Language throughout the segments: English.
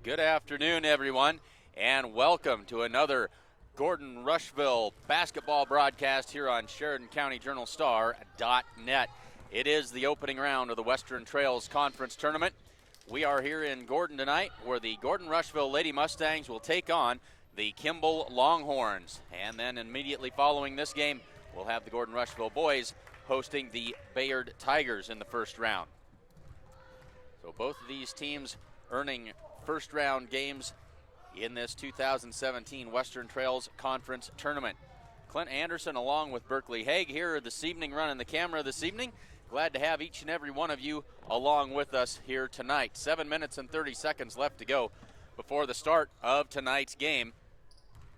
Good afternoon, everyone, and welcome to another Gordon-Rushville basketball broadcast here on SheridanCountyJournalStar.net. It is the opening round of the Western Trails Conference Tournament. We are here in Gordon tonight, where the Gordon-Rushville Lady Mustangs will take on the Kimball Longhorns. And then immediately following this game, we'll have the Gordon-Rushville boys hosting the Bayard Tigers in the first round. So both of these teams earning first round games in this 2017 Western Trails Conference Tournament. Clint Anderson along with Berkeley Haig here this evening, running the camera this evening. Glad to have each and every one of you along with us here tonight. 7 minutes and 30 seconds left to go before the start of tonight's game.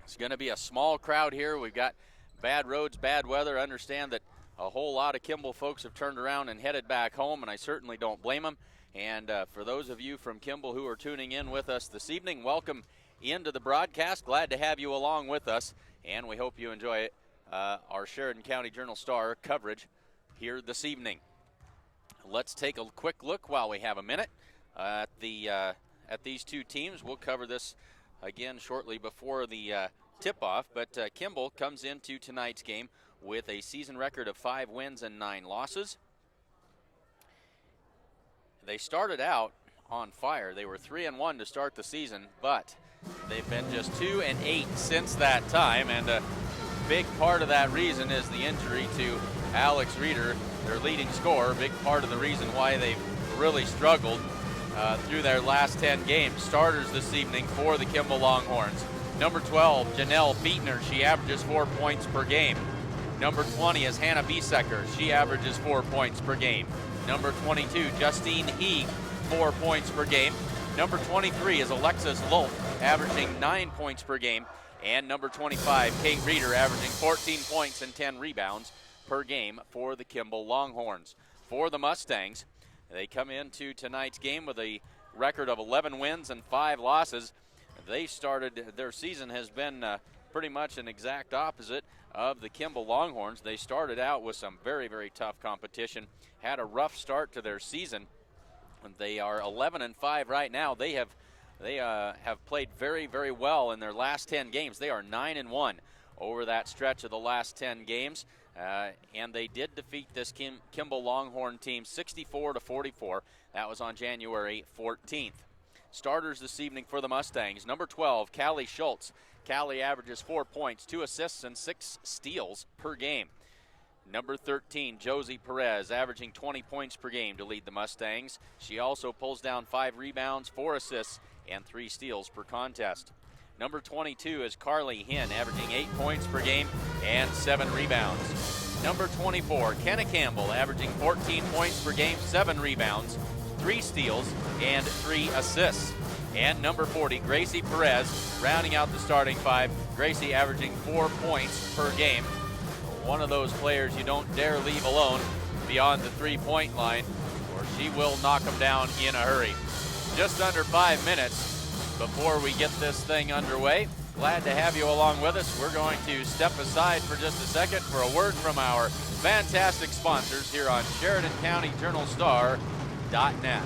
It's going to be a small crowd here. We've got bad roads, bad weather. I understand that a whole lot of Kimball folks have turned around and headed back home, and I certainly don't blame them. And for those of you from Kimball who are tuning in with us this evening, welcome into the broadcast. Glad to have you along with us, and we hope you enjoy our Sheridan County Journal-Star coverage here this evening. Let's take a quick look while we have a minute at these two teams. We'll cover this again shortly before the tip-off, but Kimball comes into tonight's game with a season record of 5 wins and 9 losses. They started out on fire. They were 3-1 to start the season, but they've been just 2-8 since that time, and a big part of that reason is the injury to Alex Reeder, their leading scorer. Big part of the reason why they've really struggled through their last 10 games. Starters this evening for the Kimball Longhorns. Number 12, Janelle Beatner. She averages 4 points per game. Number 20 is Hannah Biesecker. She averages 4 points per game. Number 22, Justine Heeg, 4 points per game. Number 23 is Alexis Lulf, averaging 9 points per game. And number 25, Kate Reeder, averaging 14 points and 10 rebounds per game for the Kimball Longhorns. For the Mustangs, they come into tonight's game with a record of 11 wins and 5 losses. Their season has been pretty much an exact opposite of the Kimball Longhorns. They started out with some very, very tough competition, had a rough start to their season. They are 11-5 right now. They have played very, very well in their last 10 games. They are 9-1 over that stretch of the last 10 games, and they did defeat this Kimball Longhorn team 64-44. That was on January 14th. Starters this evening for the Mustangs. Number 12, Callie Schultz. Callie averages 4 points, 2 assists, and 6 steals per game. Number 13, Josie Perez, averaging 20 points per game to lead the Mustangs. She also pulls down 5 rebounds, 4 assists, and 3 steals per contest. Number 22 is Carly Hinn, averaging 8 points per game and 7 rebounds. Number 24, Kenna Campbell, averaging 14 points per game, 7 rebounds, 3 steals, and 3 assists. And number 40, Gracie Perez, rounding out the starting 5. Gracie averaging 4 points per game. One of those players you don't dare leave alone beyond the 3-point line, or she will knock them down in a hurry. Just under 5 minutes before we get this thing underway. Glad to have you along with us. We're going to step aside for just a second for a word from our fantastic sponsors here on SheridanCountyJournalStar.net.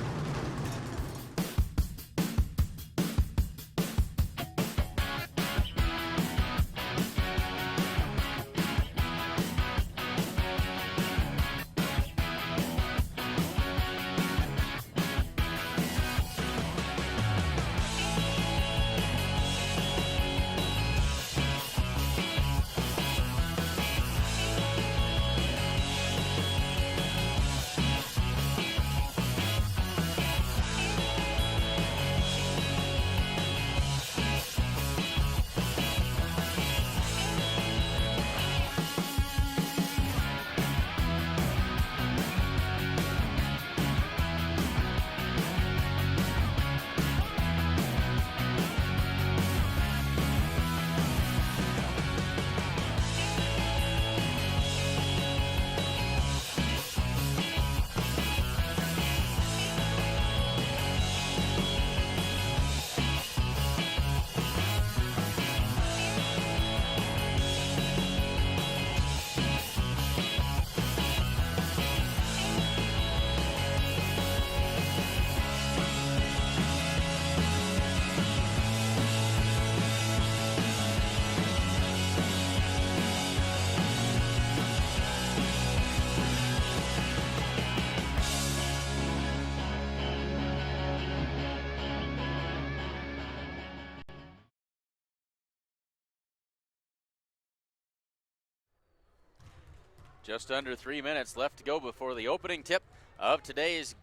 Just under 3 minutes left to go before the opening tip of today's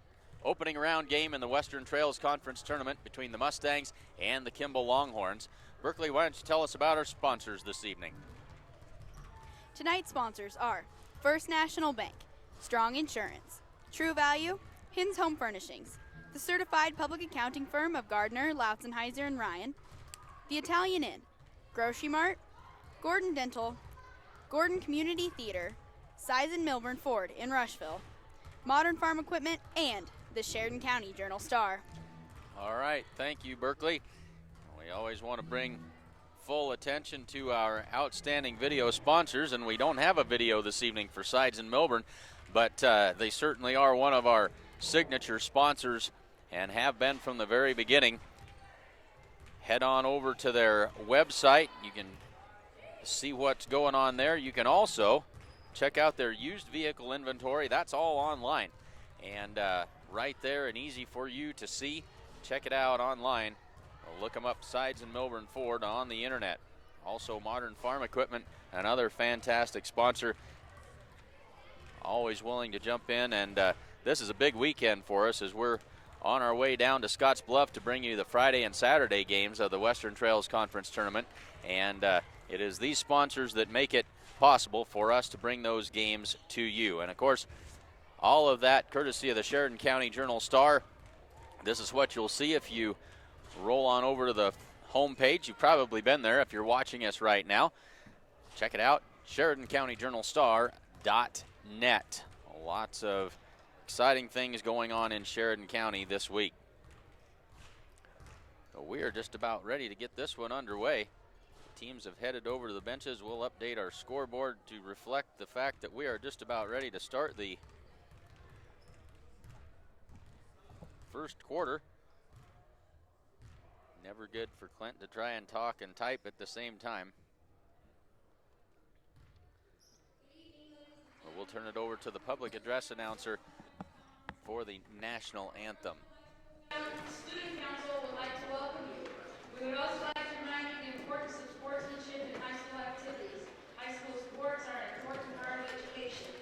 opening round game in the Western Trails Conference Tournament between the Mustangs and the Kimball Longhorns. Berkeley, why don't you tell us about our sponsors this evening? Tonight's sponsors are First National Bank, Strong Insurance, True Value, Hins Home Furnishings, the certified public accounting firm of Gardner, Lautzenheiser, and Ryan, the Italian Inn, Grocery Mart, Gordon Dental, Gordon Community Theater, Size and Milburn Ford in Rushville, Modern Farm Equipment, and the Sheridan County Journal-Star. All right, thank you, Berkeley. We always want to bring full attention to our outstanding video sponsors, and we don't have a video this evening for Sides and Milburn, but they certainly are one of our signature sponsors and have been from the very beginning. Head on over to their website. You can see what's going on there. You can also check out their used vehicle inventory. That's all online and right there and easy for you to see. Check it out online. Look them up, Sides and Milburn Ford, on the internet. Also Modern Farm Equipment, another fantastic sponsor. Always willing to jump in, and this is a big weekend for us as we're on our way down to Scotts Bluff to bring you the Friday and Saturday games of the Western Trails Conference Tournament. And it is these sponsors that make it possible for us to bring those games to you. And of course, all of that courtesy of the Sheridan County Journal-Star. This is what you'll see if you roll on over to the home page. You've probably been there if you're watching us right now. Check it out, SheridanCountyJournalStar.net. Lots of exciting things going on in Sheridan County this week. So we are just about ready to get this one underway. Teams have headed over to the benches. We'll update our scoreboard to reflect the fact that we are just about ready to start the first quarter. Never good for Clint to try and talk and type at the same time. But we'll turn it over to the public address announcer for the national anthem. Student Council would like to welcome you. We would also like to remind you the importance of sportsmanship in high school activities. High school sports are an important part of education.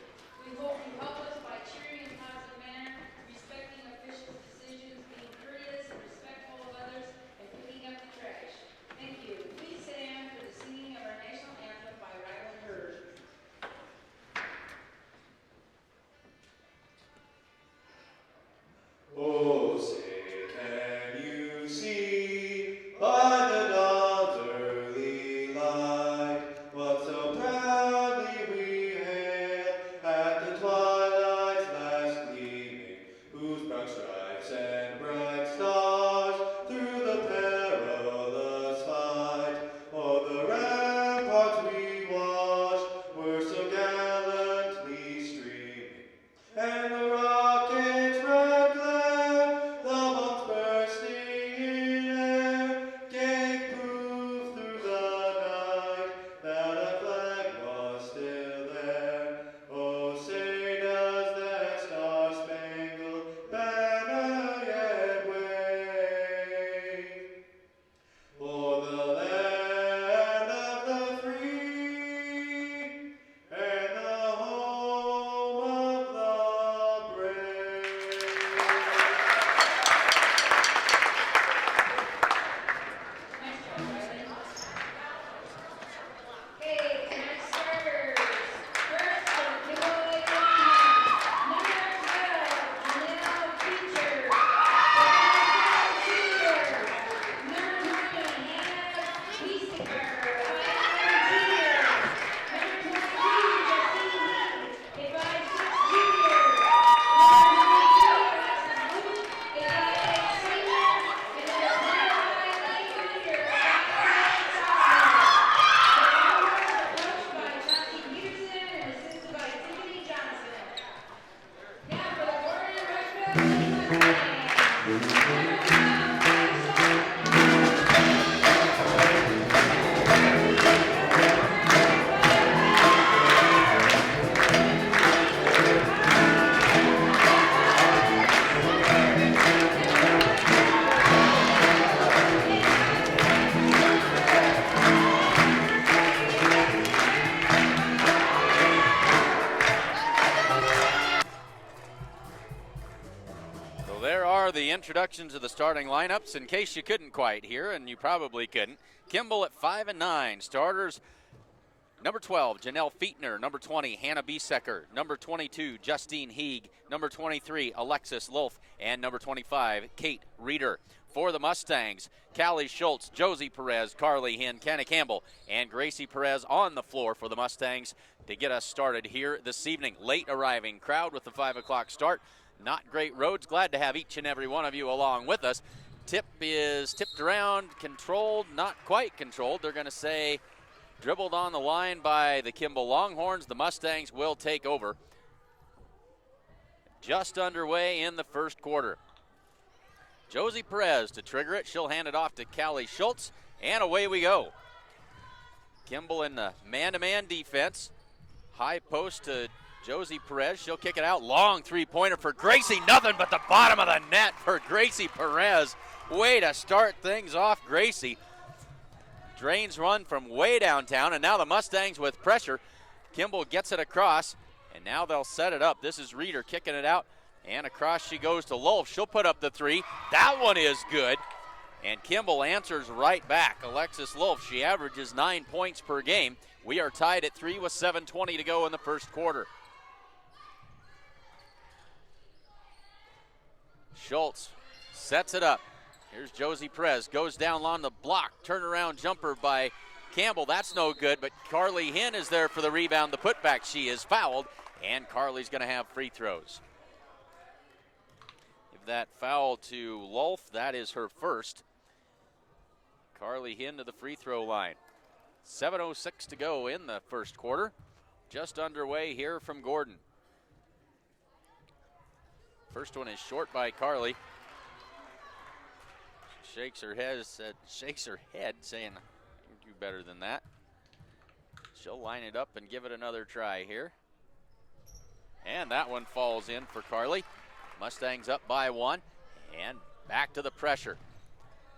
We hope you help us by cheering in a positive manner, respecting officials' decisions, being courteous and respectful of others, and picking up the trash. Thank you. Please stand for the singing of our national anthem by Ryland Hurd. Oh, say, can you introductions of the starting lineups in case you couldn't quite hear, and you probably couldn't. Kimball at 5-9. Starters, number 12, Janelle Fietner. Number 20, Hannah Biesecker. Number 22, Justine Heeg. Number 23, Alexis Lulf. And number 25, Kate Reeder. For the Mustangs, Callie Schultz, Josie Perez, Carly Hinn, Kenna Campbell, and Gracie Perez on the floor for the Mustangs to get us started here this evening. Late arriving crowd with the 5 o'clock start. Not great roads. Glad to have each and every one of you along with us. Tip is tipped around, controlled, not quite controlled. They're going to say dribbled on the line by the Kimball Longhorns. The Mustangs will take over. Just underway in the first quarter. Josie Perez to trigger it. She'll hand it off to Callie Schultz, and away we go. Kimball in the man-to-man defense. High post to Josie Perez. She'll kick it out. Long three-pointer for Gracie. Nothing but the bottom of the net for Gracie Perez. Way to start things off, Gracie. Drains run from way downtown, and now the Mustangs with pressure. Kimball gets it across, and now they'll set it up. This is Reeder kicking it out. And across she goes to Lulf. She'll put up the three. That one is good. And Kimball answers right back. Alexis Lulf, she averages 9 points per game. We are tied at 3 with 7:20 to go in the first quarter. Schultz sets it up. Here's Josie Perez. Goes down on the block. Turnaround jumper by Campbell. That's no good, but Carly Hinn is there for the rebound. The putback, she is fouled, and Carly's going to have free throws. That foul to Lulf, that is her first. Carly Hinn to the free throw line. 7:06 to go in the first quarter. Just underway here from Gordon. First one is short by Carly. She shakes her head saying, I can do better than that. She'll line it up and give it another try here. And that one falls in for Carly. Mustangs up by 1, and back to the pressure.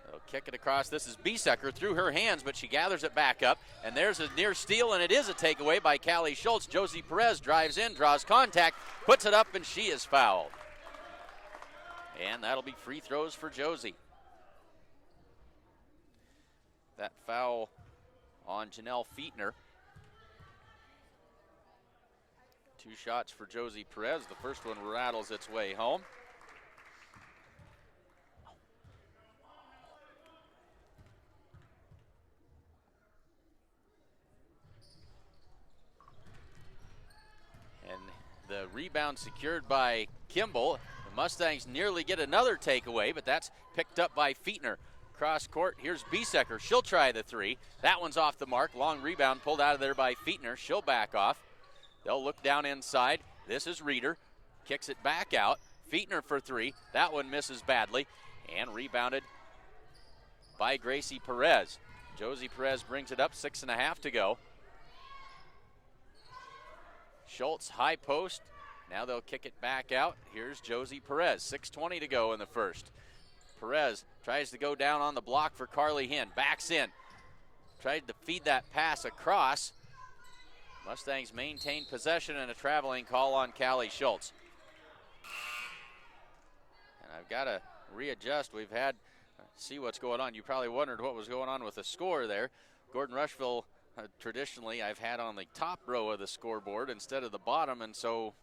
They'll kick it across. This is Biesecker through her hands, but she gathers it back up, and there's a near steal, and it is a takeaway by Callie Schultz. Josie Perez drives in, draws contact, puts it up, and she is fouled. And that'll be free throws for Josie. That foul on Janelle Fietner. 2 shots for Josie Perez. The first one rattles its way home. And the rebound secured by Kimball. The Mustangs nearly get another takeaway, but that's picked up by Fietner. Cross court, here's Biesecker. She'll try the 3. That one's off the mark. Long rebound pulled out of there by Fietner. She'll back off. They'll look down inside. This is Reeder. Kicks it back out. Fietner for 3. That one misses badly. And rebounded by Gracie Perez. Josie Perez brings it up. 6.5 to go. Schultz, high post. Now they'll kick it back out. Here's Josie Perez. 6:20 to go in the first. Perez tries to go down on the block for Carly Hinn. Backs in. Tried to feed that pass across. Mustangs maintain possession and a traveling call on Callie Schultz. And I've got to readjust. We've had, see what's going on. You probably wondered what was going on with the score there. Gordon-Rushville, traditionally, I've had on the top row of the scoreboard instead of the bottom, and so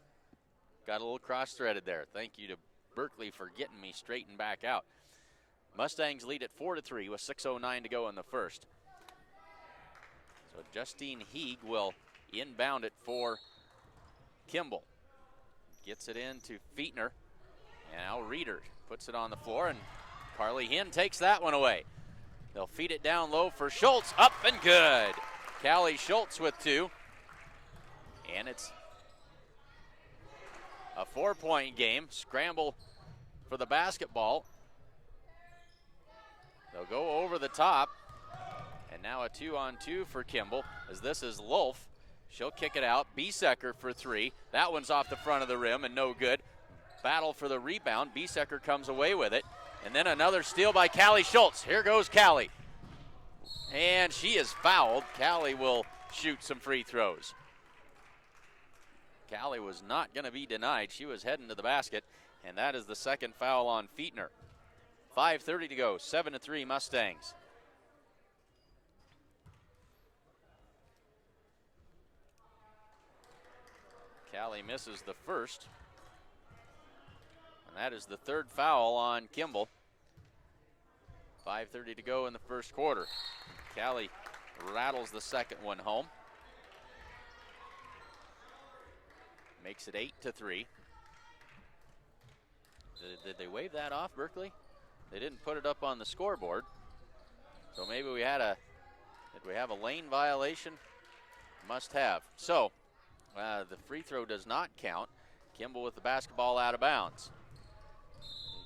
got a little cross-threaded there. Thank you to Berkeley for getting me straightened back out. Mustangs lead at 4-3 with 6:09 to go in the first. So Justine Heeg will inbound it for Kimball. Gets it into Fietner. And now Reeder puts it on the floor, and Carly Hinn takes that one away. They'll feed it down low for Schultz. Up and good. Callie Schultz with 2. And it's a 4-point game. Scramble for the basketball. They'll go over the top. And now a 2-on-2 for Kimball, as this is Lulf. She'll kick it out. Biesecker for 3. That one's off the front of the rim and no good. Battle for the rebound. Biesecker comes away with it. And then another steal by Callie Schultz. Here goes Callie. And she is fouled. Callie will shoot some free throws. Callie was not going to be denied. She was heading to the basket, and that is the second foul on Fietner. 5:30 to go, 7-3 Mustangs. Callie misses the first. And that is the third foul on Kimball. 5:30 to go in the first quarter. Callie rattles the second one home. Makes it 8-3. Did they wave that off, Berkeley? They didn't put it up on the scoreboard. So maybe did we have a lane violation? Must have. So the free throw does not count. Kimball with the basketball out of bounds.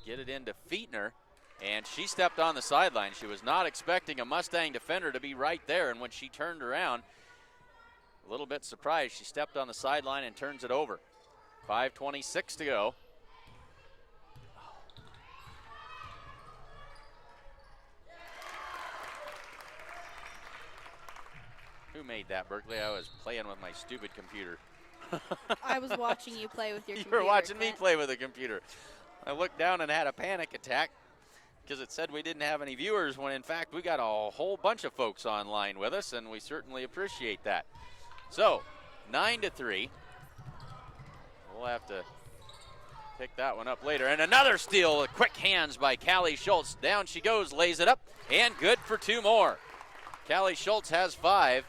Get it into Fietner, and she stepped on the sideline. She was not expecting a Mustang defender to be right there, and when she turned around, a little bit surprised, she stepped on the sideline and turns it over. 5:26 to go. Who made that, Berkeley? I was playing with my stupid computer. I was watching you play with your You computer. were watching me Kent. play with a computer. I looked down and had a panic attack because it said we didn't have any viewers when in fact we got a whole bunch of folks online with us, and we certainly appreciate that. So 9-3. We'll have to pick that one up later. And another steal, quick hands by Callie Schultz. Down she goes, lays it up, and good for two more. Callie Schultz has 5.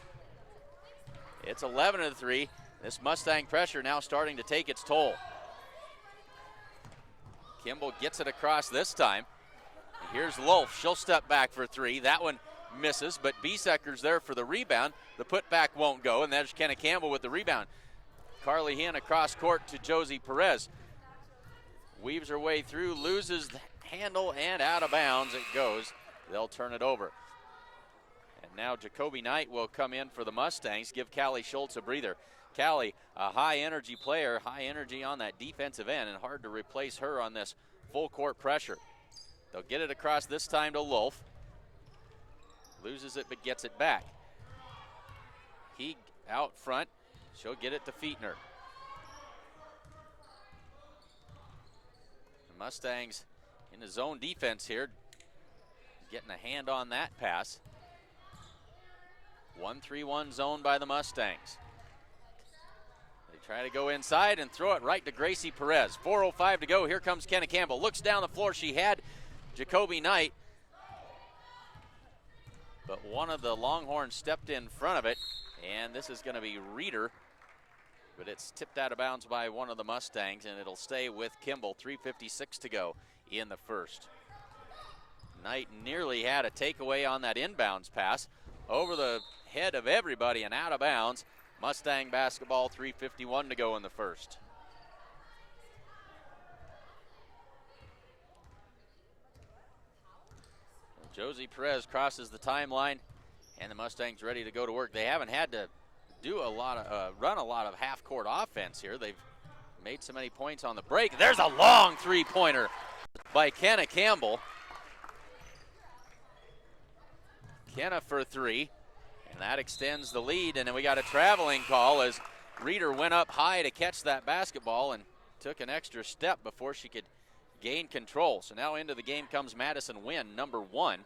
It's 11-3. This Mustang pressure now starting to take its toll. Kimball gets it across this time. Here's Lolf. She'll step back for 3. That one misses, but Biesecker's there for the rebound. The putback won't go, and there's Kenna Campbell with the rebound. Carly Hinn across court to Josie Perez. Weaves her way through, loses the handle, and out of bounds it goes. They'll turn it over. And now Jacoby Knight will come in for the Mustangs, give Callie Schultz a breather. Callie, a high-energy player, high energy on that defensive end, and hard to replace her on this full-court pressure. They'll get it across this time to Lolf. Loses it but gets it back. He out front. She'll get it to Fietner. The Mustangs in the zone defense here, getting a hand on that pass. 1-3-1 zone by the Mustangs. They try to go inside and throw it right to Gracie Perez. 4:05 to go. Here comes Kenna Campbell. Looks down the floor. She had Jacoby Knight, but one of the Longhorns stepped in front of it, and this is going to be Reeder, but it's tipped out of bounds by one of the Mustangs, and it'll stay with Kimball. 3:56 to go in the first. Knight nearly had a takeaway on that inbounds pass over the head of everybody and out of bounds. Mustang basketball, 3:51 to go in the first. Josie Perez crosses the timeline, and the Mustangs ready to go to work. They haven't had to do a lot of run a lot of half-court offense here. They've made so many points on the break. There's a long three-pointer by Kenna Campbell. Kenna for 3, and that extends the lead. And then we got a traveling call as Reeder went up high to catch that basketball and took an extra step before she could gain control. So now into the game comes Madison Wynn, number 1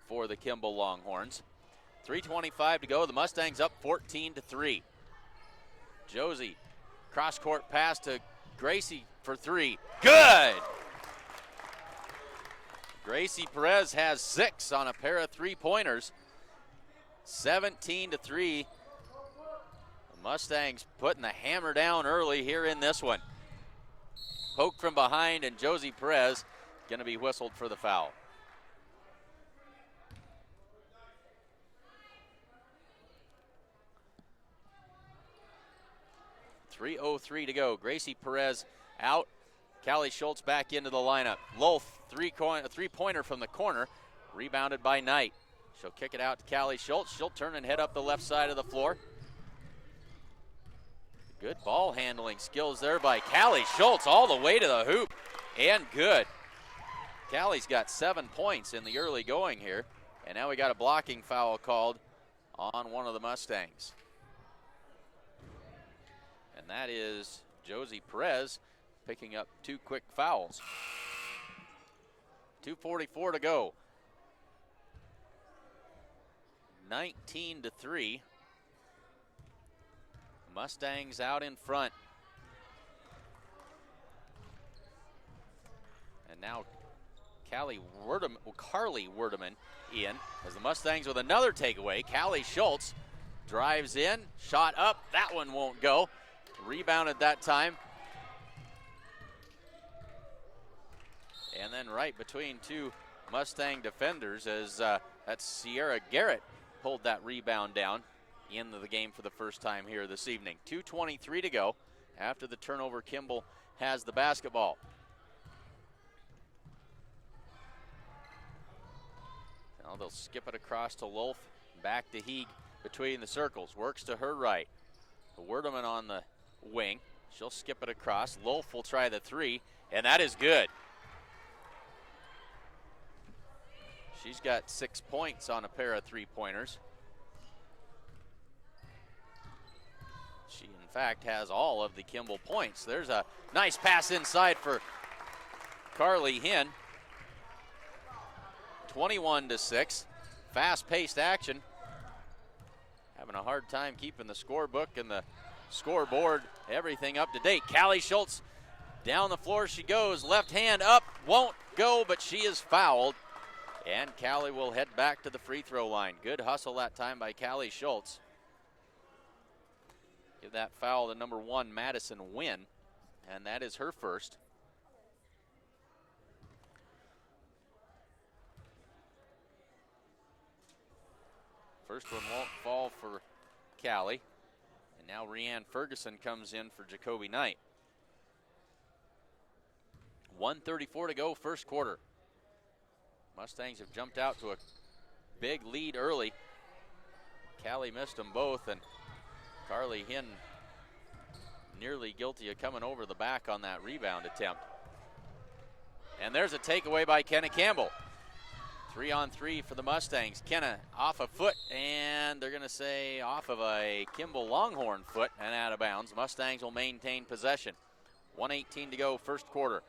for the Kimball Longhorns. 3:25 to go. The Mustangs up 14-3. Josie, cross-court pass to Gracie for 3. Good! Gracie Perez has 6 on a pair of three-pointers. 17-3. The Mustangs putting the hammer down early here in this one. Poke from behind, and Josie Perez going to be whistled for the foul. .303 to go. Gracie Perez out. Callie Schultz back into the lineup. Lolf, three-pointer from the corner, rebounded by Knight. She'll kick it out to Callie Schultz. She'll turn and head up the left side of the floor. Good ball handling skills there by Callie Schultz all the way to the hoop, and good. Callie's got 7 points in the early going here, and now we got a blocking foul called on one of the Mustangs. And that is Josie Perez. picking up 2 quick fouls. 2:44 to go. 19-3. Mustangs out in front. And now Carly Werdeman in as the Mustangs with another takeaway. Callie Schultz drives in, shot up, that one won't go. Rebounded that time. And then right between 2 Mustang defenders as that's Sierra Garrett pulled that rebound down into the game for the first time here this evening. 2:23 to go. After the turnover, Kimball has the basketball. Now they'll skip it across to Lolf, back to Heeg between the circles. Works to her right. Werdeman on the wing. She'll skip it across. Lolf will try the 3, and that is good. She's got 6 points on a pair of 3-pointers. She, in fact, has all of the Kimball points. There's a nice pass inside for Carly Hinn. 21-6. Fast-paced action. Having a hard time keeping the scorebook and the scoreboard, everything up to date. Callie Schultz, down the floor she goes. Left hand up, won't go, but she is fouled. And Callie will head back to the free throw line. Good hustle that time by Callie Schultz. Give that foul to number 1, Madison Wynn, and that is her first. First one won't fall for Callie. And now Rianne Ferguson comes in for Jacoby Knight. 1:34 to go, first quarter. Mustangs have jumped out to a big lead early. Callie missed them both, and Carly Hinn nearly guilty of coming over the back on that rebound attempt. And there's a takeaway by Kenna Campbell. 3-on-3 for the Mustangs. Kenna off a foot, and they're going to say off of a Kimball Longhorn foot and out of bounds. Mustangs will maintain possession. 1:18 to go, first quarter.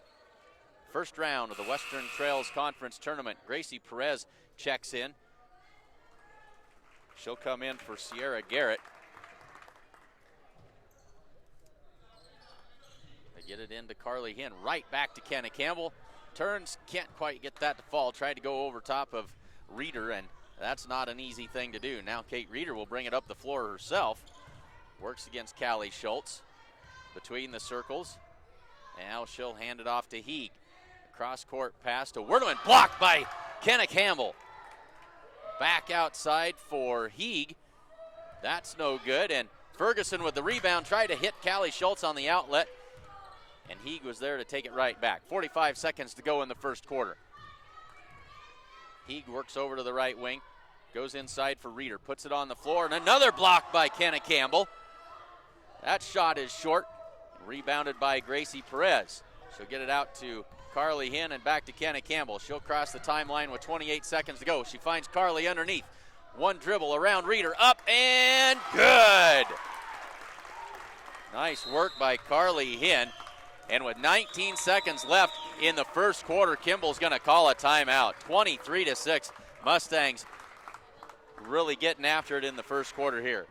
First round of the Western Trails Conference Tournament. Gracie Perez checks in. She'll come in for Sierra Garrett. They get it into Carly Hinn. Right back to Kenna Campbell. Turns, can't quite get that to fall. Tried to go over top of Reeder, and that's not an easy thing to do. Now Kate Reeder will bring it up the floor herself. Works against Callie Schultz. Between the circles. Now she'll hand it off to Heeg. Cross-court pass to Werdeman, blocked by Kenna Campbell. Back outside for Heeg. That's no good, and Ferguson with the rebound tried to hit Callie Schultz on the outlet, and Heeg was there to take it right back. 45 seconds to go in the first quarter. Heeg works over to the right wing, goes inside for Reeder, puts it on the floor, and another block by Kenna Campbell. That shot is short, rebounded by Gracie Perez. She'll get it out to Carly Hinn and back to Kenna Campbell. She'll cross the timeline with 28 seconds to go. She finds Carly underneath. One dribble around Reeder, up and good. Nice work by Carly Hinn. And with 19 seconds left in the first quarter, Kimball's going to call a timeout. 23-6. Mustangs really getting after it in the first quarter here.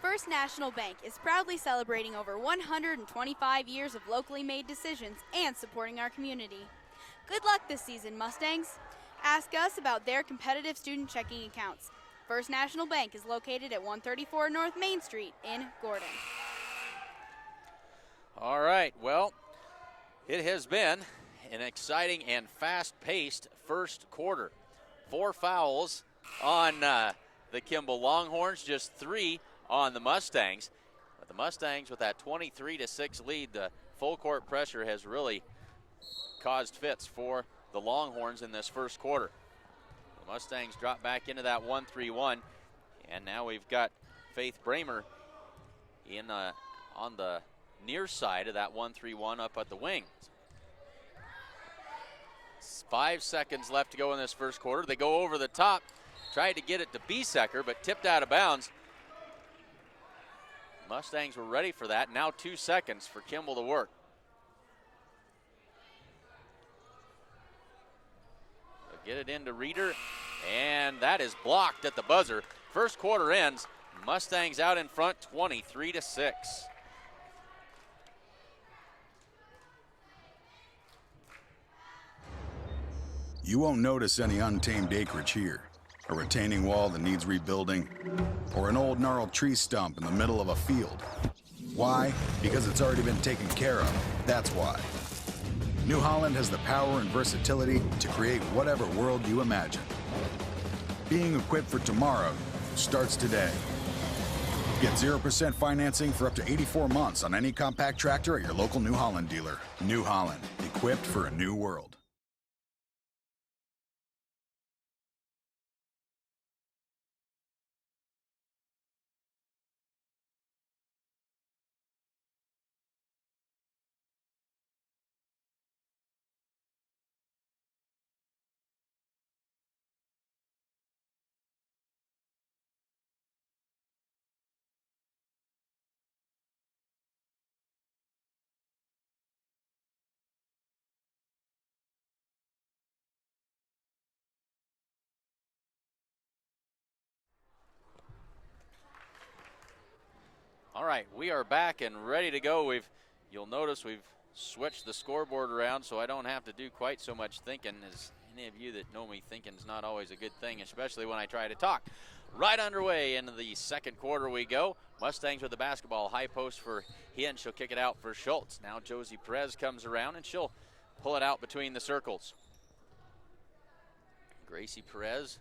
First National Bank is proudly celebrating over 125 years of locally made decisions and supporting our community. Good luck this season, Mustangs. Ask us about their competitive student checking accounts. First National Bank is located at 134 North Main Street in Gordon. All right, well, it has been an exciting and fast-paced first quarter. 4 fouls on the Kimball Longhorns, just 3 on the Mustangs. But the Mustangs with that 23-6 lead, the full court pressure has really caused fits for the Longhorns in this first quarter. The Mustangs drop back into that 1-3-1, and now we've got Faith Bramer in on the near side of that 1-3-1 up at the wing. 5 seconds left to go in this first quarter. They go over the top, tried to get it to Biesecker, but tipped out of bounds. Mustangs were ready for that. Now 2 seconds for Kimball to work. Get it into Reeder, and that is blocked at the buzzer. First quarter ends. Mustangs out in front, 23-6. You won't notice any untamed acreage here. A retaining wall that needs rebuilding, or an old gnarled tree stump in the middle of a field. Why? Because it's already been taken care of. That's why. New Holland has the power and versatility to create whatever world you imagine. Being equipped for tomorrow starts today. Get 0% financing for up to 84 months on any compact tractor at your local New Holland dealer. New Holland, equipped for a new world. All right, we are back and ready to go. You'll notice we've switched the scoreboard around so I don't have to do quite so much thinking. As any of you that know me, thinking is not always a good thing, especially when I try to talk. Right underway into the second quarter we go. Mustangs with the basketball, high post for Hien. She'll kick it out for Schultz. Now Josie Perez comes around and she'll pull it out between the circles. Gracie Perez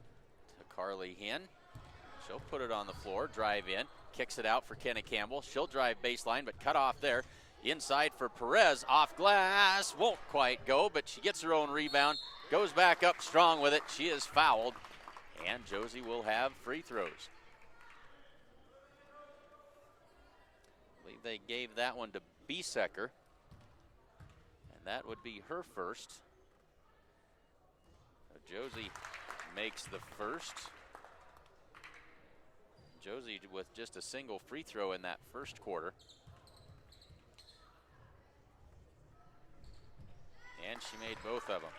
to Carly Hien. She'll put it on the floor, drive in. Kicks it out for Kenna Campbell. She'll drive baseline, but cut off there. Inside for Perez, off glass. Won't quite go, but she gets her own rebound. Goes back up strong with it. She is fouled, and Josie will have free throws. I believe they gave that one to Biesecker, and that would be her first. So Josie makes the first. Josie with just a single free throw in that first quarter. And she made both of them.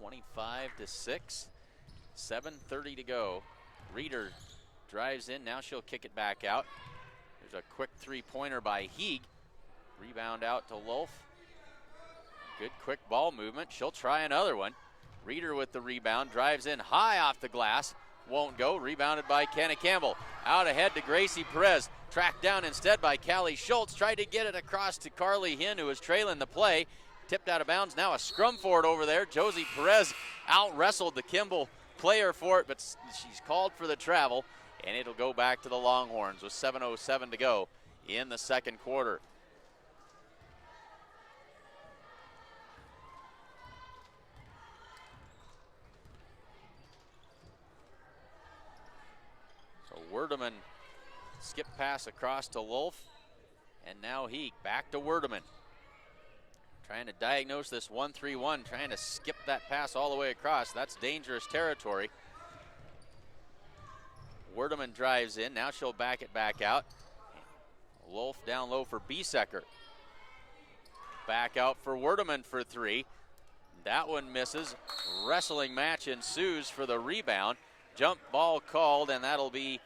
25-6, 7:30 to go. Reeder drives in, now she'll kick it back out. There's a quick three-pointer by Heeg. Rebound out to Lulf. Good quick ball movement, she'll try another one. Reeder with the rebound, drives in high off the glass, won't go, rebounded by Kenna Campbell. Out ahead to Gracie Perez, tracked down instead by Callie Schultz, tried to get it across to Carly Hien, who was trailing the play, tipped out of bounds, now a scrum for it over there. Josie Perez out-wrestled the Kimball player for it, but she's called for the travel, and it'll go back to the Longhorns with 7:07 to go in the second quarter. Werdeman skip pass across to Lulf, and now he back to Werdeman. Trying to diagnose this 1-3-1, trying to skip that pass all the way across. That's dangerous territory. Werdeman drives in, now she'll back it back out. Lulf down low for Biesecker. Back out for Werdeman for three. That one misses. Wrestling match ensues for the rebound. Jump ball called, and that'll be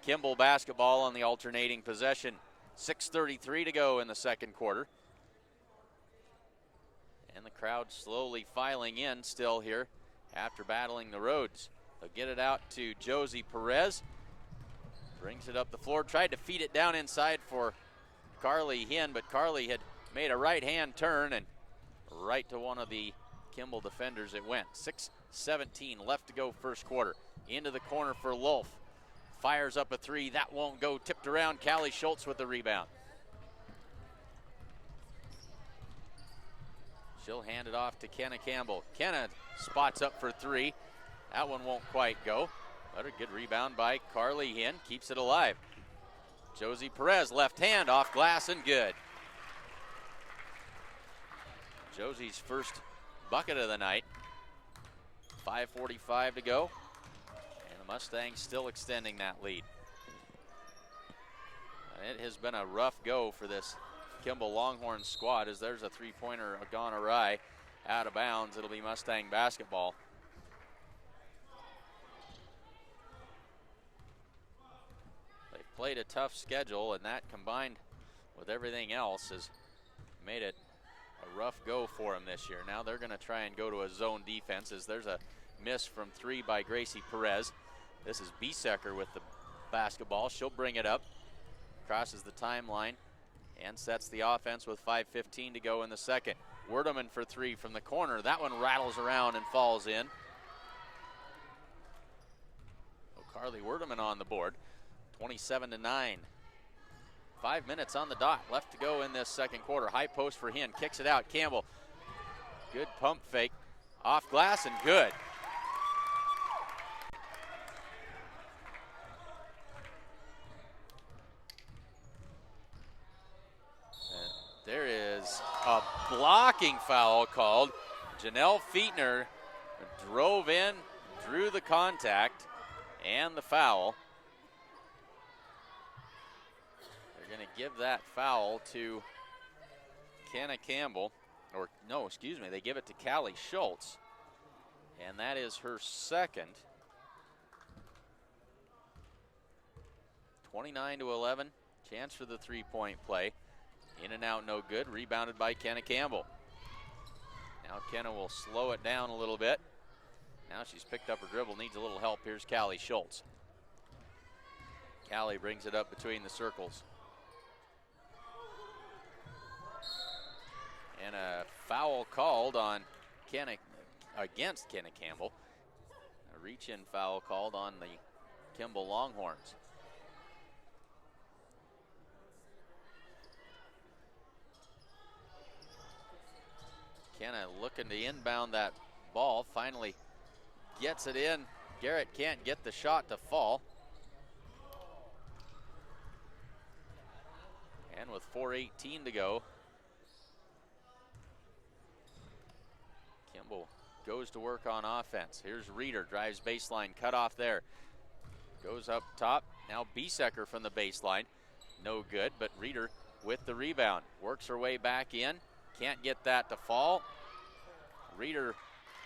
Kimball basketball on the alternating possession. 6:33 to go in the second quarter. And the crowd slowly filing in still here after battling the roads. They'll get it out to Josie Perez. Brings it up the floor, tried to feed it down inside for Carly Hien, but Carly had made a right-hand turn and right to one of the Kimball defenders it went. 6:17 left to go first quarter. Into the corner for Lulf. Fires up a three, that won't go. Tipped around, Callie Schultz with the rebound. She'll hand it off to Kenna Campbell. Kenna spots up for three. That one won't quite go. But a good rebound by Carly Hien, keeps it alive. Josie Perez, left hand, off glass and good. Josie's first bucket of the night. 5:45 to go. Mustangs still extending that lead. And it has been a rough go for this Kimball Longhorns squad, as there's a three-pointer gone awry, out of bounds. It'll be Mustang basketball. They've played a tough schedule, and that combined with everything else has made it a rough go for them this year. Now they're going to try and go to a zone defense, as there's a miss from three by Gracie Perez. This is Biesecker with the basketball. She'll bring it up, crosses the timeline, and sets the offense with 5:15 to go in the second. Werdeman for three from the corner. That one rattles around and falls in. So Carly Werdeman on the board, 27-9. 5 minutes on the dot left to go in this second quarter. High post for Hinn, kicks it out. Campbell, good pump fake, off glass and good. There is a blocking foul called. Janelle Fietner drove in, drew the contact, and the foul. They're going to give that foul to Kenna Campbell. Or, no, excuse me, they give it to Callie Schultz. And that is her second. 29-11, chance for the three-point play. In and out, no good. Rebounded by Kenna Campbell. Now Kenna will slow it down a little bit. Now she's picked up her dribble, needs a little help. Here's Callie Schultz. Callie brings it up between the circles. And a foul called on against Kenna Campbell. A reach-in foul called on the Kimball Longhorns. Kenna looking to inbound that ball, finally gets it in. Garrett can't get the shot to fall. And with 4:18 to go, Kimball goes to work on offense. Here's Reeder, drives baseline, cut off there. Goes up top, now Biesecker from the baseline. No good, but Reeder with the rebound. Works her way back in. Can't get that to fall. Reeder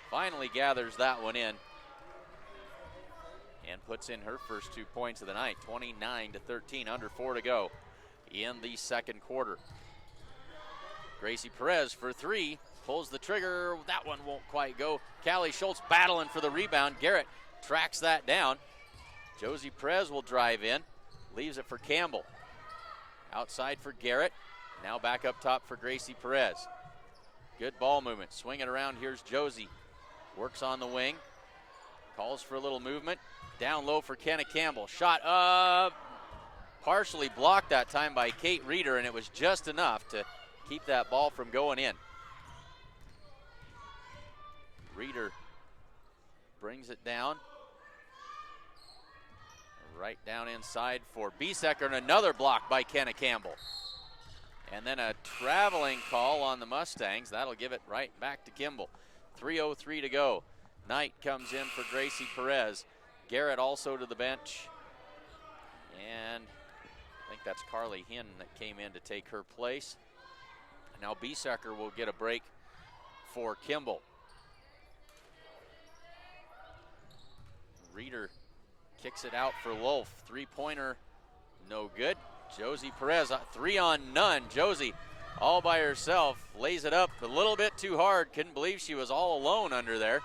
finally gathers that one in and puts in her first 2 points of the night. 29-13, under 4 to go in the second quarter. Gracie Perez for three, pulls the trigger. That one won't quite go. Callie Schultz battling for the rebound. Garrett tracks that down. Josie Perez will drive in, leaves it for Campbell. Outside for Garrett. Now back up top for Gracie Perez. Good ball movement. Swing it around. Here's Josie. Works on the wing. Calls for a little movement. Down low for Kenna Campbell. Shot up. Partially blocked that time by Kate Reeder, and it was just enough to keep that ball from going in. Reeder brings it down. Right down inside for Biesecker, and another block by Kenna Campbell. And then a traveling call on the Mustangs. That'll give it right back to Kimball. 3:03 to go. Knight comes in for Gracie Perez. Garrett also to the bench. And I think that's Carly Hinn that came in to take her place. Now Biesecker will get a break for Kimball. Reeder kicks it out for Wolf. Three-pointer, no good. Josie Perez, 3 on none. Josie all by herself, lays it up a little bit too hard. Couldn't believe she was all alone under there.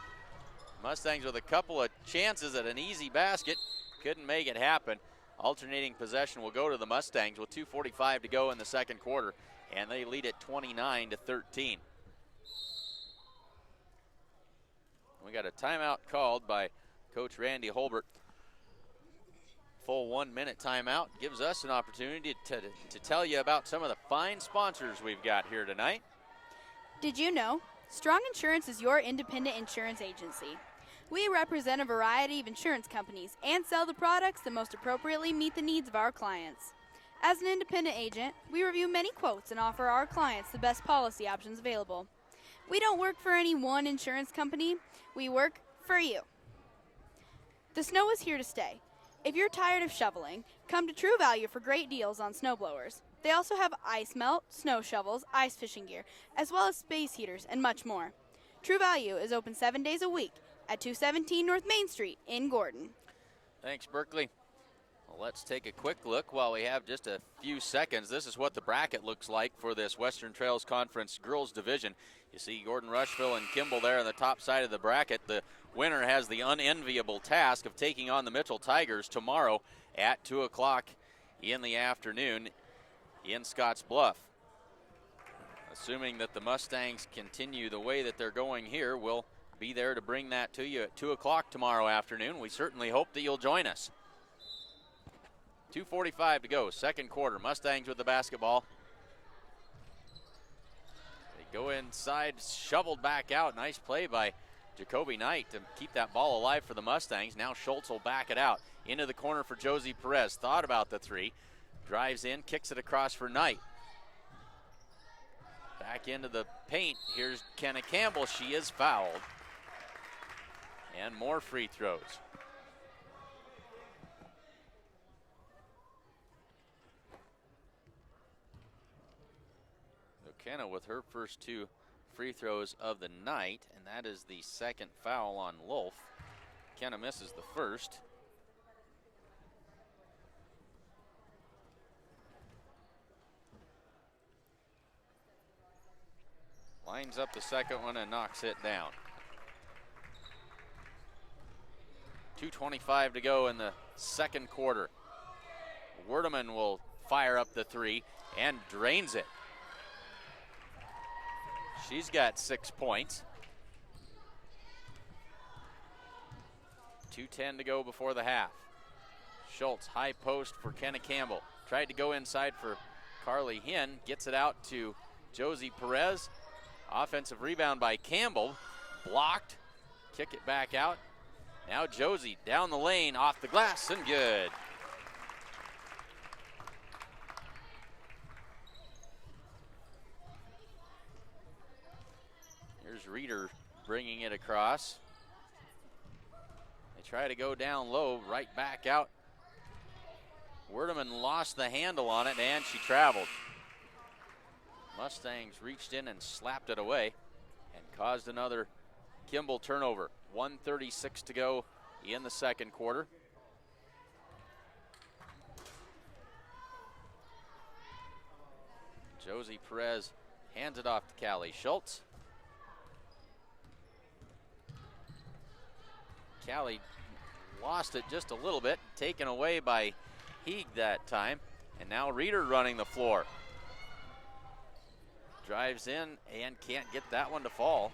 Mustangs with a couple of chances at an easy basket. Couldn't make it happen. Alternating possession will go to the Mustangs with 2:45 to go in the second quarter, and they lead it 29-13. We got a timeout called by Coach Randy Holbert. Full 1 minute timeout gives us an opportunity to tell you about some of the fine sponsors we've got here tonight. Did you know? Strong Insurance is your independent insurance agency. We represent a variety of insurance companies and sell the products that most appropriately meet the needs of our clients. As an independent agent, we review many quotes and offer our clients the best policy options available. We don't work for any one insurance company. We work for you. The snow is here to stay. If you're tired of shoveling, come to True Value for great deals on snowblowers. They also have ice melt, snow shovels, ice fishing gear, as well as space heaters and much more. True Value is open 7 days a week at 217 North Main Street in Gordon. Thanks, Berkeley. Well, let's take a quick look while we have just a few seconds. This is what the bracket looks like for this Western Trails Conference Girls Division. You see Gordon-Rushville and Kimball there on the top side of the bracket. The winner has the unenviable task of taking on the Mitchell Tigers tomorrow at 2 o'clock in the afternoon in Scotts Bluff. Assuming that the Mustangs continue the way that they're going here, we'll be there to bring that to you at 2 o'clock tomorrow afternoon. We certainly hope that you'll join us. 2:45 to go, second quarter. Mustangs with the basketball. They go inside, shoveled back out. Nice play by Jacoby Knight to keep that ball alive for the Mustangs. Now Schultz will back it out. Into the corner for Josie Perez. Thought about the three. Drives in, kicks it across for Knight. Back into the paint. Here's Kenna Campbell. She is fouled. And more free throws. So Kenna with her first two free throws of the night, and that is the second foul on Lulf. Kenna misses the first. Lines up the second one and knocks it down. 2:25 to go in the second quarter. Werdeman will fire up the three and drains it. She's got 6 points. 2:10 to go before the half. Schultz, high post for Kenna Campbell. Tried to go inside for Carly Hinn. Gets it out to Josie Perez. Offensive rebound by Campbell. Blocked. Kick it back out. Now Josie down the lane, off the glass, and good. Here's Reeder bringing it across. They try to go down low, right back out. Werdeman lost the handle on it, and she traveled. Mustangs reached in and slapped it away and caused another Kimball turnover. 1:36 to go in the second quarter. Josie Perez hands it off to Callie Schultz. Callie lost it just a little bit, taken away by Heeg that time, and now Reeder running the floor. Drives in and can't get that one to fall.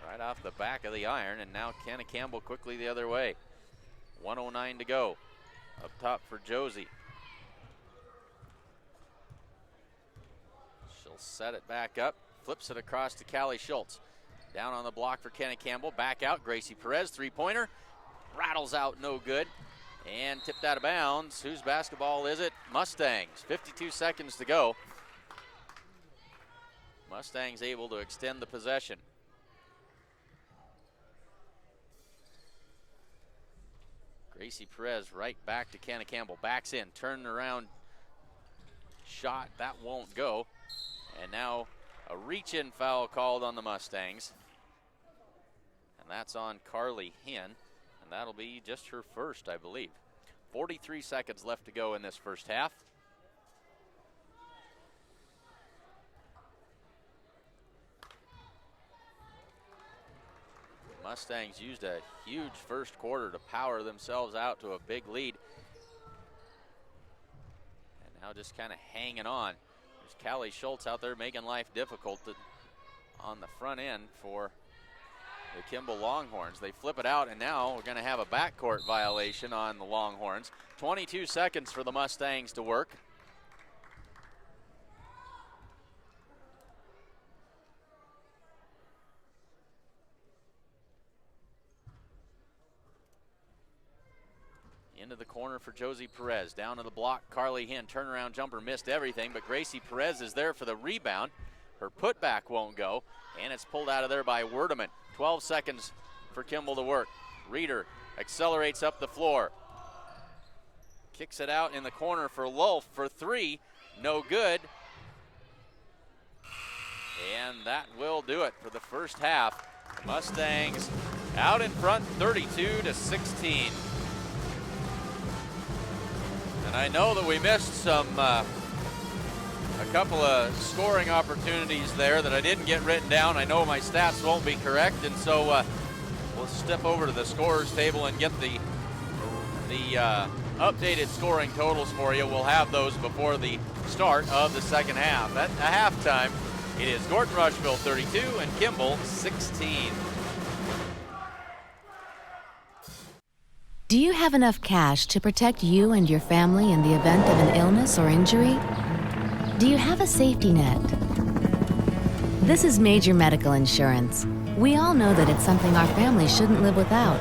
Right off the back of the iron, and now Kenna Campbell quickly the other way. 1:09 to go. Up top for Josie. She'll set it back up, flips it across to Callie Schultz. Down on the block for Kenna Campbell, back out, Gracie Perez, three-pointer. Rattles out, no good. And tipped out of bounds. Whose basketball is it? Mustangs, 52 seconds to go. Mustangs able to extend the possession. Gracie Perez right back to Kenna Campbell. Backs in, turn around shot. That won't go. And now a reach-in foul called on the Mustangs. And that's on Carly Hinn. And that'll be just her first, I believe. 43 seconds left to go in this first half. Mustangs used a huge first quarter to power themselves out to a big lead. And now just kind of hanging on. There's Callie Schultz out there making life difficult on the front end for the Kimball Longhorns. They flip it out, and now we're going to have a backcourt violation on the Longhorns. 22 seconds for the Mustangs to work. Into the corner for Josie Perez. Down to the block, Carly Hinn. Turnaround jumper, missed everything, but Gracie Perez is there for the rebound. Her putback won't go, and it's pulled out of there by Werdeman. 12 seconds for Kimball to work. Reeder accelerates up the floor. Kicks it out in the corner for Lulf for three. no good. And that will do it for the first half. The Mustangs out in front 32-16. And I know that we missed a couple of scoring opportunities there that I didn't get written down. I know my stats won't be correct, and so we'll step over to the scorers table and get the updated scoring totals for you. We'll have those before the start of the second half. At halftime, it is Gordon-Rushville 32 and Kimball 16. Do you have enough cash to protect you and your family in the event of an illness or injury? Do you have a safety net? This is major medical insurance. We all know that it's something our family shouldn't live without.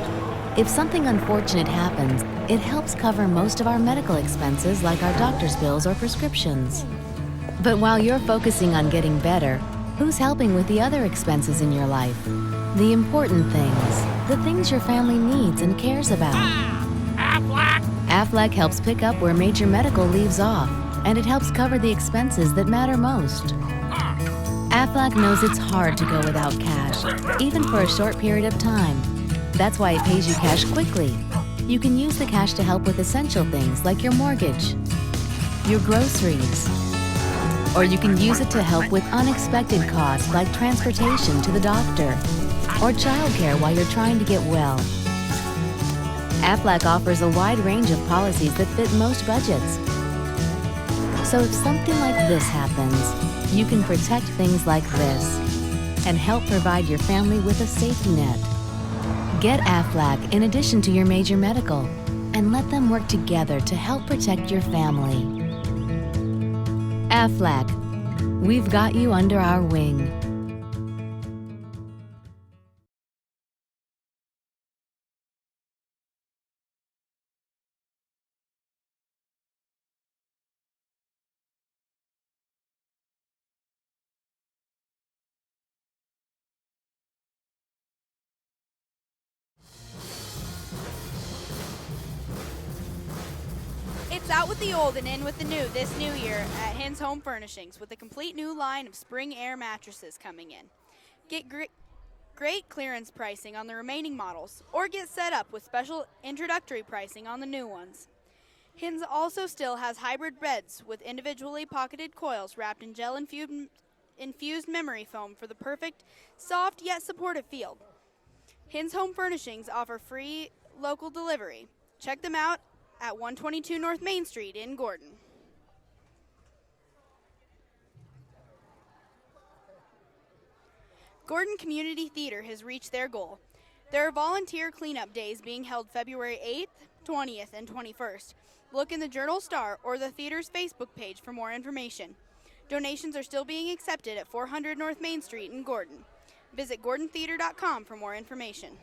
If something unfortunate happens, it helps cover most of our medical expenses like our doctor's bills or prescriptions. But while you're focusing on getting better, who's helping with the other expenses in your life? The important things, the things your family needs and cares about. Aflac! Aflac helps pick up where major medical leaves off, and it helps cover the expenses that matter most. Aflac knows it's hard to go without cash, even for a short period of time. That's why it pays you cash quickly. You can use the cash to help with essential things like your mortgage, your groceries, or you can use it to help with unexpected costs like transportation to the doctor or childcare while you're trying to get well. Aflac offers a wide range of policies that fit most budgets. So if something like this happens, you can protect things like this and help provide your family with a safety net. Get Aflac in addition to your major medical and let them work together to help protect your family. Aflac, we've got you under our wing. It's out with the old and in with the new this new year at Hins Home Furnishings with a complete new line of spring air mattresses coming in. Get great clearance pricing on the remaining models or get set up with special introductory pricing on the new ones. Hins also still has hybrid beds with individually pocketed coils wrapped in gel infused memory foam for the perfect soft yet supportive feel. Hins Home Furnishings offer free local delivery. Check them out at 122 North Main Street in Gordon. Gordon Community Theater has reached their goal. There are volunteer cleanup days being held February 8th, 20th, and 21st. Look in the Journal-Star or the theater's Facebook page for more information. Donations are still being accepted at 400 North Main Street in Gordon. Visit gordontheater.com for more information.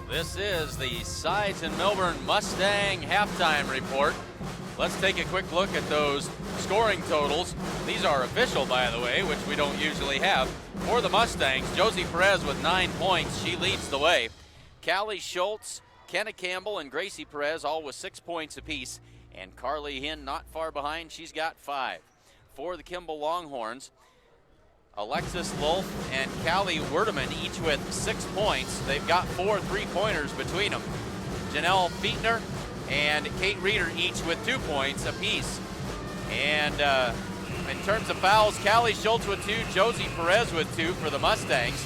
This is the Sides and Melbourne Mustang halftime report. Let's take a quick look at those scoring totals. These are official, by the way, which we don't usually have. For the Mustangs, Josie Perez with 9 points. She leads the way. Callie Schultz, Kenna Campbell, and Gracie Perez all with 6 points apiece. And Carly Hinn not far behind. She's got 5. For the Kimball Longhorns, Alexis Lulf and Callie Werdeman each with 6 points. They've got 4 3-pointers between them. Janelle Fietner and Kate Reeder each with 2 points apiece. And in terms of fouls, Callie Schultz with 2, Josie Perez with 2 for the Mustangs.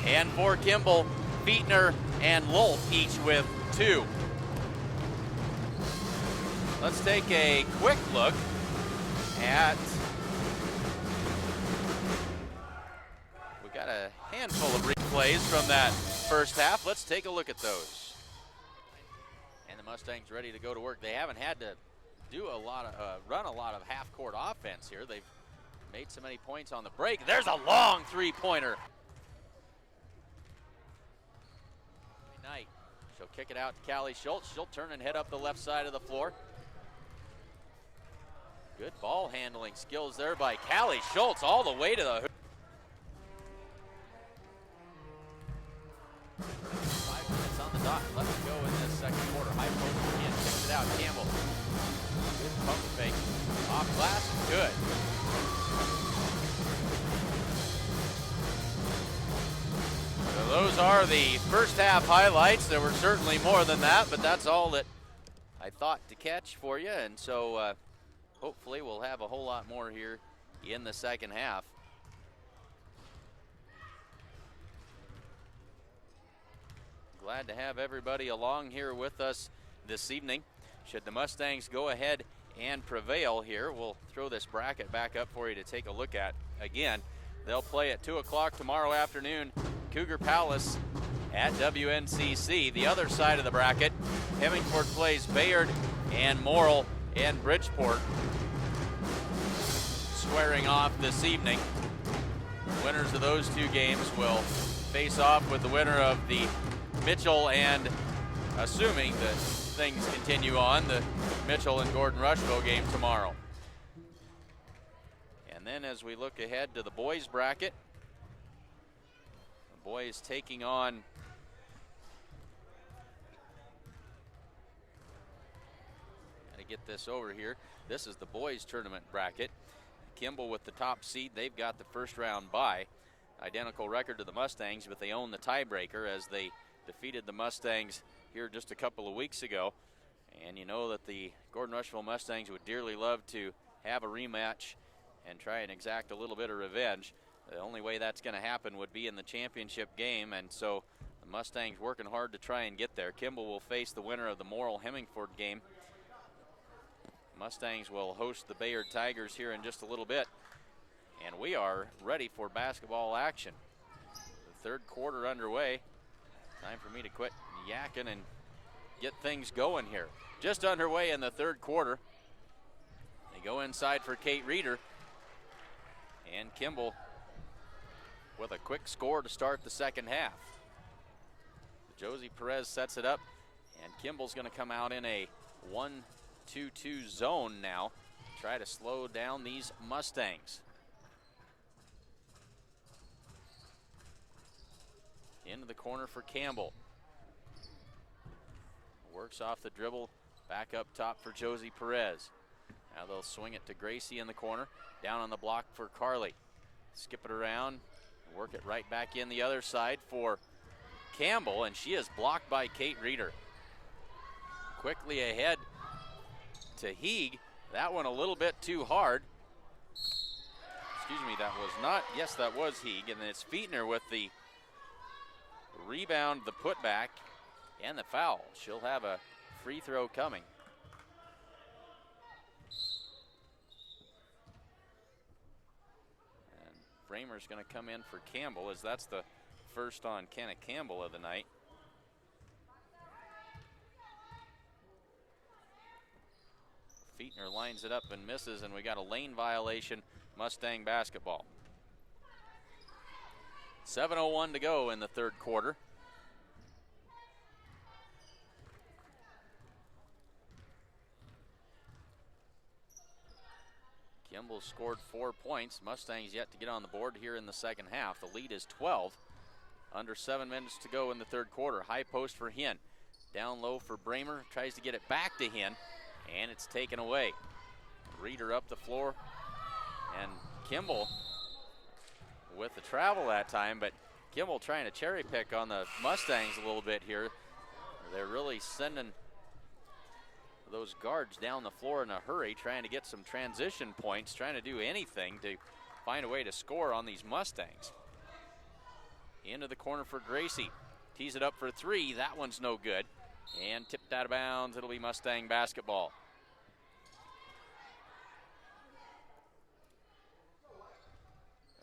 And for Kimball, Fietner and Lulf each with 2. Let's take a quick look at, we got a handful of replays from that first half. Let's take a look at those. And the Mustangs ready to go to work. They haven't had to do a lot of, run a lot of half-court offense here. They've made so many points on the break. There's a long 3-pointer. Knight, she'll kick it out to Callie Schultz. She'll turn and head up the left side of the floor. Good ball handling skills there by Callie Schultz all the way to the hoop. 5 minutes on the dot left to go in this second quarter. High post again, kicks it out. Campbell. Good pump fake. Off glass, good. So those are the first half highlights. There were certainly more than that, but that's all that I thought to catch for you. And so hopefully we'll have a whole lot more here in the second half. Glad to have everybody along here with us this evening. Should the Mustangs go ahead and prevail here, we'll throw this bracket back up for you to take a look at again. They'll play at 2 o'clock tomorrow afternoon, Cougar Palace at WNCC. The other side of the bracket, Hemingford plays Bayard and Morrill and Bridgeport squaring off this evening. Winners of those 2 games will face off with the winner of the Mitchell and, assuming that things continue on, the Mitchell and Gordon-Rushville game tomorrow. And then as we look ahead to the boys bracket, the boys taking on gotta get this over here. This is the boys tournament bracket. Kimball with the top seed. They've got the first round bye. Identical record to the Mustangs, but they own the tiebreaker as they defeated the Mustangs here just a couple of weeks ago. And you know that the Gordon-Rushville Mustangs would dearly love to have a rematch and try and exact a little bit of revenge. The only way that's going to happen would be in the championship game, and so the Mustangs working hard to try and get there. Kimball will face the winner of the Morrill-Hemingford game. Mustangs will host the Bayard Tigers here in just a little bit. And we are ready for basketball action. The third quarter underway. Time for me to quit yakking and get things going here. Just underway in the third quarter. They go inside for Kate Reeder. And Kimball with a quick score to start the second half. Josie Perez sets it up, and Kimball's going to come out in a 1-2-2 zone now. Try to slow down these Mustangs. Into the corner for Campbell. Works off the dribble, back up top for Josie Perez. Now they'll swing it to Gracie in the corner. Down on the block for Carly. Skip it around, work it right back in the other side for Campbell, and she is blocked by Kate Reeder. Quickly ahead to Heeg. That one a little bit too hard. Excuse me, that was not, yes, that was Heeg, and then it's Fietner with the rebound, the putback, and the foul. She'll have a free throw coming. And Framer's going to come in for Campbell, as that's the first on Kenna Campbell of the night. Fietner lines it up and misses, and we got a lane violation, Mustang basketball. 7:01 to go in the third quarter. Kimball scored 4 points. Mustangs yet to get on the board here in the second half. The lead is 12. Under 7 minutes to go in the third quarter. High post for Hinn. Down low for Bramer. Tries to get it back to Hinn, and it's taken away. Reeder up the floor, and Kimball with the travel that time, but Kimball trying to cherry pick on the Mustangs a little bit here. They're really sending those guards down the floor in a hurry, trying to get some transition points, trying to do anything to find a way to score on these Mustangs. Into the corner for Gracie. Tees it up for 3. That one's no good. And tipped out of bounds. It'll be Mustang basketball.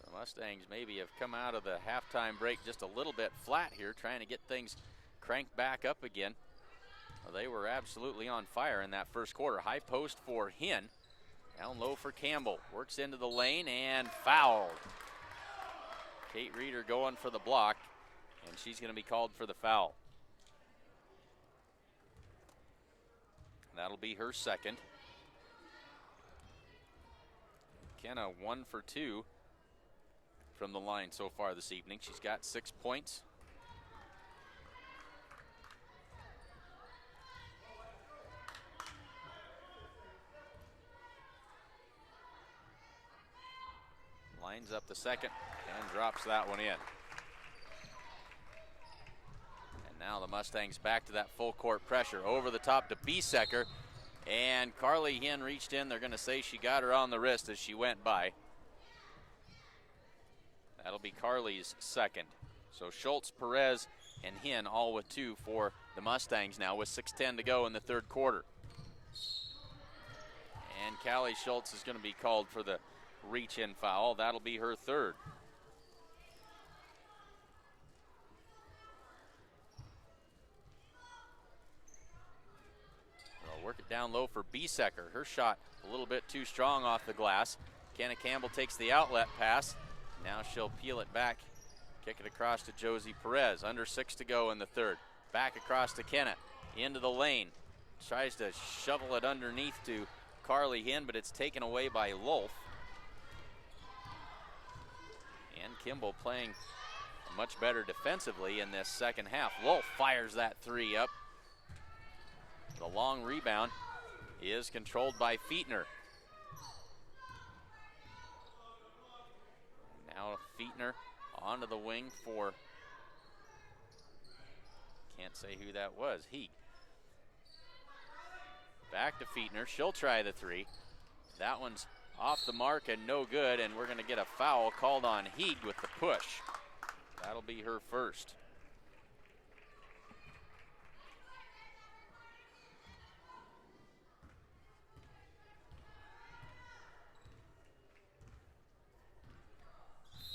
The Mustangs maybe have come out of the halftime break just a little bit flat here, trying to get things cranked back up again. Well, they were absolutely on fire in that first quarter. High post for Hinn. Down low for Campbell. Works into the lane and fouled. Kate Reeder going for the block, and she's going to be called for the foul. That'll be her second. Kenna 1 for 2 from the line so far this evening. She's got 6 points. Lines up the second and drops that one in. And now the Mustangs back to that full court pressure. Over the top to Biesecker. And Carly Hinn reached in. They're going to say she got her on the wrist as she went by. That'll be Carly's second. So Schultz, Perez, and Hinn all with 2 for the Mustangs now with 6:10 to go in the third quarter. And Callie Schultz is going to be called for the reach-in foul. That'll be her third. They'll work it down low for Biesecker. Her shot a little bit too strong off the glass. Kenna Campbell takes the outlet pass. Now she'll peel it back, kick it across to Josie Perez. Under 6 to go in the third. Back across to Kenna, into the lane. Tries to shovel it underneath to Carly Hinn, but it's taken away by Lolf. And Kimball playing much better defensively in this second half. Lolf fires that 3 up. The long rebound is controlled by Fietner. Now Fietner onto the wing for, can't say who that was, Heeg. Back to Fietner, she'll try the 3. That one's off the mark and no good, and we're going to get a foul called on Heeg with the push. That'll be her first.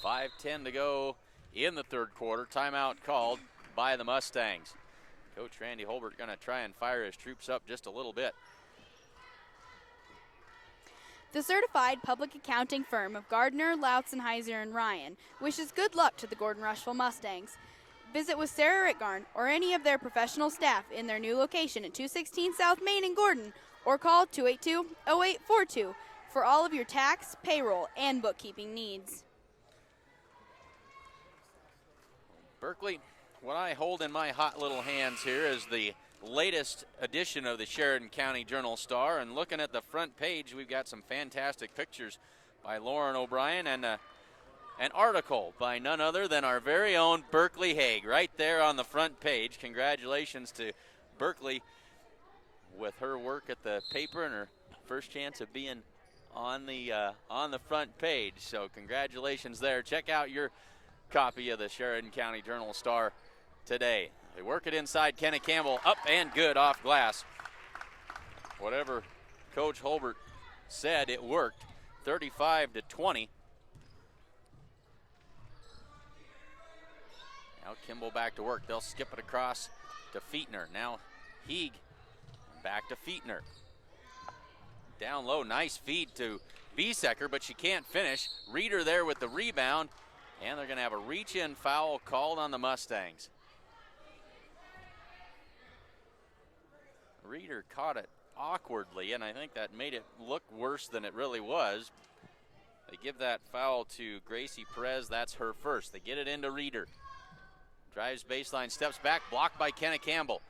.5:10 to go in the third quarter. Timeout called by the Mustangs. Coach Randy Holbert going to try and fire his troops up just a little bit. The certified public accounting firm of Gardner, Lautzenheiser, and Ryan wishes good luck to the Gordon-Rushville Mustangs. Visit with Sarah Ritgarn or any of their professional staff in their new location at 216 South Main in Gordon, or call 282-0842 for all of your tax, payroll, and bookkeeping needs. Berkeley, what I hold in my hot little hands here is the latest edition of the Sheridan County Journal-Star, and looking at the front page, we've got some fantastic pictures by Lauren O'Brien and an article by none other than our very own Berkeley Haig right there on the front page. Congratulations to Berkeley with her work at the paper and her first chance of being on the front page. So congratulations there. Check out your copy of the Sheridan County Journal-Star today. They work it inside. Kenna Campbell up and good off glass. Whatever Coach Holbert said, it worked. 35-20. Now Kimball back to work. They'll skip it across to Fietner. Now Heeg back to Fietner. Down low, nice feed to Biesecker, but she can't finish. Reeder there with the rebound, and they're going to have a reach-in foul called on the Mustangs. Reeder caught it awkwardly, and I think that made it look worse than it really was. They give that foul to Gracie Perez. That's her first. They get it into Reeder. Drives baseline, steps back, blocked by Kenna Campbell.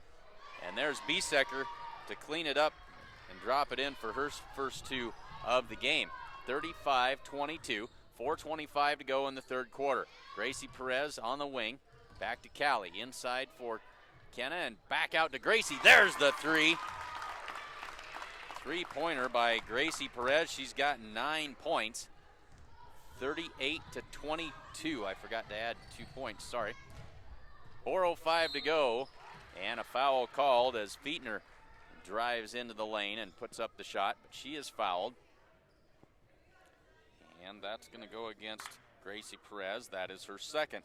And there's Biesecker to clean it up and drop it in for her first two of the game. 35-22, 4:25 to go in the third quarter. Gracie Perez on the wing, back to Callie, inside for Kenna and back out to Gracie. There's the three. Three-pointer by Gracie Perez. She's got 9 points. 38-22. I forgot to add 2 points, sorry. 4:05 to go, and a foul called as Fietner drives into the lane and puts up the shot, but she is fouled. And that's going to go against Gracie Perez. That is her second.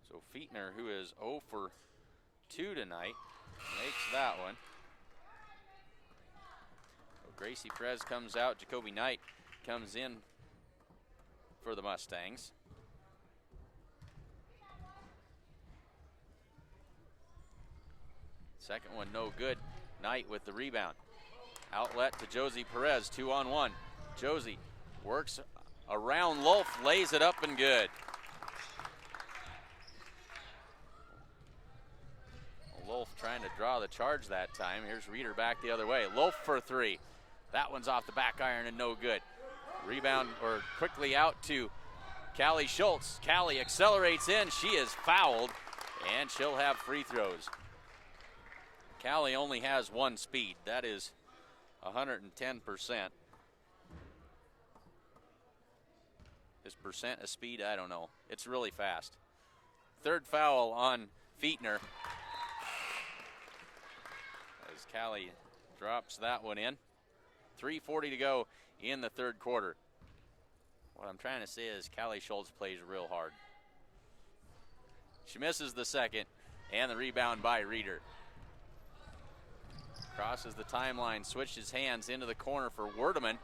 So Fietner, who is 0 for 2 tonight, makes that one. So Gracie Perez comes out. Jacoby Knight comes in for the Mustangs. Second one no good. Knight with the rebound. Outlet to Josie Perez, 2-on-1. Josie works around Lolf, lays it up and good. Lolf trying to draw the charge that time. Here's Reeder back the other way. Lolf for three. That one's off the back iron and no good. Rebound or quickly out to Callie Schultz. Callie accelerates in. She is fouled and she'll have free throws. Callie only has one speed. That is 110%. Is percent a speed? I don't know. It's really fast. Third foul on Fietner. As Callie drops that one in. 3:40 to go in the third quarter. What I'm trying to say is Callie Schultz plays real hard. She misses the second, and the rebound by Reeder. Crosses the timeline, switches hands into the corner for Werdeman.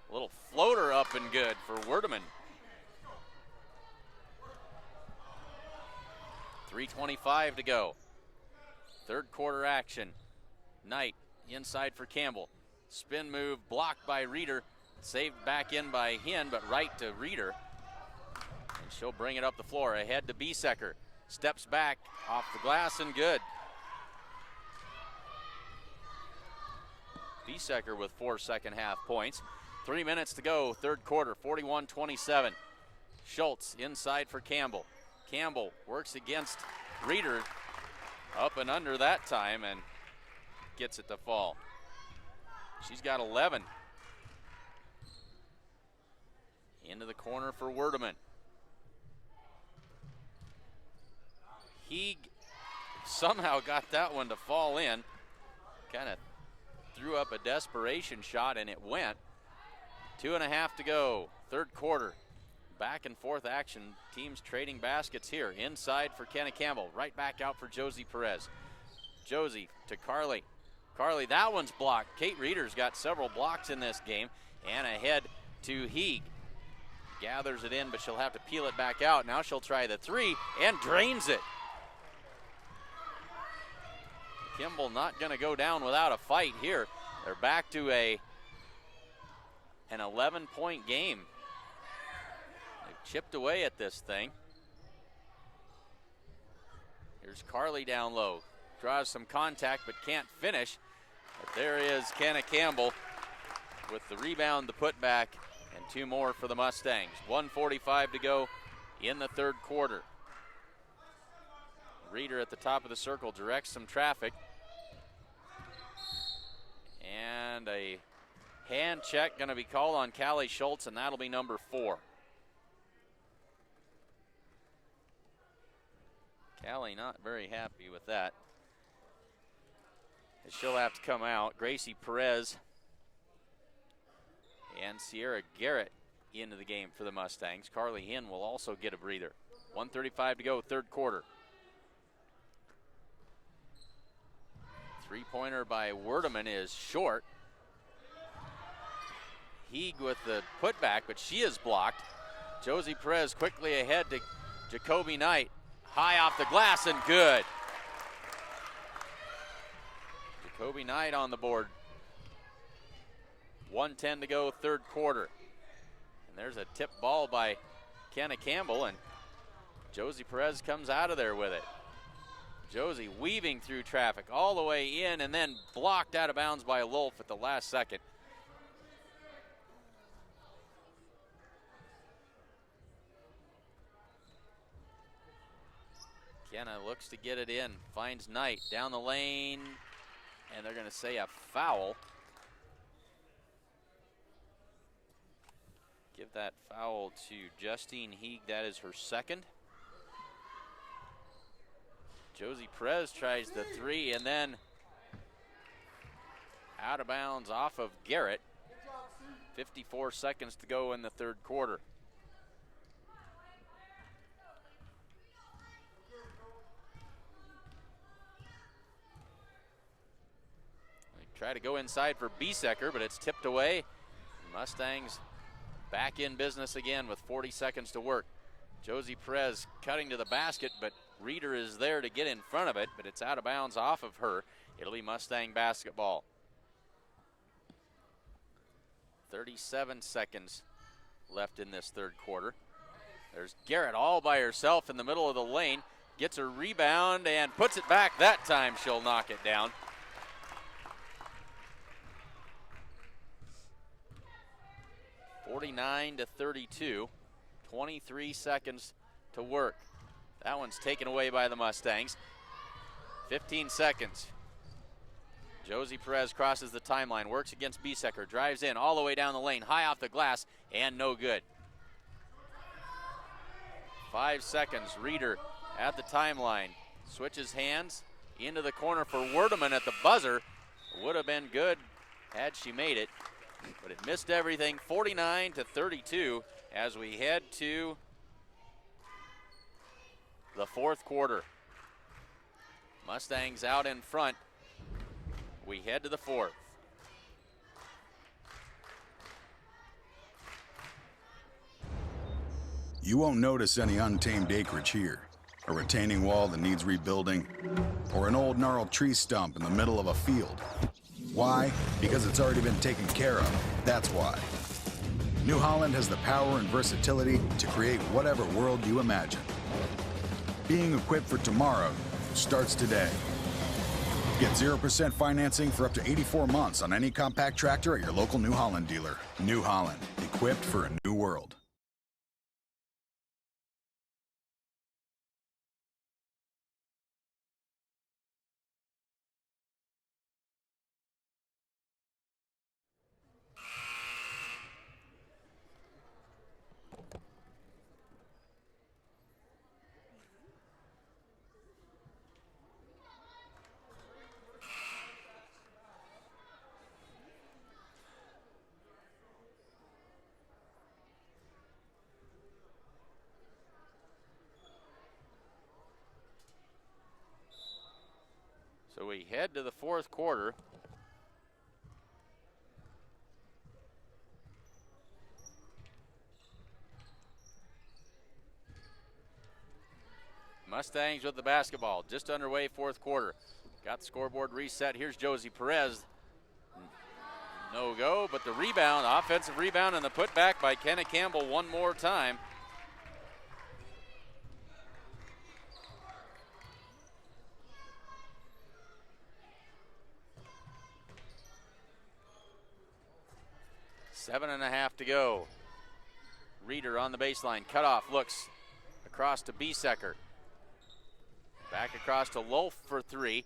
A little floater up and good for Werdeman. 3:25 to go. Third quarter action. Knight inside for Campbell. Spin move blocked by Reeder. Saved back in by Hinn, but right to Reeder. And she'll bring it up the floor. Ahead to Biesecker. Steps back off the glass and good. Biesecker with 4 second half points. 3 minutes to go, third quarter, 41-27. Schultz inside for Campbell. Campbell works against Reeder. Up and under that time and gets it to fall. She's got 11. Into the corner for Werdeman. He somehow got that one to fall in. Kind of threw up a desperation shot and it went. 2.5 to go, third quarter. Back and forth action, teams trading baskets here. Inside for Kenna Campbell, right back out for Josie Perez. Josie to Carly. Carly, that one's blocked. Kate Reeder's got several blocks in this game. And ahead to Heeg. Gathers it in, but she'll have to peel it back out. Now she'll try the three and drains it. Kimball not going to go down without a fight here. They're back to an 11-point game. They've chipped away at this thing. Here's Carly down low. Draws some contact but can't finish. But there is Kenna Campbell with the rebound, the putback, and 2 more for the Mustangs. 1:45 to go in the third quarter. Reeder at the top of the circle directs some traffic. And a hand check going to be called on Callie Schultz, and that'll be number 4. Callie not very happy with that. She'll have to come out. Gracie Perez and Sierra Garrett into the game for the Mustangs. Carly Hinn will also get a breather. 1:35 to go, third quarter. Three-pointer by Werdeman is short. Heeg with the putback, but she is blocked. Josie Perez quickly ahead to Jacoby Knight. High off the glass and good. Jacoby Knight on the board 1:10 to go, third quarter. And there's a tip ball by Kenna Campbell, and Josie Perez comes out of there with it. Josie weaving through traffic all the way in and then blocked out of bounds by Lulf at the last second. Kenna looks to get it in, finds Knight down the lane, and they're going to say a foul. Give that foul to Justine Heeg. That is her second. Josie Perez tries the three and then out of bounds off of Garrett. 54 seconds to go in the third quarter. They try to go inside for Biesecker, but it's tipped away. Mustangs back in business again with 40 seconds to work. Josie Perez cutting to the basket, but Reeder is there to get in front of it, but it's out of bounds off of her. It'll be Mustang basketball. 37 seconds left in this third quarter. There's Garrett all by herself in the middle of the lane. Gets a rebound and puts it back. That time she'll knock it down. (49-32). 23 seconds to work. That one's taken away by the Mustangs. 15 seconds. Josie Perez crosses the timeline, works against Biesecker, drives in all the way down the lane, high off the glass, and no good. 5 seconds. Reeder at the timeline, switches hands into the corner for Werdeman at the buzzer. Would have been good had she made it, but it missed everything. 49-32 as we head to the fourth quarter. Mustangs out in front. We head to the fourth. You won't notice any untamed acreage here. A retaining wall that needs rebuilding, or an old gnarled tree stump in the middle of a field. Why? Because it's already been taken care of. That's why. New Holland has the power and versatility to create whatever world you imagine. Being equipped for tomorrow starts today. Get 0% financing for up to 84 months on any compact tractor at your local New Holland dealer. New Holland, equipped for a new world. So we head to the fourth quarter. Mustangs with the basketball, just underway, fourth quarter. Got the scoreboard reset. Here's Josie Perez. No go, but the rebound, offensive rebound, and the putback by Kenna Campbell one more time. Seven and a half to go. Reeder on the baseline, cut off, looks across to Biesecker. Back across to Lulf for three.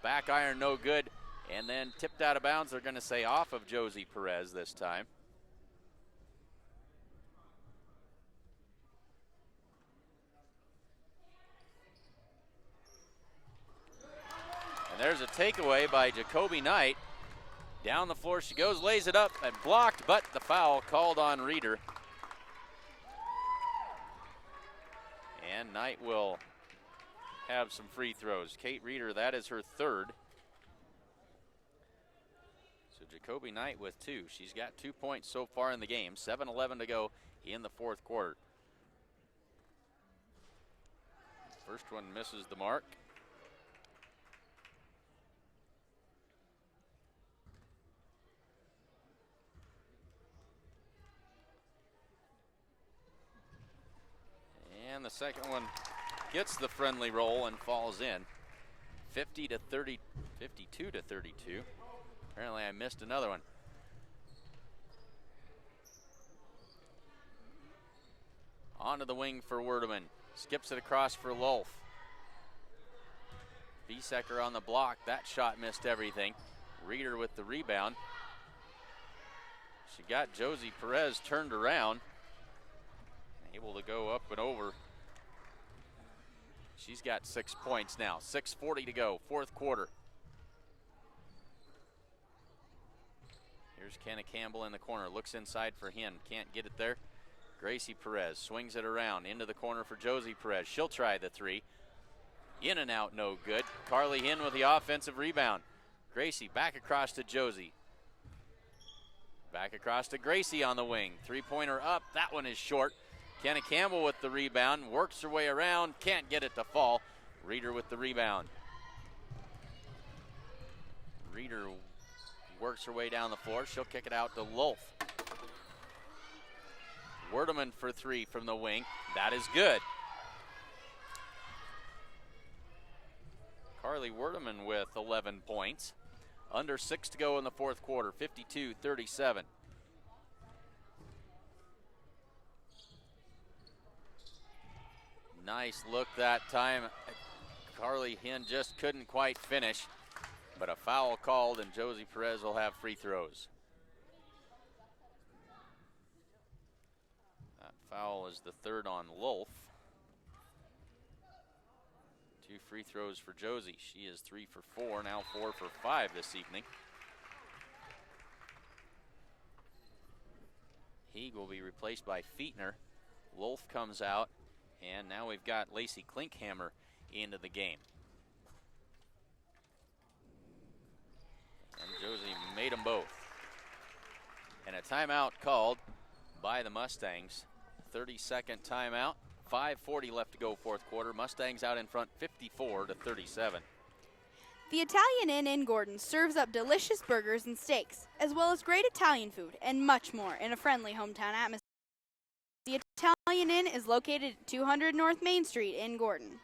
Back iron, no good. And then tipped out of bounds. They're going to say off of Josie Perez this time. And there's a takeaway by Jacoby Knight. Down the floor she goes, lays it up and blocked, but the foul called on Reeder. And Knight will have some free throws. Kate Reeder, that is her third. So Jacoby Knight with two. She's got 2 points so far in the game. 7:11 to go in the fourth quarter. First one misses the mark. And the second one gets the friendly roll and falls in. 52 to 32. Apparently I missed another one. Onto the wing for Werdeman. Skips it across for Lolf. Biesecker on the block. That shot missed everything. Reeder with the rebound. She got Josie Perez turned around. Able to go up and over. She's got 6 points now. 6:40 to go, fourth quarter. Here's Kenna Campbell in the corner. Looks inside for Hinn. Can't get it there. Gracie Perez swings it around into the corner for Josie Perez. She'll try the three. In and out, no good. Carly Hinn with the offensive rebound. Gracie back across to Josie. Back across to Gracie on the wing. Three-pointer up. That one is short. Kenna Campbell with the rebound. Works her way around. Can't get it to fall. Reeder with the rebound. Reeder works her way down the floor. She'll kick it out to Lolf. Werdeman for three from the wing. That is good. Carly Werdeman with 11 points. Under 6 to go in the fourth quarter, 52-37. Nice look that time. Carly Hinn just couldn't quite finish, but a foul called and Josie Perez will have free throws. That foul is the third on Lolf. 2 free throws for Josie. She is 3 for 4, now 4 for 5 this evening. He will be replaced by Feetner. Lolf comes out, and now we've got Lacey Klinkhammer into the game. And Josie made them both. And a timeout called by the Mustangs. 30-second timeout. 5:40 left to go fourth quarter. Mustangs out in front 54-37. The Italian Inn in Gordon serves up delicious burgers and steaks, as well as great Italian food and much more in a friendly hometown atmosphere. The Italian Inn is located at 200 North Main Street in Gordon.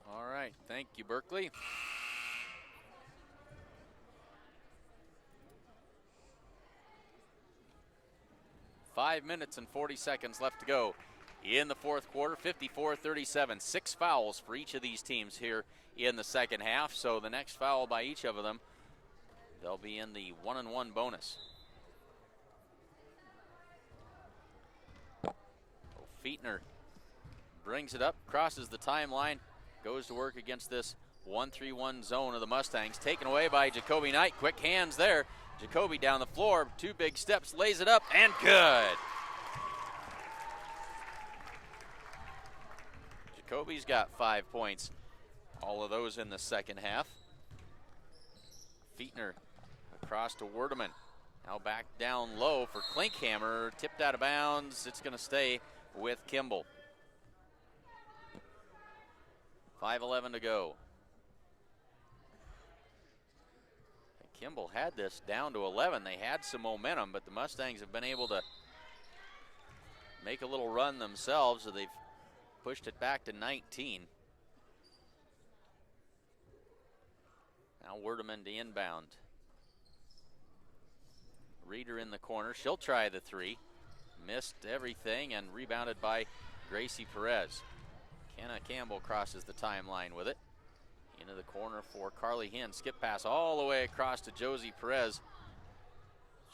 All right, thank you, Berkeley. Five minutes and 40 seconds left to go in the fourth quarter, 54-37. 6 fouls for each of these teams here in the second half. So the next foul by each of them, they'll be in the 1-and-1 bonus. Feetner brings it up, crosses the timeline, goes to work against this 1-3-1 zone of the Mustangs. Taken away by Jacoby Knight. Quick hands there. Jacoby down the floor, 2 big steps, lays it up, and good. Jacoby's got 5 points. All of those in the second half. Feetner across to Werdeman. Now back down low for Klinkhammer. Tipped out of bounds. It's going to stay with Kimball. 5:11 to go. Kimball had this down to 11. They had some momentum, but the Mustangs have been able to make a little run themselves, so they've pushed it back to 19. Now Werdeman to inbound. Reeder in the corner. She'll try the three. Missed everything and rebounded by Gracie Perez. Kenna Campbell crosses the timeline with it. Into the corner for Carly Hinn. Skip pass all the way across to Josie Perez.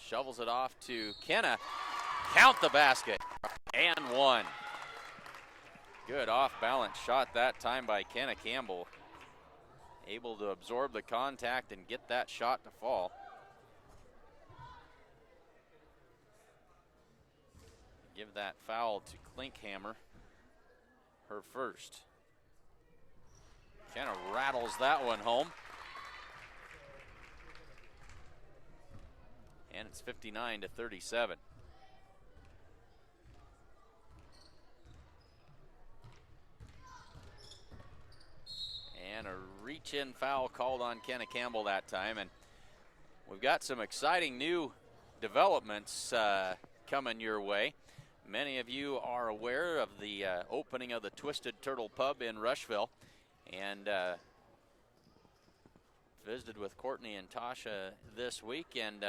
Shovels it off to Kenna. Count the basket. And one. Good off-balance shot that time by Kenna Campbell. Able to absorb the contact and get that shot to fall. Give that foul to Klinkhammer. Her first. Kind of rattles that one home. And it's 59-37. And a reach-in foul called on Kenna Campbell that time. And We've got some exciting new developments coming your way. Many of you are aware of the opening of the Twisted Turtle Pub in Rushville, and visited with Courtney and Tasha this week, and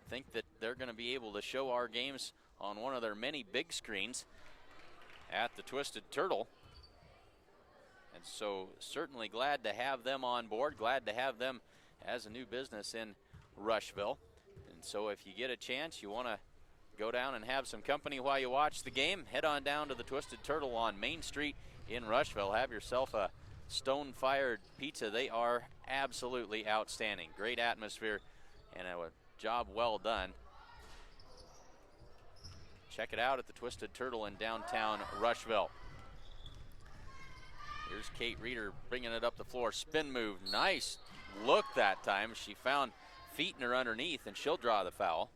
think that they're going to be able to show our games on one of their many big screens at the Twisted Turtle. And so certainly glad to have them on board, glad to have them as a new business in Rushville. And so if you get a chance, you want to go down and have some company while you watch the game, head on down to the Twisted Turtle on Main Street in Rushville. Have yourself a stone-fired pizza. They are absolutely outstanding. Great atmosphere and a job well done. Check it out at the Twisted Turtle in downtown Rushville. Here's Kate Reeder bringing it up the floor. Spin move. Nice look that time. She found Feetner underneath, and she'll draw the foul.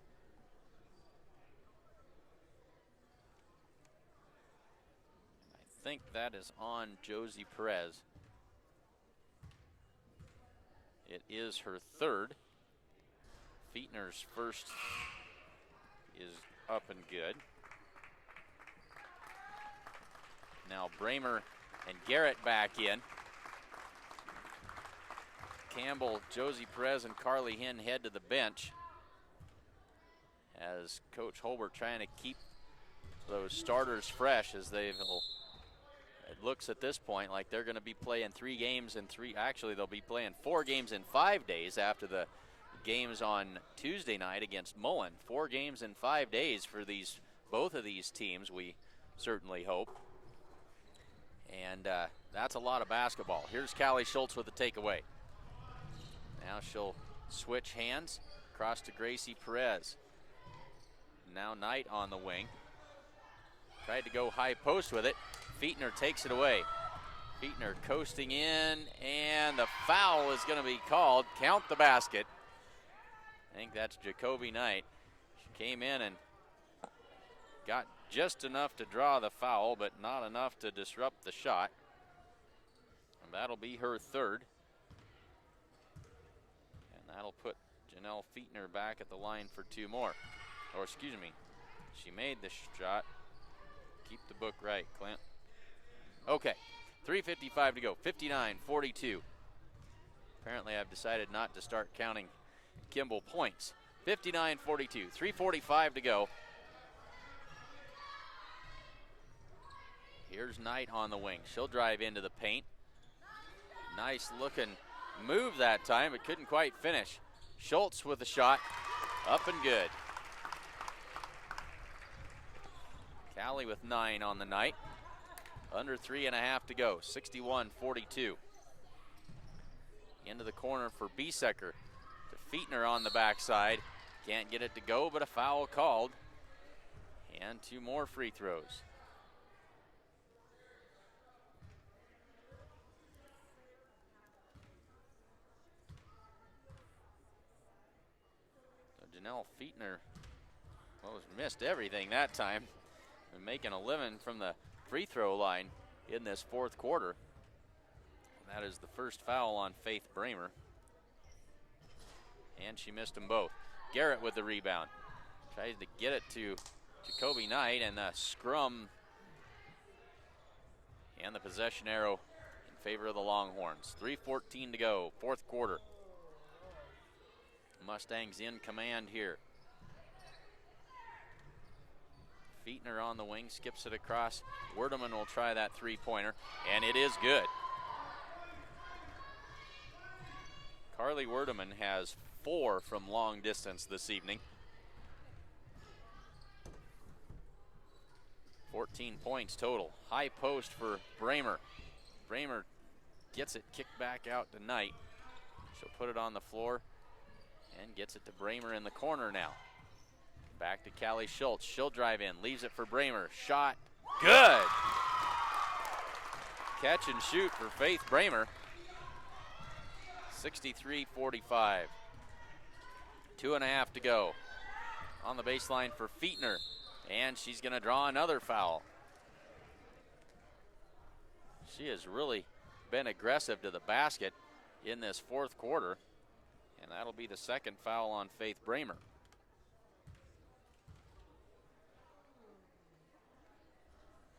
I think that is on Josie Perez. It is her third. Feetner's first is up and good. Now Bramer and Garrett back in. Campbell, Josie Perez, and Carly Hinn head to the bench as Coach Holbert trying to keep those starters fresh, as it looks at this point like they're going to be playing 3 games in 3. Actually, they'll be playing 4 games in 5 days after the games on Tuesday night against Mullen. 4 games in 5 days for both of these teams, we certainly hope. And that's a lot of basketball. Here's Callie Schultz with the takeaway. Now she'll switch hands across to Gracie Perez. Now Knight on the wing. Tried to go high post with it. Feetner takes it away. Feetner coasting in, and the foul is going to be called. Count the basket. I think that's Jacoby Knight. She came in and got just enough to draw the foul, but not enough to disrupt the shot. And that'll be her third. And that'll put Janelle Feetner back at the line for 2 more. Or excuse me, she made the shot. Keep the book right, Clint. Okay, 3:55 to go, 59-42. Apparently I've decided not to start counting Kimball points. 59-42, 3:45 to go. Here's Knight on the wing. She'll drive into the paint. Nice looking move that time, but couldn't quite finish. Schultz with the shot, up and good. Callie with 9 on the night. Under 3.5 to go, 61-42. Into the corner for Biesecker. To Feetner on the backside. Can't get it to go, but a foul called. And 2 more free throws. So Janelle Feetner missed everything that time. Been making a living from the free throw line in this 4th quarter. That is the first foul on Faith Bramer. And she missed them both. Garrett with the rebound. Tries to get it to Jacoby Knight, and the scrum and the possession arrow in favor of the Longhorns. 3:14 to go, 4th quarter. Mustangs in command here. Feetner on the wing, skips it across. Werdeman will try that 3-pointer, and it is good. Carly Werdeman has 4 from long distance this evening. 14 points total. High post for Bramer. Bramer gets it kicked back out to Knight. She'll put it on the floor and gets it to Bramer in the corner now. Back to Callie Schultz. She'll drive in, leaves it for Bramer. Shot, good. Catch and shoot for Faith Bramer. 63-45. 2.5 to go. On the baseline for Feetner, and she's going to draw another foul. She has really been aggressive to the basket in this 4th quarter, And that'll be the second foul on Faith Bramer.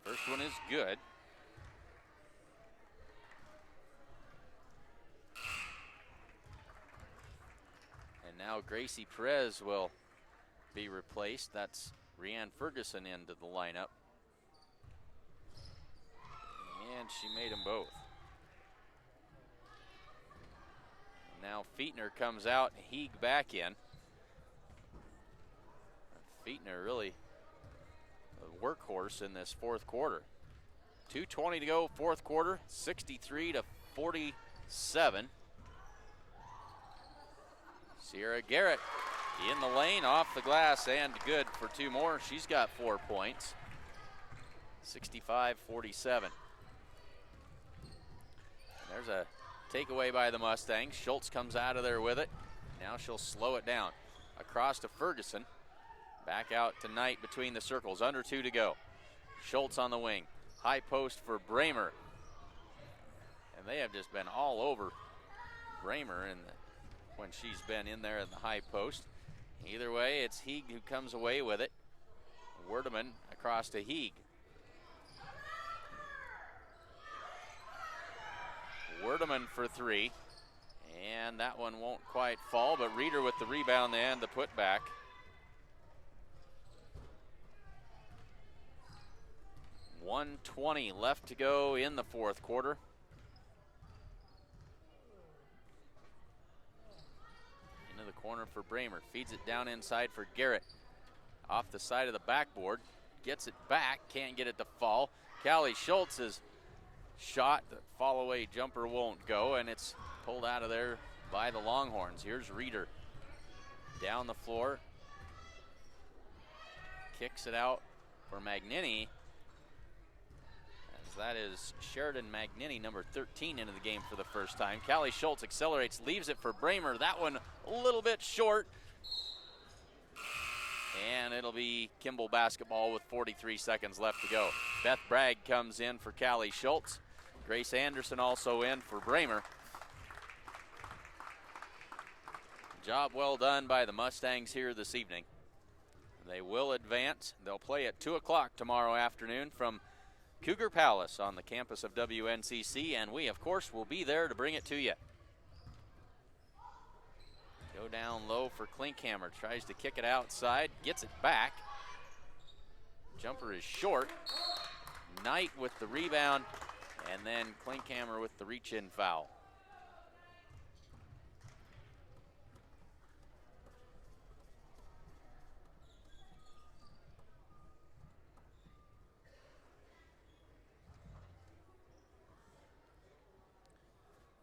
First one is good. And now Gracie Perez will be replaced. That's Rianne Ferguson into the lineup. And she made them both. Now Feetner comes out, Heeg back in. Feetner really a workhorse in this fourth quarter. 2:20 to go, fourth quarter, 63-47. Sierra Garrett in the lane, off the glass, and good for two more. She's got 4 points. 65-47. There's a takeaway by the Mustangs. Schultz comes out of there with it. Now she'll slow it down. Across to Ferguson. Back out to Knight between the circles. Under 2 to go. Schultz on the wing. High post for Bramer. And they have just been all over Bramer when she's been in there in the high post. Either way, it's Heeg who comes away with it. Werdeman across to Heeg. Werdeman for 3, and that one won't quite fall, but Reeder with the rebound and the putback. .120 left to go in the fourth quarter. Into the corner for Bramer, feeds it down inside for Garrett. Off the side of the backboard, gets it back, can't get it to fall. Callie Schultz's shot, the fall away jumper won't go, and it's pulled out of there by the Longhorns. Here's Reeder down the floor, kicks it out for Magnini, as that is Sheridan Magnini, number 13, into the game for the first time. Callie Schultz accelerates, leaves it for Bramer. That one a little bit short, and it'll be Kimball basketball with 43 seconds left to go. Beth Bragg comes in for Callie Schultz. Grace Anderson also in for Bramer. Job well done by the Mustangs here this evening. They will advance. They'll play at 2 o'clock tomorrow afternoon from Cougar Palace on the campus of WNCC, and we, of course, will be there to bring it to you. Go down low for Klinkhammer. Tries to kick it outside. Gets it back. Jumper is short. Knight with the rebound. And then Klinkhammer with the reach-in foul.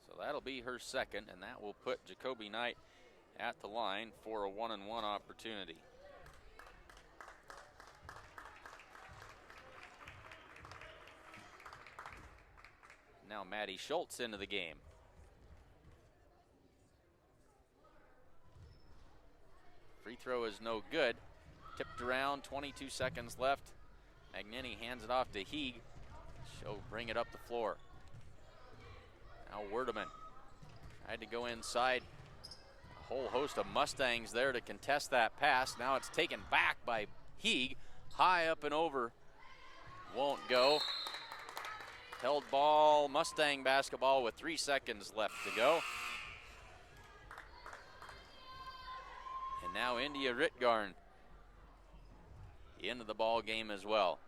So that'll be her second, and that will put Jacoby Knight at the line for a 1-and-1 opportunity. Now Maddie Schultz into the game. Free throw is no good. Tipped around, 22 seconds left. Magnini hands it off to Heeg. She'll bring it up the floor. Now Werdeman tried to go inside. A whole host of Mustangs there to contest that pass. Now it's taken back by Heeg. High up and over. Won't go. Held ball, Mustang basketball with 3 seconds left to go. And now India Ritgarn into the ball game as well.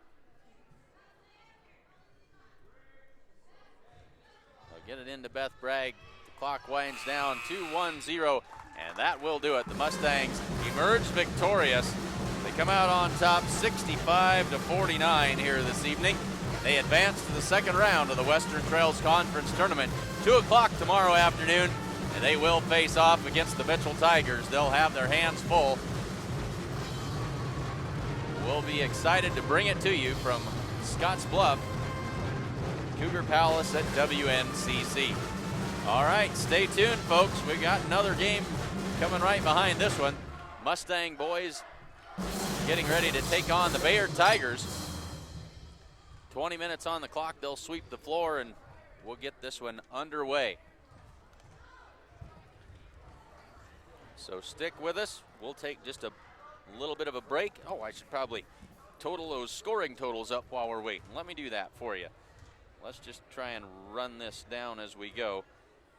They'll get it into Beth Bragg. The clock winds down, 2-1-0, and that will do it. The Mustangs emerge victorious. They come out on top 65-49 here this evening. They advance to the second round of the Western Trails Conference Tournament. 2 o'clock tomorrow afternoon, and they will face off against the Mitchell Tigers. They'll have their hands full. We'll be excited to bring it to you from Scotts Bluff, Cougar Palace at WNCC. All right, stay tuned, folks. We got another game coming right behind this one. Mustang boys getting ready to take on the Bayard Tigers. 20 minutes on the clock. They'll sweep the floor, and we'll get this one underway. So stick with us. We'll take just a little bit of a break. Oh, I should probably total those scoring totals up while we're waiting. Let me do that for you. Let's just try and run this down as we go.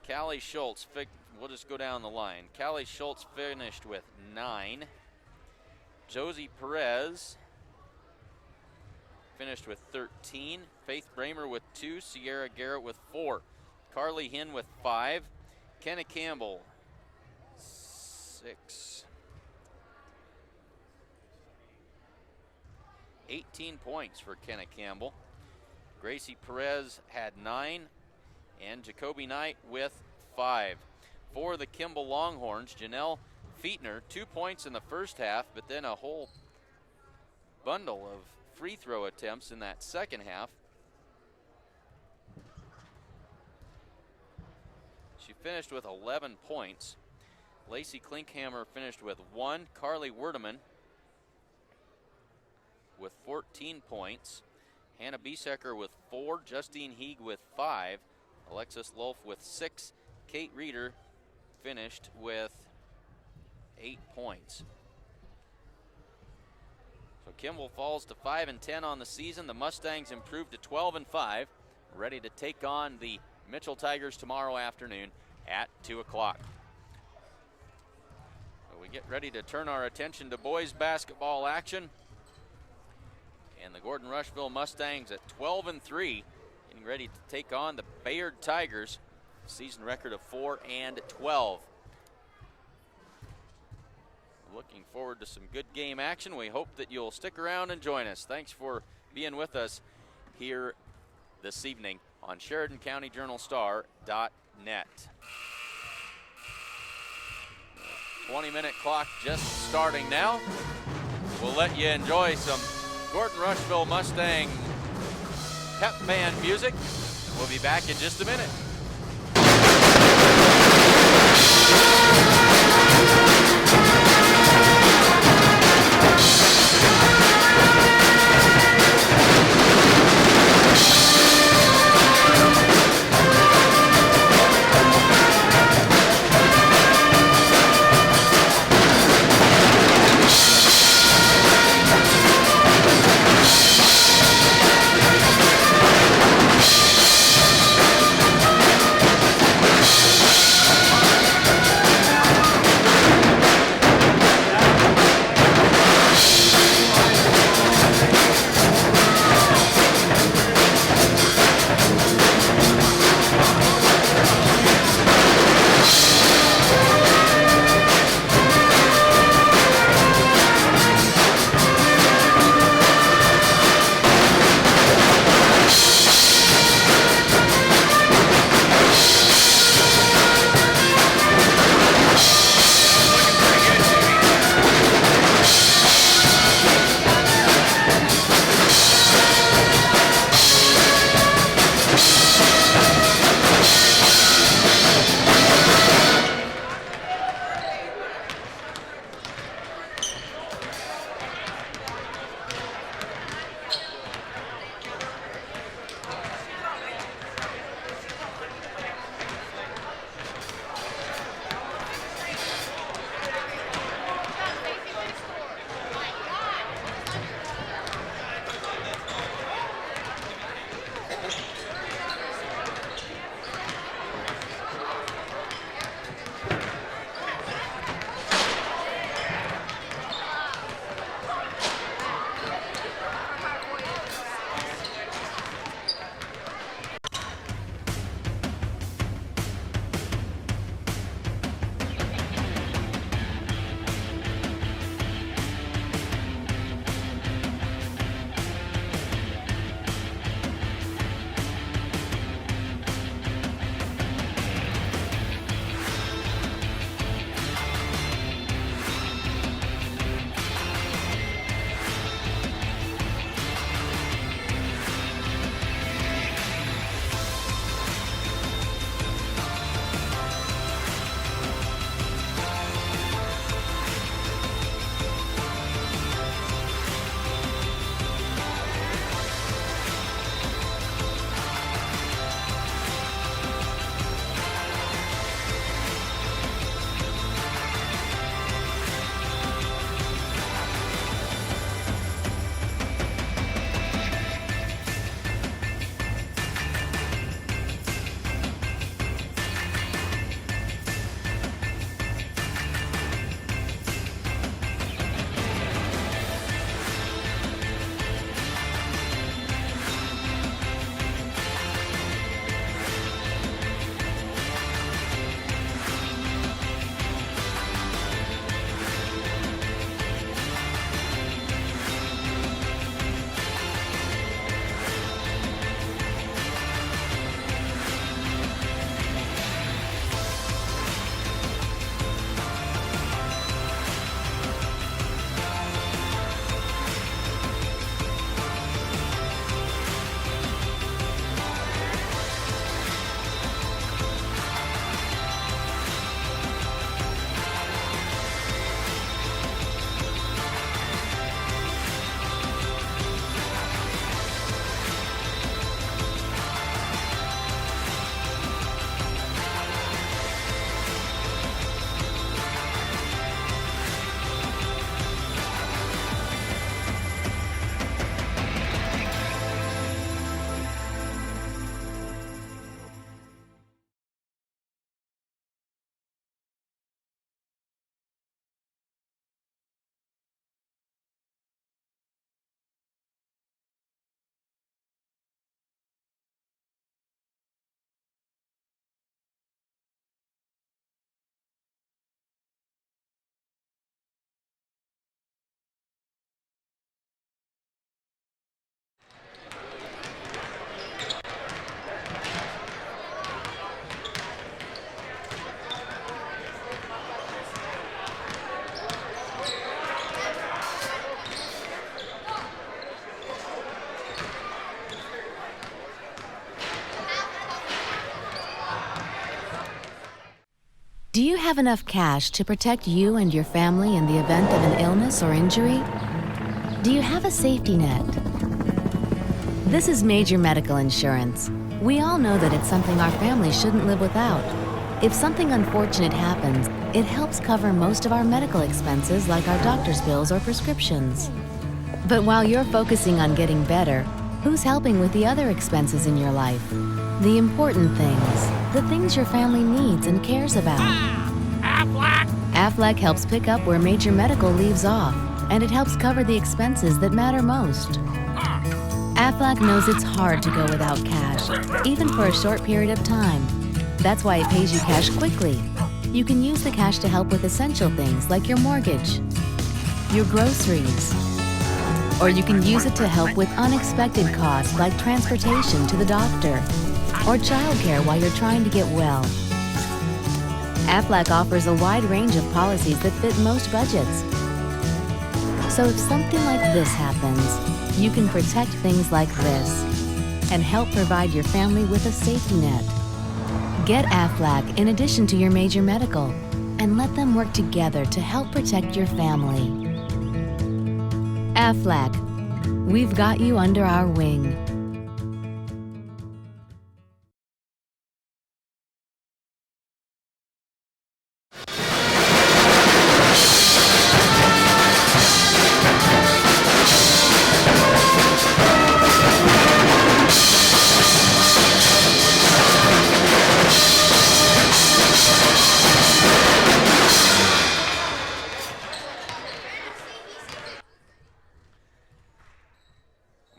Callie Schultz, we'll just go down the line. Callie Schultz finished with 9. Josie Perez finished with 13. Faith Bramer with 2. Sierra Garrett with 4. Carly Hinn with 5. Kenna Campbell, 6. 18 points for Kenna Campbell. Gracie Perez had 9. And Jacoby Knight with 5. For the Kimball Longhorns, Janelle Feetner, 2 points in the first half, but then a whole bundle of free throw attempts in that second half. She finished with 11 points. Lacey Klinkhammer finished with 1. Carly Werdeman with 14 points. Hannah Biesecker with 4. Justine Heeg with 5. Alexis Lolf with 6. Kate Reeder finished with 8 points. So Kimball falls to 5-10 on the season. The Mustangs improved to 12-5, ready to take on the Mitchell Tigers tomorrow afternoon at 2 o'clock. So we get ready to turn our attention to boys basketball action. And the Gordon-Rushville Mustangs at 12-3, getting ready to take on the Bayard Tigers, season record of 4-12. Looking forward to some good game action. We hope that you'll stick around and join us. Thanks for being with us here this evening on SheridanCountyJournalStar.net. 20-minute clock just starting now. We'll let you enjoy some Gordon-Rushville Mustang pep band music. We'll be back in just a minute. Do you have enough cash to protect you and your family in the event of an illness or injury? Do you have a safety net? This is Major Medical Insurance. We all know that it's something our family shouldn't live without. If something unfortunate happens, it helps cover most of our medical expenses like our doctor's bills or prescriptions. But while you're focusing on getting better, who's helping with the other expenses in your life? The important things, the things your family needs and cares about. Aflac! Aflac helps pick up where Major Medical leaves off, and it helps cover the expenses that matter most. Aflac knows it's hard to go without cash, even for a short period of time. That's why it pays you cash quickly. You can use the cash to help with essential things like your mortgage, your groceries, or you can use it to help with unexpected costs like transportation to the doctor or childcare while you're trying to get well. Aflac offers a wide range of policies that fit most budgets. So if something like this happens, you can protect things like this and help provide your family with a safety net. Get Aflac in addition to your Major Medical and let them work together to help protect your family. Aflac, we've got you under our wing.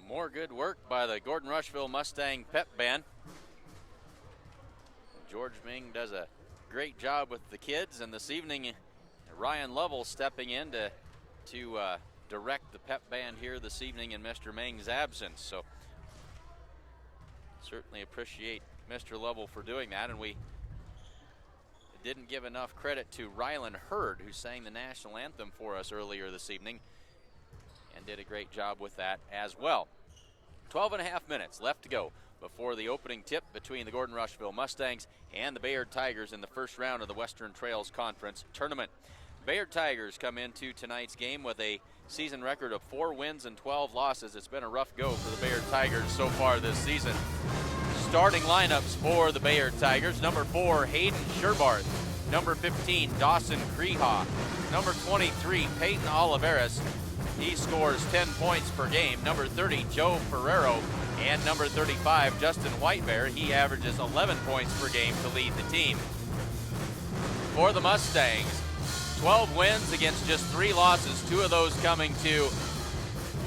More good work by the Gordon-Rushville Mustang Pep Band. George Ming does a great job with the kids, and this evening Ryan Lovell stepping in to direct the pep band here this evening in Mr. Ming's absence. So certainly appreciate Mr. Lovell for doing that, and we didn't give enough credit to Rylan Hurd, who sang the national anthem for us earlier this evening and did a great job with that as well. 12.5 minutes left to go before the opening tip between the Gordon-Rushville Mustangs and the Bayard Tigers in the first round of the Western Trails Conference Tournament. Bayard Tigers come into tonight's game with a season record of 4 wins and 12 losses. It's been a rough go for the Bayard Tigers so far this season. Starting lineups for the Bayard Tigers: number 4, Hayden Sherbarth; number 15, Dawson Crehaw; number 23, Peyton Oliveras. He scores 10 points per game. Number 30, Joe Ferrero, and number 35, Justin Whitebear. He averages 11 points per game to lead the team. For the Mustangs, 12 wins against just 3 losses, 2 of those coming to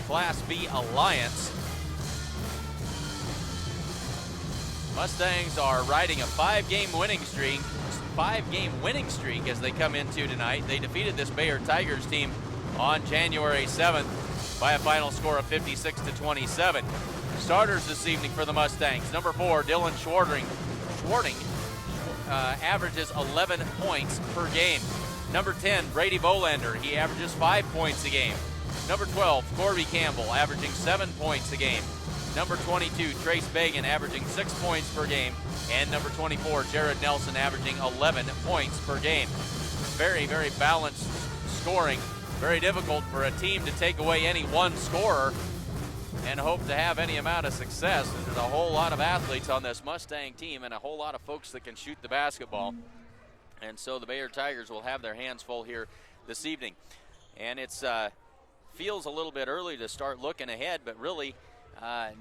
Class B Alliance. Mustangs are riding a 5-game winning streak as they come into tonight. They defeated this Bayard Tigers team on January 7th by a final score of 56-27. Starters this evening for the Mustangs: number 4, Dylan Schwarting averages 11 points per game. Number 10, Brady Bolander, he averages 5 points a game. Number 12, Corby Campbell, averaging 7 points a game. Number 22, Trace Bagan, averaging 6 points per game. And number 24, Jared Nelson, averaging 11 points per game. Very, very balanced scoring. Very difficult for a team to take away any one scorer and hope to have any amount of success. There's a whole lot of athletes on this Mustang team and a whole lot of folks that can shoot the basketball. And so the Bayard Tigers will have their hands full here this evening. And it's feels a little bit early to start looking ahead, but really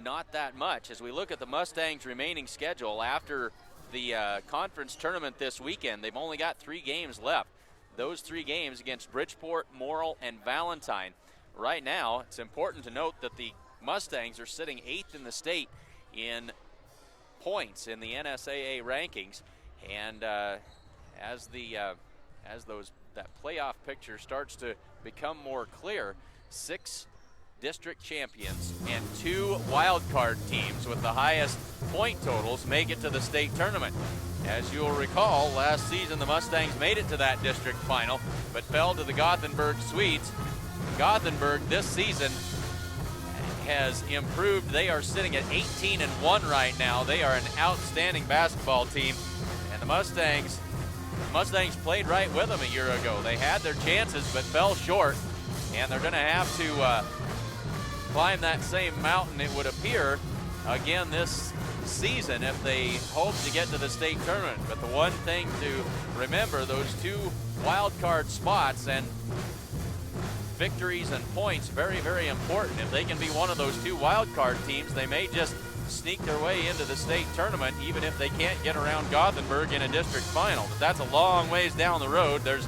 not that much. As we look at the Mustangs' remaining schedule after the conference tournament this weekend, they've only got 3 games left. Those 3 games against Bridgeport, Morrill, and Valentine. Right now, it's important to note that the Mustangs are sitting 8th in the state in points in the NSAA rankings. And as that playoff picture starts to become more clear, 6 district champions and 2 wild card teams with the highest point totals make it to the state tournament. As you'll recall, last season the Mustangs made it to that district final, but fell to the Gothenburg Swedes. Gothenburg this season has improved. They are sitting at 18-1 right now. They are an outstanding basketball team, and the Mustangs Mustangs played right with them a year ago. They had their chances but fell short, and they're going to have to climb that same mountain, it would appear, again this season if they hope to get to the state tournament. But the one thing to remember, those 2 wild card spots and victories and points, very, very important. If they can be one of those 2 wild card teams, they may just sneak their way into the state tournament, even if they can't get around Gothenburg in a district final. But that's a long ways down the road. There's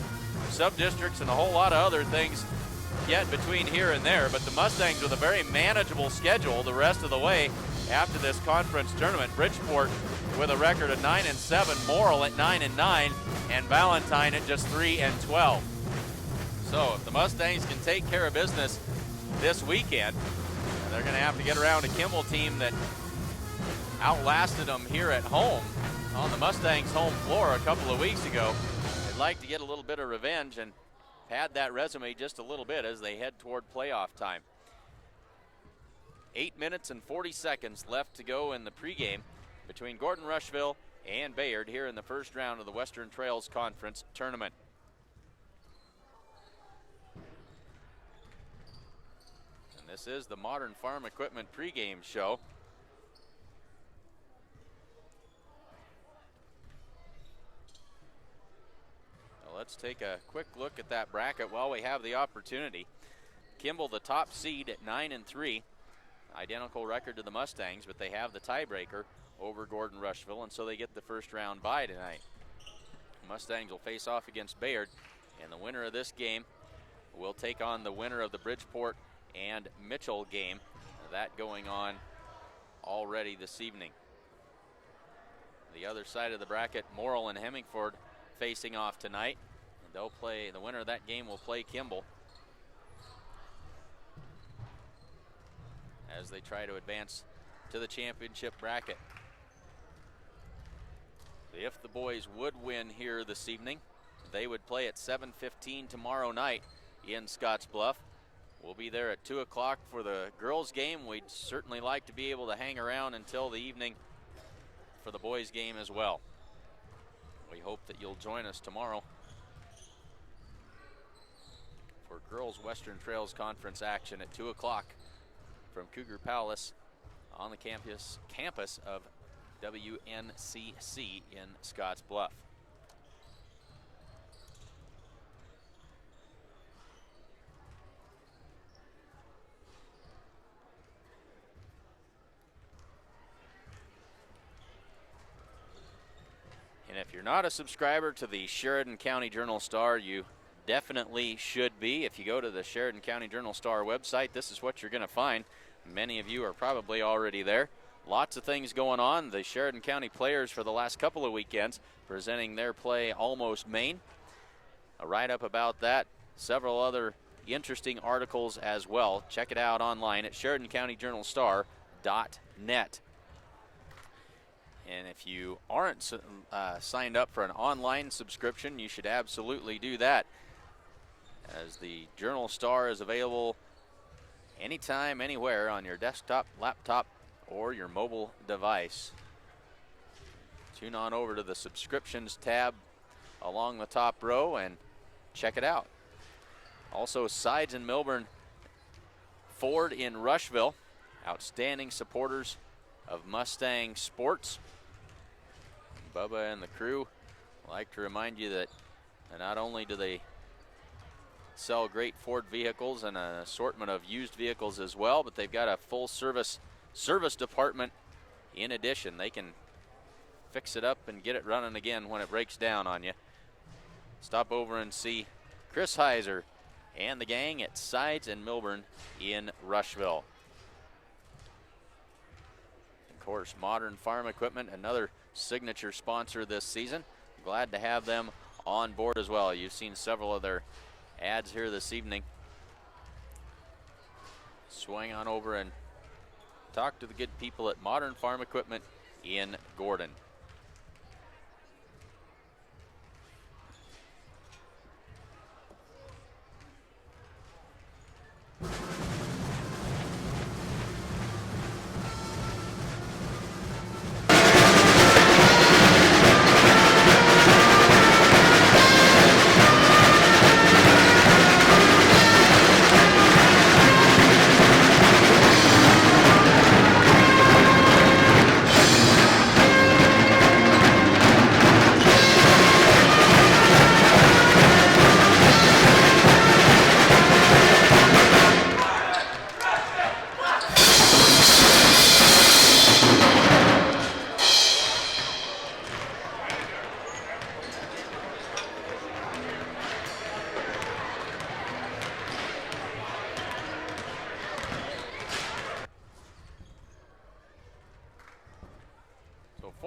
sub-districts and a whole lot of other things yet between here and there. But the Mustangs with a very manageable schedule the rest of the way after this conference tournament. Bridgeport with a record of 9-7, Morrill at 9-9, and Valentine at just 3-12. So if the Mustangs can take care of business this weekend, they're going to have to get around a Kimball team that outlasted them here at home on the Mustangs' home floor a couple of weeks ago. They'd like to get a little bit of revenge and pad that resume just a little bit as they head toward playoff time. 8 minutes and 40 seconds left to go in the pregame between Gordon-Rushville and Bayard here in the first round of the Western Trails Conference Tournament. And this is the Modern Farm Equipment pregame show. Now let's take a quick look at that bracket while we have the opportunity. Kimball, the top seed at 9-3. Identical record to the Mustangs, but they have the tiebreaker over Gordon-Rushville, and so they get the first round bye tonight. Mustangs will face off against Bayard, and the winner of this game will take on the winner of the Bridgeport and Mitchell game. That going on already this evening. The other side of the bracket, Morrill and Hemingford facing off tonight. And they'll play, the winner of that game will play Kimball as they try to advance to the championship bracket. If the boys would win here this evening, they would play at 7:15 tomorrow night in Scottsbluff. We'll be there at 2 o'clock for the girls' game. We'd certainly like to be able to hang around until the evening for the boys' game as well. We hope that you'll join us tomorrow for girls' Western Trails Conference action at 2 o'clock from Cougar Palace on the campus of WNCC in Scottsbluff. And if you're not a subscriber to the Sheridan County Journal-Star, you definitely should be. If you go to the Sheridan County Journal-Star website, this is what you're going to find. Many of you are probably already there. Lots of things going on. The Sheridan County players for the last couple of weekends presenting their play Almost Maine. A write-up about that. Several other interesting articles as well. Check it out online at SheridanCountyJournalStar.net. And if you aren't signed up for an online subscription, you should absolutely do that, as the Journal Star is available anytime, anywhere on your desktop, laptop, or your mobile device. Tune on over to the subscriptions tab along the top row and check it out. Also, Sides in Milburn, Ford in Rushville, outstanding supporters of Mustang sports. Bubba and the crew like to remind you that not only do they sell great Ford vehicles and an assortment of used vehicles as well, but they've got a full service department in addition. They can fix it up and get it running again when it breaks down on you. Stop over and see Chris Heiser and the gang at Sides in Milburn in Rushville. Of course, Modern Farm Equipment, another signature sponsor this season. Glad to have them on board as well. You've seen several of their ads here this evening. Swing on over and talk to the good people at Modern Farm Equipment in Gordon.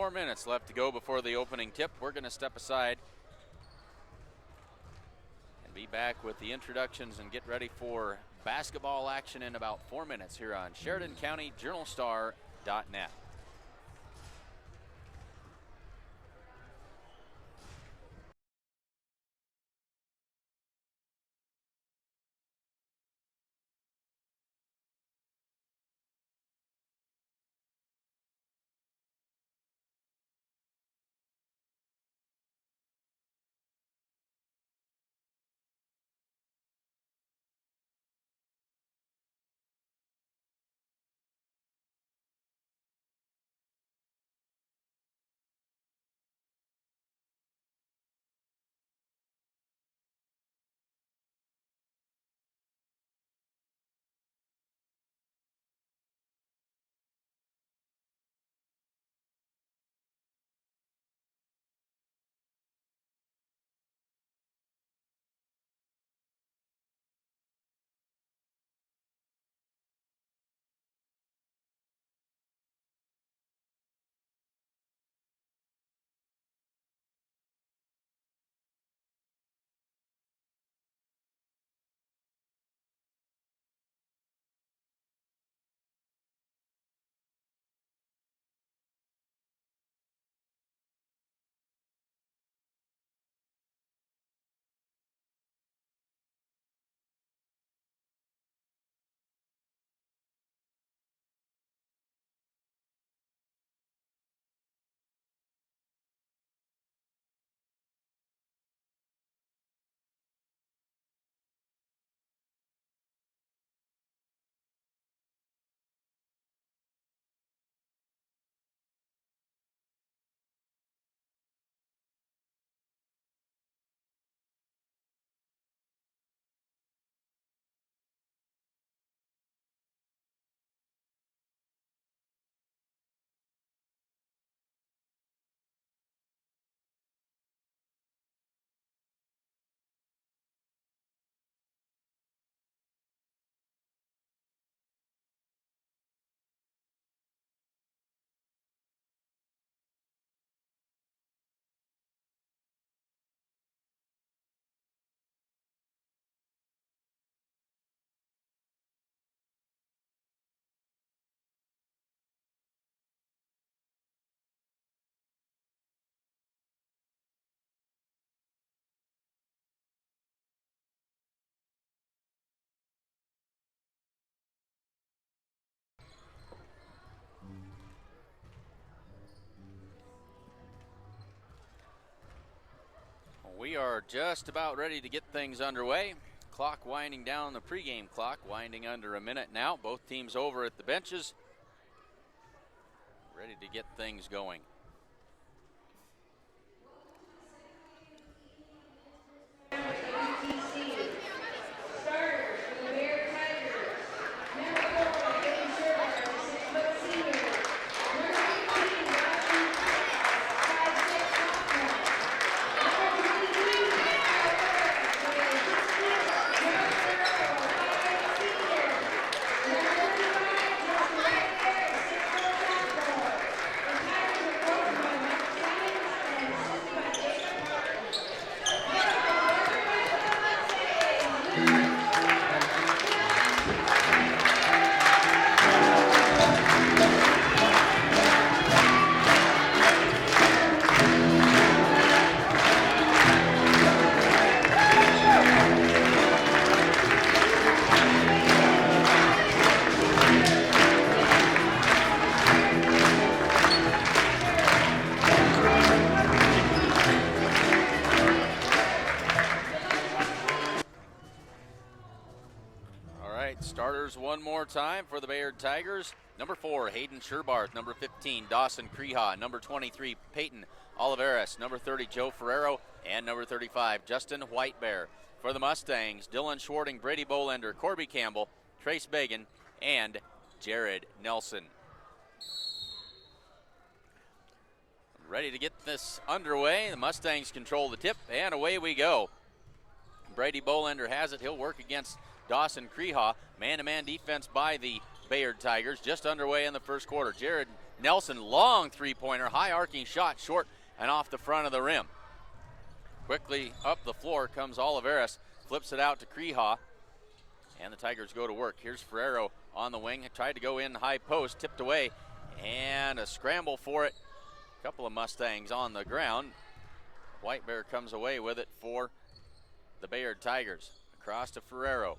4 minutes left to go before the opening tip. We're going to step aside and be back with the introductions and get ready for basketball action in about 4 minutes here on Sheridan County JournalStar.net. We are just about ready to get things underway. Clock winding down, the pregame clock winding under a minute now. Both teams over at the benches, ready to get things going. Starters for the Bayard Tigers. Number 4, Hayden Sherburne, 6-foot senior. Number 18, Joshua 5'6" sophomore. Number 22, Bayard Tigers, 6'6". Number 0, 5'8" senior. Number 35, Justin Whitebear, 6'4" sophomore. The Tigers are coached by Mike Simmons and assisted by Jacob Martin. Starters one more time for the Bayard Tigers. Number 4, Hayden Sherbarth. Number 15, Dawson Creha. Number 23, Peyton Oliveras. Number 30, Joe Ferrero. And number 35, Justin Whitebear. For the Mustangs, Dylan Schwarting, Brady Bolender, Corby Campbell, Trace Bagan, and Jared Nelson. Ready to get this underway. The Mustangs control the tip, and away we go. Brady Bolender has it. He'll work against Dawson Creha. Man-to-man defense by the Bayard Tigers, just underway in the first quarter. Jared Nelson, long three-pointer, high arcing shot, short and off the front of the rim. Quickly up the floor comes Oliveras, flips it out to Kreha, and the Tigers go to work. Here's Ferrero on the wing, tried to go in high post, tipped away, and a scramble for it. A couple of Mustangs on the ground. White Bear comes away with it for the Bayard Tigers. Across to Ferrero,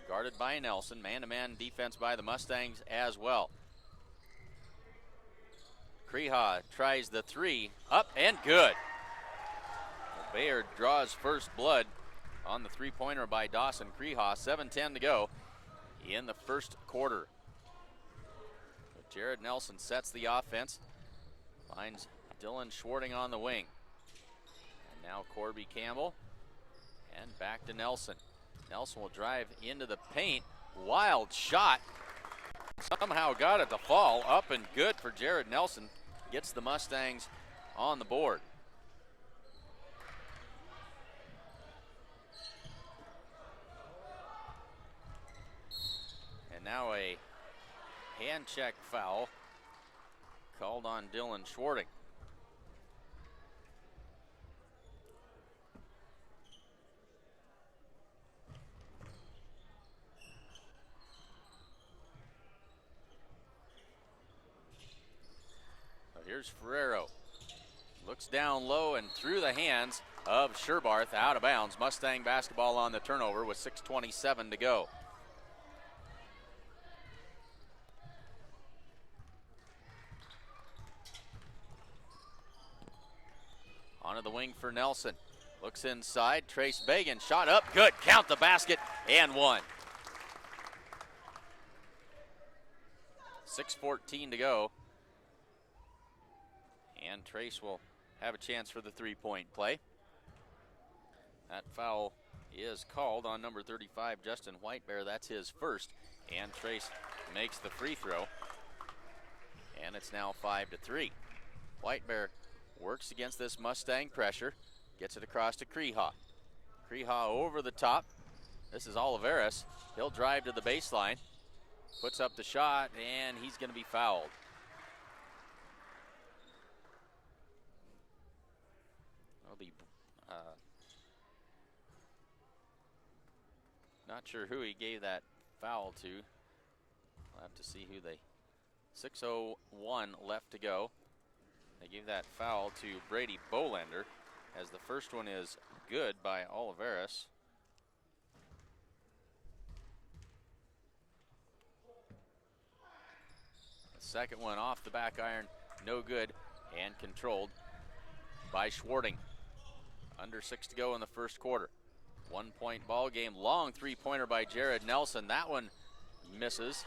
guarded by Nelson, man-to-man defense by the Mustangs as well. Kreha tries the three, up and good. Bayard draws first blood on the three-pointer by Dawson Kreha. 7:10 to go in the first quarter. But Jared Nelson sets the offense, finds Dylan Schwarting on the wing. And now Corby Campbell, and back to Nelson. Nelson will drive into the paint, wild shot. Somehow got it to fall, up and good for Jared Nelson. Gets the Mustangs on the board. Now a hand check foul called on Dylan Schwarting. So here's Ferrero. Looks down low and through the hands of Sherbarth, out of bounds. Mustang basketball on the turnover with 6:27 to go. Onto the wing for Nelson. Looks inside. Trace Bagan. Shot up. Good. Count the basket and one. 6:14 to go. And Trace will have a chance for the three-point play. That foul is called on number 35, Justin Whitebear. That's his first. And Trace makes the free throw. And it's now 5-3. Whitebear works against this Mustang pressure, gets it across to Kreha. Kreha over the top. This is Oliveras. He'll drive to the baseline, puts up the shot, and he's going to be fouled. That'll be, not sure who he gave that foul to. We'll have to see who they, 6:01 left to go. They gave that foul to Brady Bolander, as the first one is good by Oliveras. The second one off the back iron, no good, and controlled by Schwarting. Under 6 to go in the first quarter. 1-point ball game. Long three-pointer by Jared Nelson. That one misses.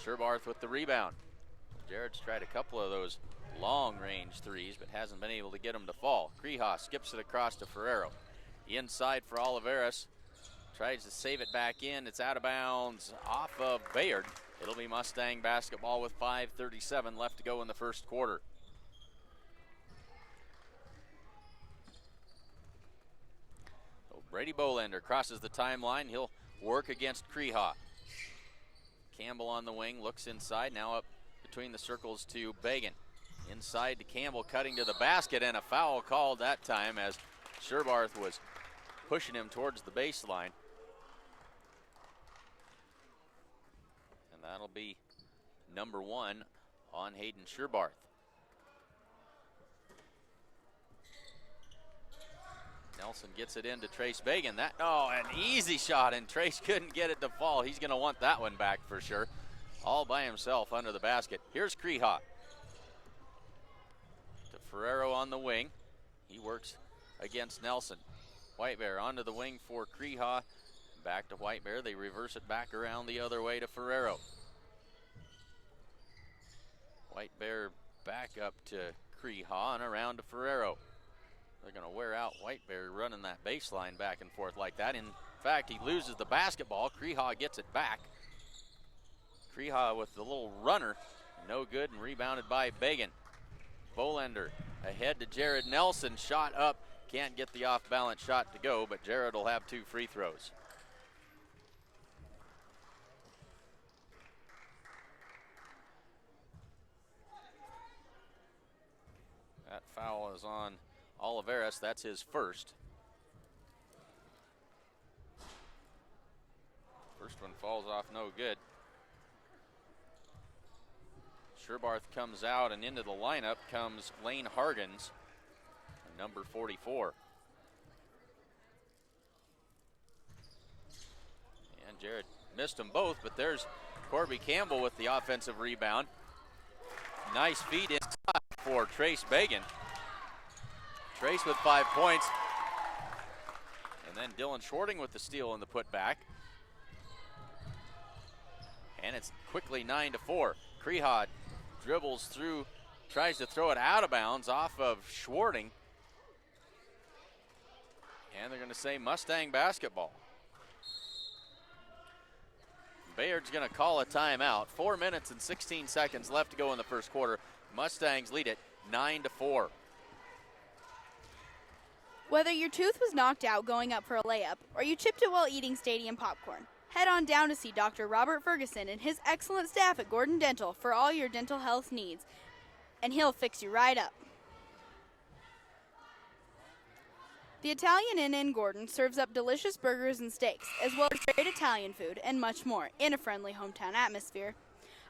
Sherbarth with the rebound. Jared's tried a couple of those long-range threes, but hasn't been able to get them to fall. Kreha skips it across to Ferrero. Inside for Oliveras. Tries to save it back in. It's out of bounds off of Bayard. It'll be Mustang basketball with 5:37 left to go in the first quarter. So Brady Bolander crosses the timeline. He'll work against Kreha. Campbell on the wing, looks inside, now up between the circles to Bagan. Inside to Campbell, cutting to the basket, and a foul called that time as Sherbarth was pushing him towards the baseline. And that'll be number 1 on Hayden Sherbarth. Nelson gets it into Trace Bagan. An easy shot, and Trace couldn't get it to fall. He's going to want that one back for sure. All by himself under the basket. Here's Kreha. To Ferrero on the wing. He works against Nelson. Whitebear onto the wing for Kreha. Back to Whitebear. They reverse it back around the other way to Ferrero. Whitebear back up to Kreha and around to Ferrero. They're going to wear out Whitebear running that baseline back and forth like that. In fact, he loses the basketball. Kreha gets it back. Kreha with the little runner, no good, and rebounded by Bagan. Bolander ahead to Jared Nelson, shot up, can't get the off-balance shot to go, but Jared will have 2 free throws. was on Oliveras. That's his first. First one falls off, no good. Sherbarth comes out, and into the lineup comes Lane Hargens, number 44. And Jared missed them both, but there's Corby Campbell with the offensive rebound. Nice feed inside for Trace Bagan. Trace with 5 points. And then Dylan Schwarting with the steal and the putback. And it's quickly 9-4. Krehad dribbles through, tries to throw it out of bounds off of Schwarting. And they're going to say Mustang basketball. Bayard's going to call a timeout. 4 minutes and 16 seconds left to go in the first quarter. Mustangs lead it 9-4. Whether your tooth was knocked out going up for a layup or you chipped it while eating stadium popcorn, head on down to see Dr. Robert Ferguson and his excellent staff at Gordon Dental for all your dental health needs, and he'll fix you right up. The Italian Inn in Gordon serves up delicious burgers and steaks, as well as great Italian food and much more in a friendly hometown atmosphere.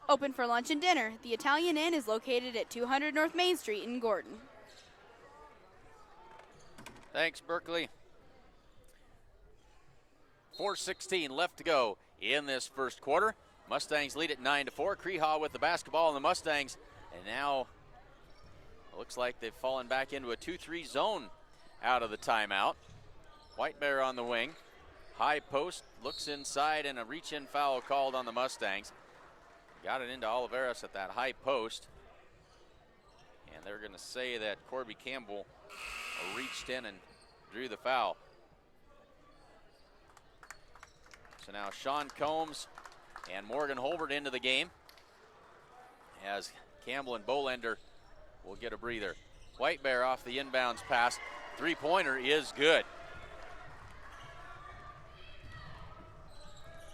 Open for lunch and dinner, the Italian Inn is located at 200 North Main Street in Gordon. Thanks, Berkeley. 4:16 left to go in this first quarter. Mustangs lead at 9-4. Krehad with the basketball, and the Mustangs, and now it looks like they've fallen back into a 2-3 zone out of the timeout. White Bear on the wing. High post, looks inside, and a reach-in foul called on the Mustangs. Got it into Oliveras at that high post. And they're going to say that Corby Campbell reached in and drew the foul. So now Sean Combs and Morgan Holbert into the game, as Campbell and Bolender will get a breather. White Bear off the inbounds pass. Three-pointer is good.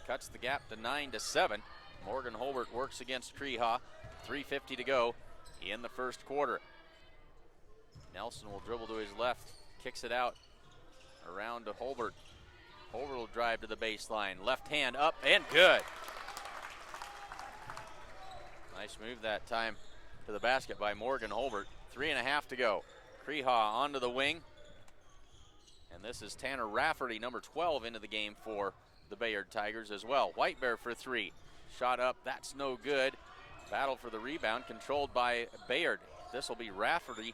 Cuts the gap to 9-7. Morgan Holbert works against Krehad. 3:50 to go in the first quarter. Nelson will dribble to his left, kicks it out around to Holbert. Holbert will drive to the baseline. Left hand up and good. Nice move that time to the basket by Morgan Holbert. 3.5 to go. Krehad onto the wing. And this is Tanner Rafferty, number 12, into the game for the Bayard Tigers as well. White Bear for three. Shot up, that's no good. Battle for the rebound, controlled by Bayard. This will be Rafferty.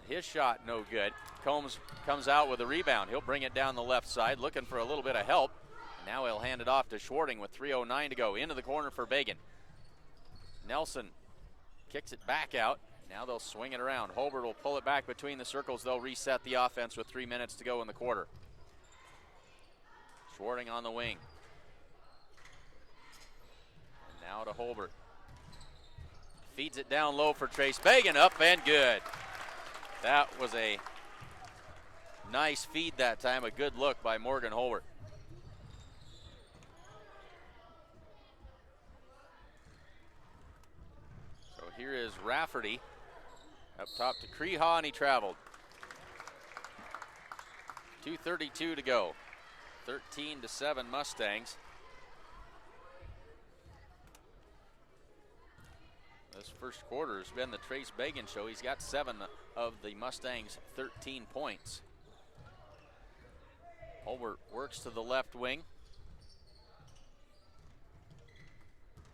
His shot no good. Combs comes out with a rebound. He'll bring it down the left side, looking for a little bit of help. Now he'll hand it off to Schwarting with 3:09 to go. Into the corner for Bagan. Nelson kicks it back out. Now they'll swing it around. Holbert will pull it back between the circles. They'll reset the offense with 3 minutes to go in the quarter. Schwarting on the wing. And now to Holbert. Feeds it down low for Trace Bagan, up and good. That was a nice feed that time, a good look by Morgan Holbert. So here is Rafferty up top to Krehad, and he traveled. 2:32 to go. 13-7 Mustangs. This first quarter has been the Trace Bagan show. He's got 7 of the Mustangs' 13 points. Holbert works to the left wing.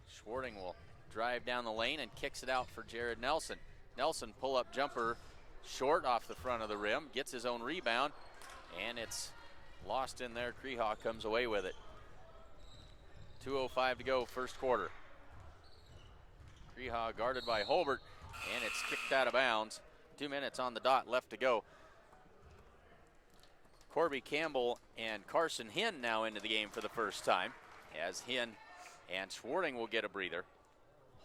Schwarting will drive down the lane and kicks it out for Jared Nelson. Nelson pull-up jumper short off the front of the rim, gets his own rebound, and it's lost in there. Krehad comes away with it. 2:05 to go, first quarter. Krehad guarded by Holbert, and it's kicked out of bounds. 2 minutes on the dot left to go. Corby Campbell and Carson Hinn now into the game for the first time, as Hinn and Schwarting will get a breather.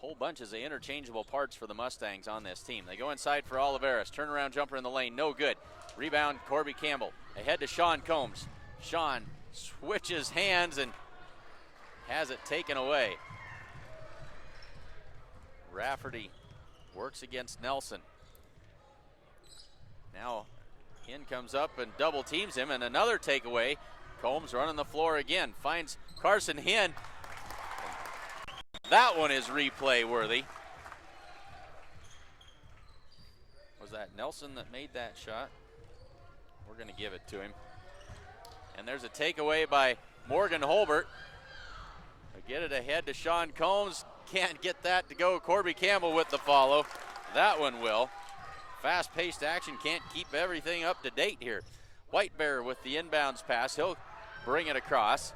Whole bunches of interchangeable parts for the Mustangs on this team. They go inside for Oliveras. Turnaround jumper in the lane, no good. Rebound, Corby Campbell. Ahead to Sean Combs. Sean switches hands and has it taken away. Rafferty works against Nelson. Now Hinn comes up and double teams him, and another takeaway. Combs running the floor again, finds Carson Hinn. That one is replay worthy. Was that Nelson that made that shot? We're going to give it to him. And there's a takeaway by Morgan Holbert. Get it ahead to Sean Combs. Can't get that to go. Corby Campbell with the follow. That one will. Fast-paced action, can't keep everything up to date here. White Bear with the inbounds pass. He'll bring it across.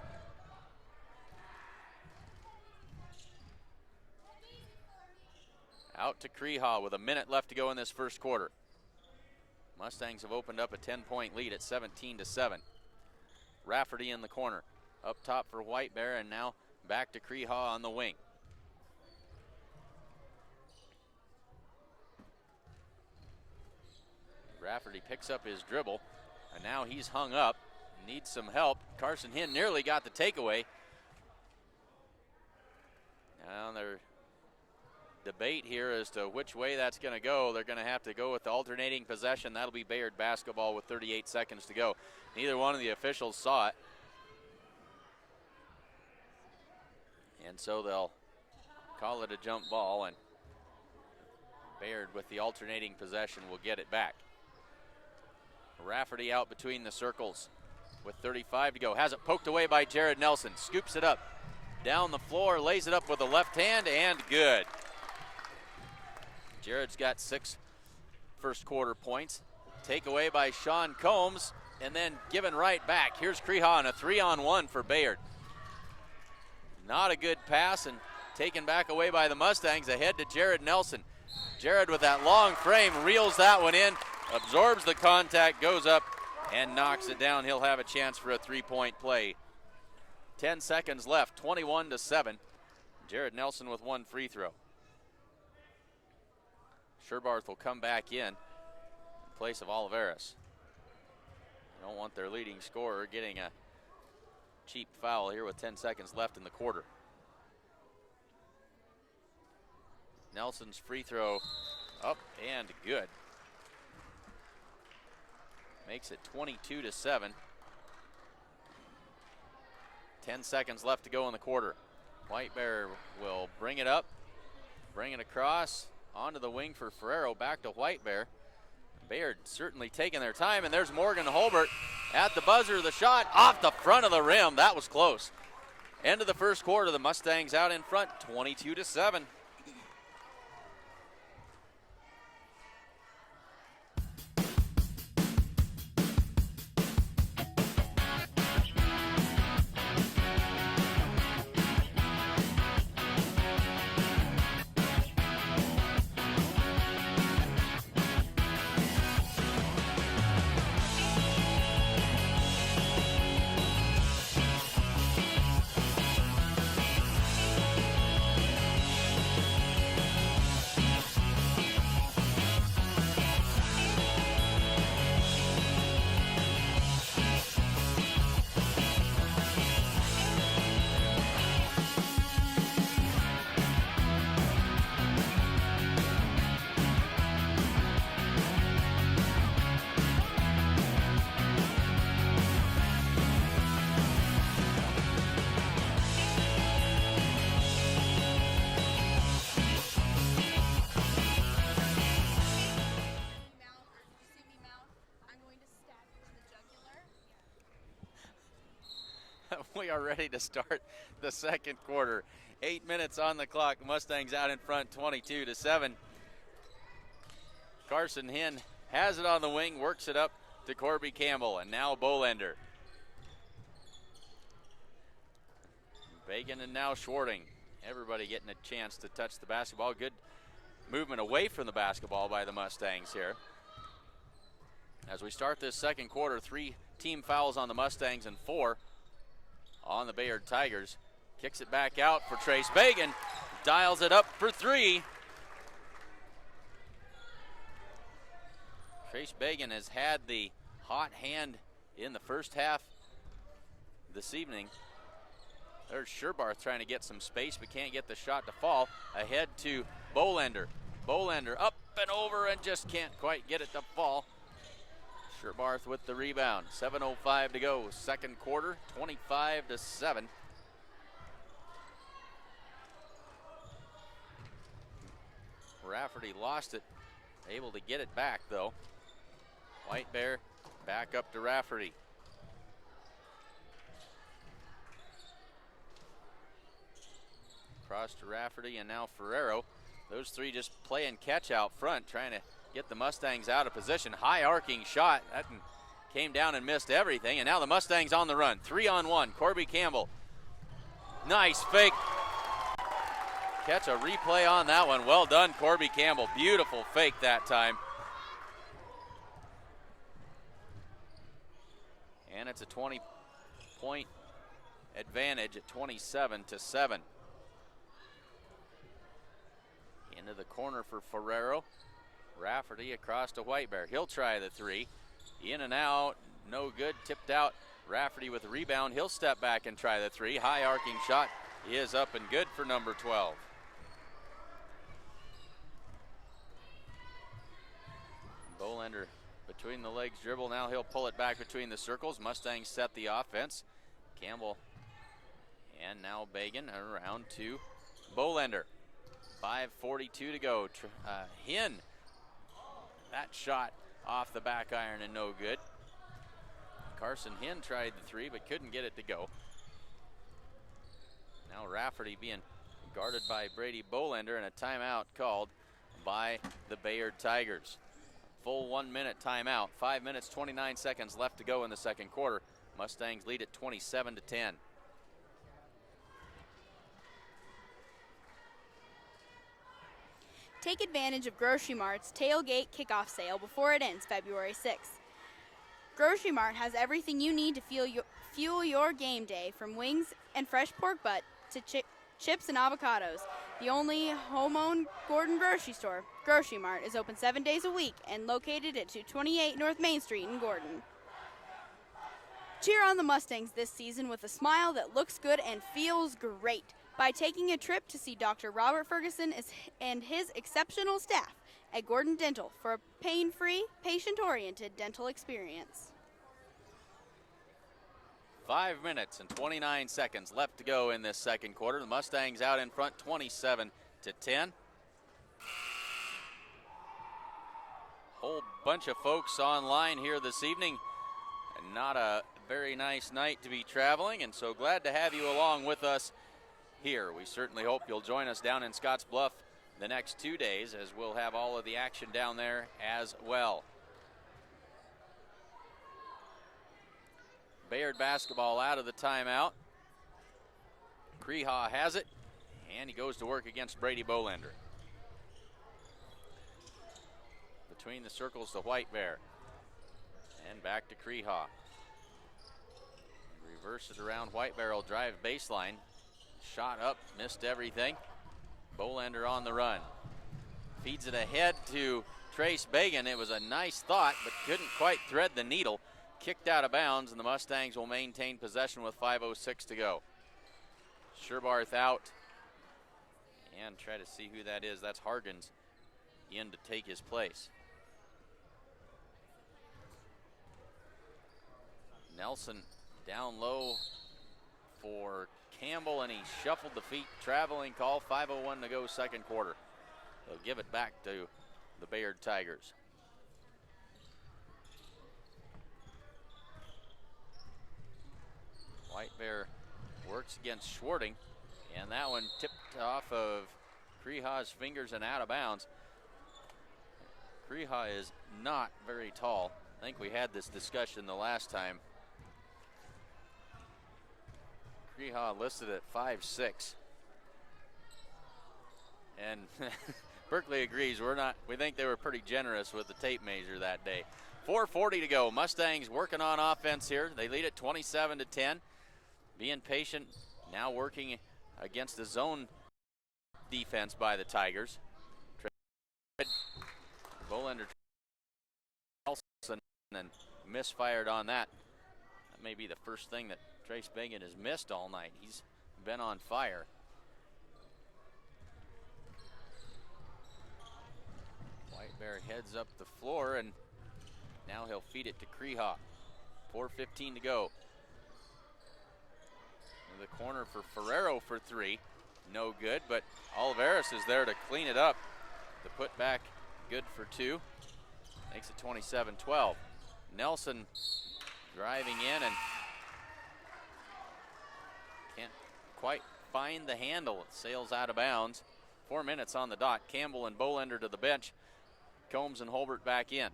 Out to Kreehaw with a minute left to go in this first quarter. Mustangs have opened up a 10-point lead at 17-7. Rafferty in the corner. Up top for White Bear, and now back to Kreehaw on the wing. Rafferty picks up his dribble, and now he's hung up. Needs some help. Carson Hinn nearly got the takeaway. Now their debate here as to which way that's going to go. They're going to have to go with the alternating possession. That'll be Bayard basketball with 38 seconds to go. Neither one of the officials saw it. And so they'll call it a jump ball, and Bayard with the alternating possession will get it back. Rafferty out between the circles with 35 to go. Has it poked away by Jared Nelson. Scoops it up down the floor, lays it up with the left hand, and good. Jared's got 6 first quarter points. Takeaway by Sean Combs, and then given right back. Here's Kreehaw on a 3-on-1 for Bayard. Not a good pass, and taken back away by the Mustangs. Ahead to Jared Nelson. Jared with that long frame reels that one in, absorbs the contact, goes up and knocks it down. He'll have a chance for a 3-point play. 10 seconds left, 21-7. Jared Nelson with 1 free throw. Sherbarth will come back in place of Oliveras. They don't want their leading scorer getting a cheap foul here with 10 seconds left in the quarter. Nelson's free throw up and good. Makes it 22-7. 10 seconds left to go in the quarter. White Bear will bring it up, bring it across, onto the wing for Ferrero, back to White Bear. Bayard certainly taking their time, and there's Morgan Holbert at the buzzer. The shot off the front of the rim. That was close. End of the first quarter, the Mustangs out in front, 22-7. We are ready to start the second quarter. 8 minutes on the clock. Mustangs out in front, 22-7. Carson Hinn has it on the wing, works it up to Corby Campbell, and now Bolender. Bagan and now Schwarting. Everybody getting a chance to touch the basketball. Good movement away from the basketball by the Mustangs here. As we start this second quarter, 3 team fouls on the Mustangs and 4 on the Bayard Tigers. Kicks it back out for Trace Bagan. Dials it up for 3. Trace Bagan has had the hot hand in the first half this evening. There's Sherbarth trying to get some space, but can't get the shot to fall. Ahead to Bolender. Bolender up and over and just can't quite get it to fall. Sherbarth with the rebound. 7:05 to go. Second quarter, 25-7. Rafferty lost it. Able to get it back though. White Bear back up to Rafferty. Across to Rafferty and now Ferrero. Those three just playing catch out front, trying to get the Mustangs out of position. High arcing shot. That came down and missed everything. And now the Mustangs on the run. 3-on-1. Corby Campbell. Nice fake. Catch a replay on that one. Well done, Corby Campbell. Beautiful fake that time. And it's a 20-point advantage at 27-7. Into the corner for Ferrero. Rafferty across to White Bear. He'll try the three. In and out, no good. Tipped out. Rafferty with a rebound. He'll step back and try the three. High arcing shot is up and good for number 12. Bolander between the legs dribble. Now he'll pull it back between the circles. Mustangs set the offense. Campbell and now Bagan around to Bolander. 5:42 to go. Hinn. That shot off the back iron and no good. Carson Hinn tried the three but couldn't get it to go. Now Rafferty being guarded by Brady Bolander and a timeout called by the Bayard Tigers. Full 1 minute timeout. 5 minutes, 29 seconds left to go in the second quarter. Mustangs lead at 27-10. Take advantage of Grocery Mart's tailgate kickoff sale before it ends February 6th. Grocery Mart has everything you need to fuel your game day, from wings and fresh pork butt to chips and avocados. The only home-owned Gordon grocery store, Grocery Mart, is open 7 days a week and located at 228 North Main Street in Gordon. Cheer on the Mustangs this season with a smile that looks good and feels great by taking a trip to see Dr. Robert Ferguson and his exceptional staff at Gordon Dental for a pain-free, patient-oriented dental experience. 5 minutes and 29 seconds left to go in this second quarter. The Mustangs out in front 27-10. Whole bunch of folks online here this evening. And not a very nice night to be traveling, and so glad to have you along with us here. We certainly hope you'll join us down in Scotts Bluff the next 2 days, as we'll have all of the action down there as well. Bayard basketball out of the timeout. Kreha has it, and he goes to work against Brady Bolander. Between the circles to White Bear, and back to Kreha. Reverse it around. White Bear will drive baseline. Shot up, missed everything. Bolander on the run. Feeds it ahead to Trace Bagan. It was a nice thought, but couldn't quite thread the needle. Kicked out of bounds, and the Mustangs will maintain possession with 5:06 to go. Sherbarth out. And try to see who that is. That's Hargens in to take his place. Nelson down low for Campbell, and he shuffled the feet. Traveling call. 5:01 to go second quarter. They'll give it back to the Bayard Tigers. White Bear works against Schwarting, and that one tipped off of Kreha's fingers and out of bounds. Kreha is not very tall. I think we had this discussion the last time. Kreha listed at 5'6". And Berkeley agrees. We think they were pretty generous with the tape measure that day. 4:40 to go. Mustangs working on offense here. They lead at 27-10. Being patient, now working against the zone defense by the Tigers. Bolander Nelson and misfired on that. That may be the first thing that Trace Bagan has missed all night. He's been on fire. White Bear heads up the floor, and Now he'll feed it to Kreha. 4:15 to go. In the corner for Ferrero for three. No good, but Oliveras is there to clean it up. The putback good for two. Makes it 27-12. Nelson driving in and can't quite find the handle. It sails out of bounds. 4 minutes on the dot. Campbell and Bolender to the bench. Combs and Holbert back in.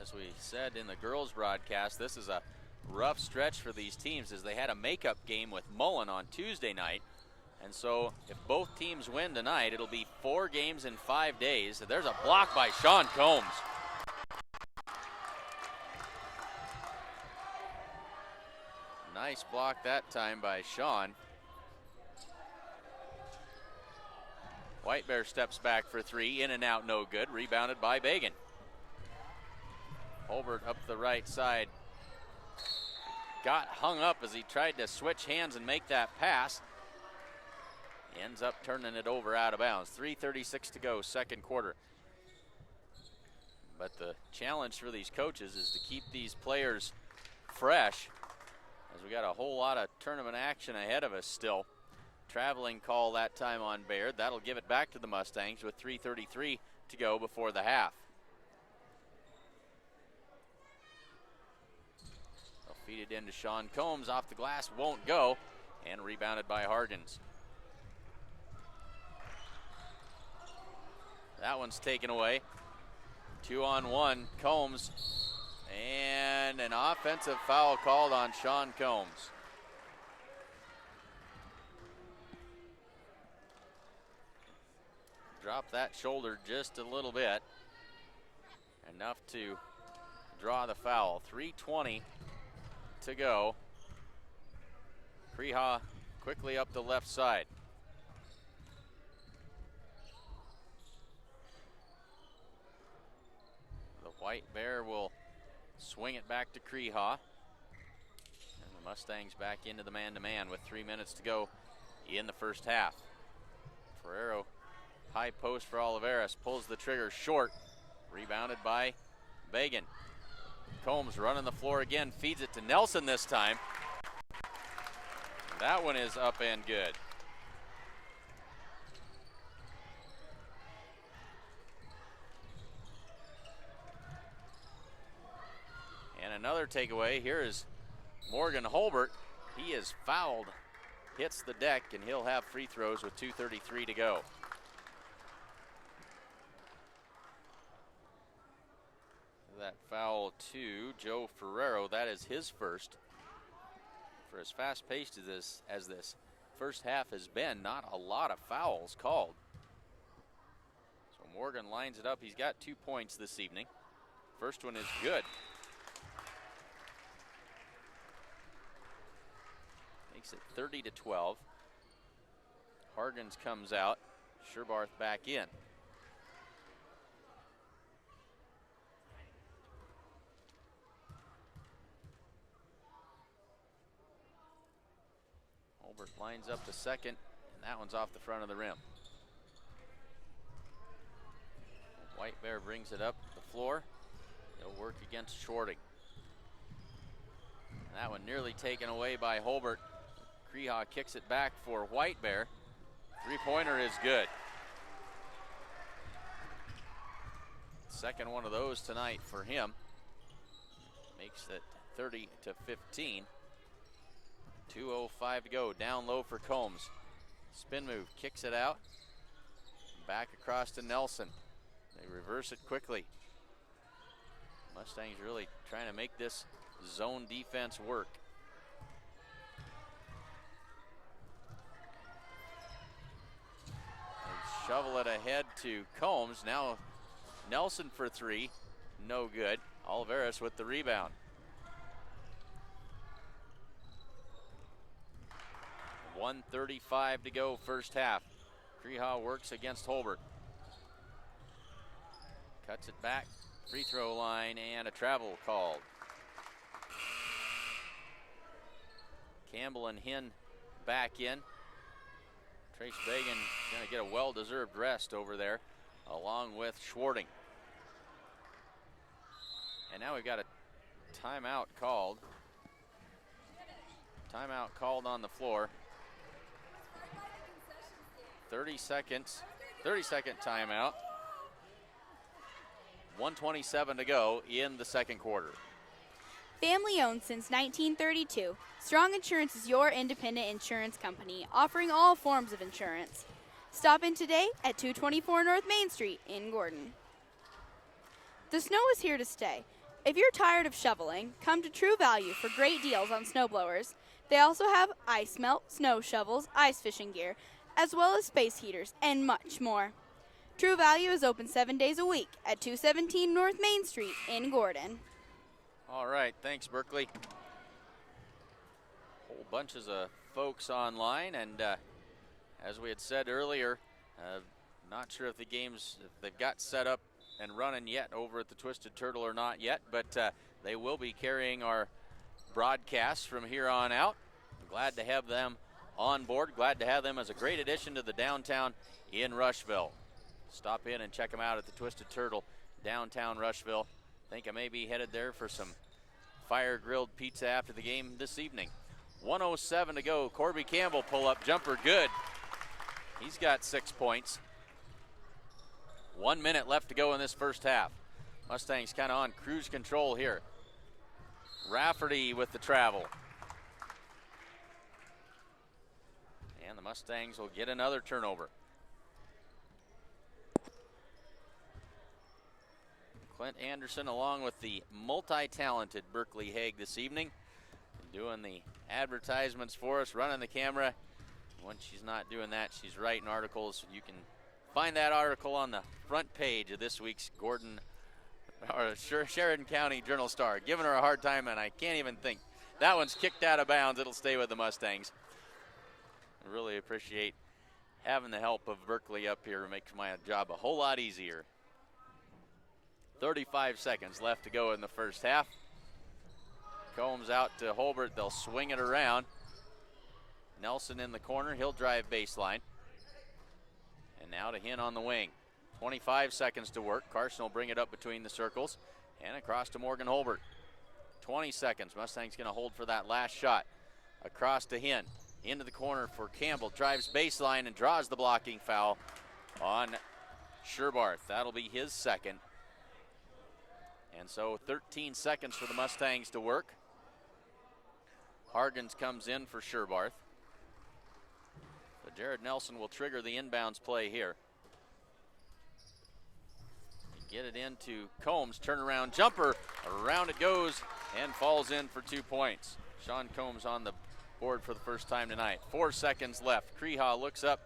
As we said in the girls broadcast, this is a rough stretch for these teams as they had a makeup game with Mullen on Tuesday night. And so if both teams win tonight, it'll be 4 games in 5 days. There's a block by Sean Combs. Nice block that time by Sean. White Bear steps back for three, in and out, no good. Rebounded by Bagan. Holbert up the right side. Got hung up as he tried to switch hands and make that pass. Ends up turning it over out of bounds. 3:36 to go, second quarter. But the challenge for these coaches is to keep these players fresh, as we got a whole lot of tournament action ahead of us still. Traveling call that time on Bayard. That'll give it back to the Mustangs with 3:33 to go before the half. They'll feed it into Sean Combs. Off the glass, won't go, and rebounded by Hargens. That one's taken away. 2-on-1, Combs, and an offensive foul called on Sean Combs. Drop that shoulder just a little bit. Enough to draw the foul. 3:20 to go. Kreha quickly up the left side. The White Bear will swing it back to Kreha. And the Mustangs back into the man-to-man with 3 minutes to go in the first half. Ferrero, high post for Oliveras, pulls the trigger short. Rebounded by Bagan. Combs running the floor again, feeds it to Nelson this time. That one is up and good. And another takeaway. Here is Morgan Holbert. He is fouled, hits the deck, and he'll have free throws with 2:33 to go. That foul to Joe Ferrero. That is his first. For as fast-paced as this first half has been, not a lot of fouls called. So Morgan lines it up. He's got 2 points this evening. First one is good. Makes it 30-12. Hargens comes out. Sherbarth back in. Holbert lines up the second, and that one's off the front of the rim. White Bear brings it up the floor. It'll work against Shorting. And that one nearly taken away by Holbert. Kreha kicks it back for White Bear. Three-pointer is good. Second one of those tonight for him. Makes it 30-15. 2:05 to go. Down low for Combs. Spin move, kicks it out. Back across to Nelson. They reverse it quickly. Mustangs really trying to make this zone defense work. They shovel it ahead to Combs. Now Nelson for three. No good. Oliveras with the rebound. 1:35 to go, first half. Kreha works against Holbert. Cuts it back, free throw line, and a travel called. Campbell and Hinn back in. Trace Bagan going to get a well-deserved rest over there, along with Schwarting. And now we've got a timeout called. Timeout called on the floor. 30-second timeout. 1:27 to go in the second quarter. Family owned since 1932, Strong Insurance is your independent insurance company offering all forms of insurance. Stop in today at 224 North Main Street in Gordon. The snow is here to stay. If you're tired of shoveling, come to True Value for great deals on snowblowers. They also have ice melt, snow shovels, ice fishing gear, as well as space heaters and much more. True Value is open 7 days a week at 217 North Main Street in Gordon. All right, thanks, Berkeley. Whole bunches of folks online, and as we had said earlier, not sure if the games, if they've got set up and running yet over at the Twisted Turtle or not yet, but they will be carrying our broadcasts from here on out. I'm glad to have them on board, glad to have them as a great addition to the downtown in Rushville. Stop in and check them out at the Twisted Turtle, downtown Rushville. Think I may be headed there for some fire-grilled pizza after the game this evening. 1:07 to go. Corby Campbell pull-up jumper, good. He's got 6 points. 1 minute left to go in this first half. Mustangs kind of on cruise control here. Rafferty with the travel. And the Mustangs will get another turnover. Clint Anderson along with the multi-talented Berkeley Haig this evening, doing the advertisements for us, running the camera. When she's not doing that, she's writing articles. You can find that article on the front page of this week's Sheridan County Journal-Star. Giving her a hard time, and I can't even think. That one's kicked out of bounds. It'll stay with the Mustangs. I really appreciate having the help of Berkeley up here. It makes my job a whole lot easier. 35 seconds left to go in the first half. Combs out to Holbert. They'll swing it around. Nelson in the corner. He'll drive baseline. And now to Hinn on the wing. 25 seconds to work. Carson will bring it up between the circles and across to Morgan Holbert. 20 seconds. Mustangs going to hold for that last shot. Across to Hinn. Into the corner for Campbell. Drives baseline and draws the blocking foul on Sherbarth. That'll be his second. And so 13 seconds for the Mustangs to work. Hargens comes in for Sherbarth. But Jared Nelson will trigger the inbounds play here. Get it into Combs, turnaround jumper, around it goes and falls in for 2 points. Sean Combs on the board for the first time tonight. 4 seconds left. Crehaw looks up,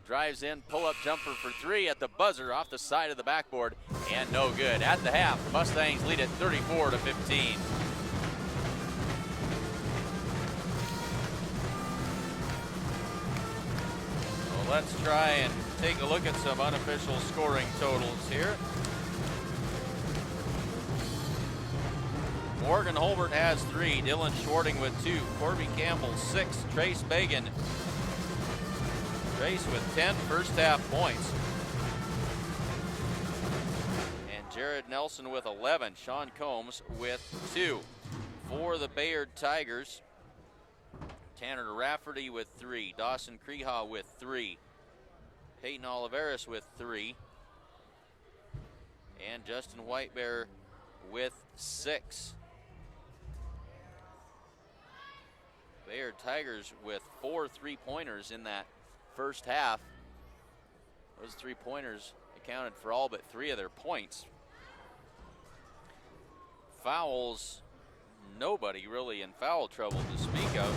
drives in, pull-up jumper for 3 at the buzzer off the side of the backboard, and no good. At the half, the Mustangs lead at 34-15. So let's try and take a look at some unofficial scoring totals here. Morgan Holbert has 3, Dylan Schwarting with 2, Corby Campbell 6, Trace Bagan. Trace with 10 first half points. And Jared Nelson with 11, Sean Combs with 2. For the Bayard Tigers, Tanner Rafferty with 3, Dawson Crehaw with 3, Peyton Oliveris with 3, and Justin Whitebear with 6. Bayard Tigers with 4 3-pointers in that first half. Those 3-pointers accounted for all but 3 of their points. Fouls, nobody really in foul trouble to speak of.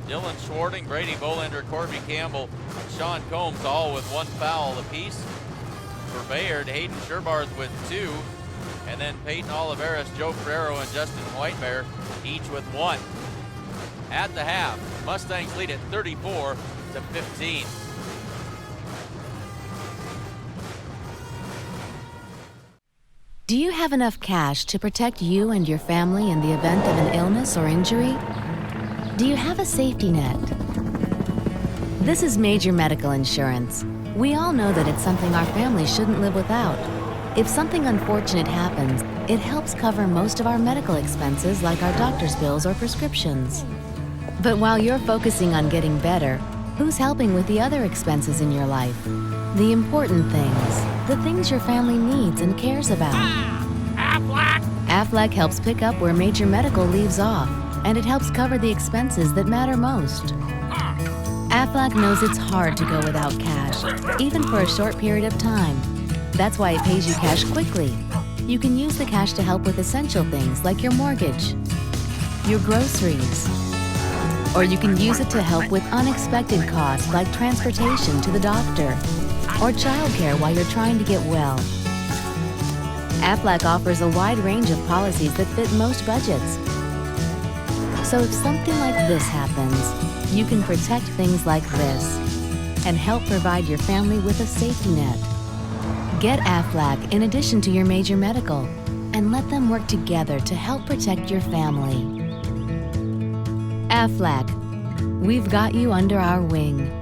Dylan Schwarting, Brady Bolender, Corby Campbell, Sean Combs all with 1 foul apiece. For Bayard, Hayden Sherbarth with 2, and then Peyton Oliveris, Joe Ferrero, and Justin Whitebear each with 1. At the half, Mustangs lead at 34-15. Do you have enough cash to protect you and your family in the event of an illness or injury? Do you have a safety net? This is major medical insurance. We all know that it's something our family shouldn't live without. If something unfortunate happens, it helps cover most of our medical expenses like our doctor's bills or prescriptions. But while you're focusing on getting better, who's helping with the other expenses in your life? The important things, the things your family needs and cares about. Aflac! Aflac helps pick up where major medical leaves off, and it helps cover the expenses that matter most. Aflac knows it's hard to go without cash, even for a short period of time. That's why it pays you cash quickly. You can use the cash to help with essential things like your mortgage, your groceries, or you can use it to help with unexpected costs like transportation to the doctor or childcare while you're trying to get well. Aflac offers a wide range of policies that fit most budgets. So if something like this happens, you can protect things like this and help provide your family with a safety net. Get Aflac in addition to your major medical and let them work together to help protect your family. Aflac, we've got you under our wing.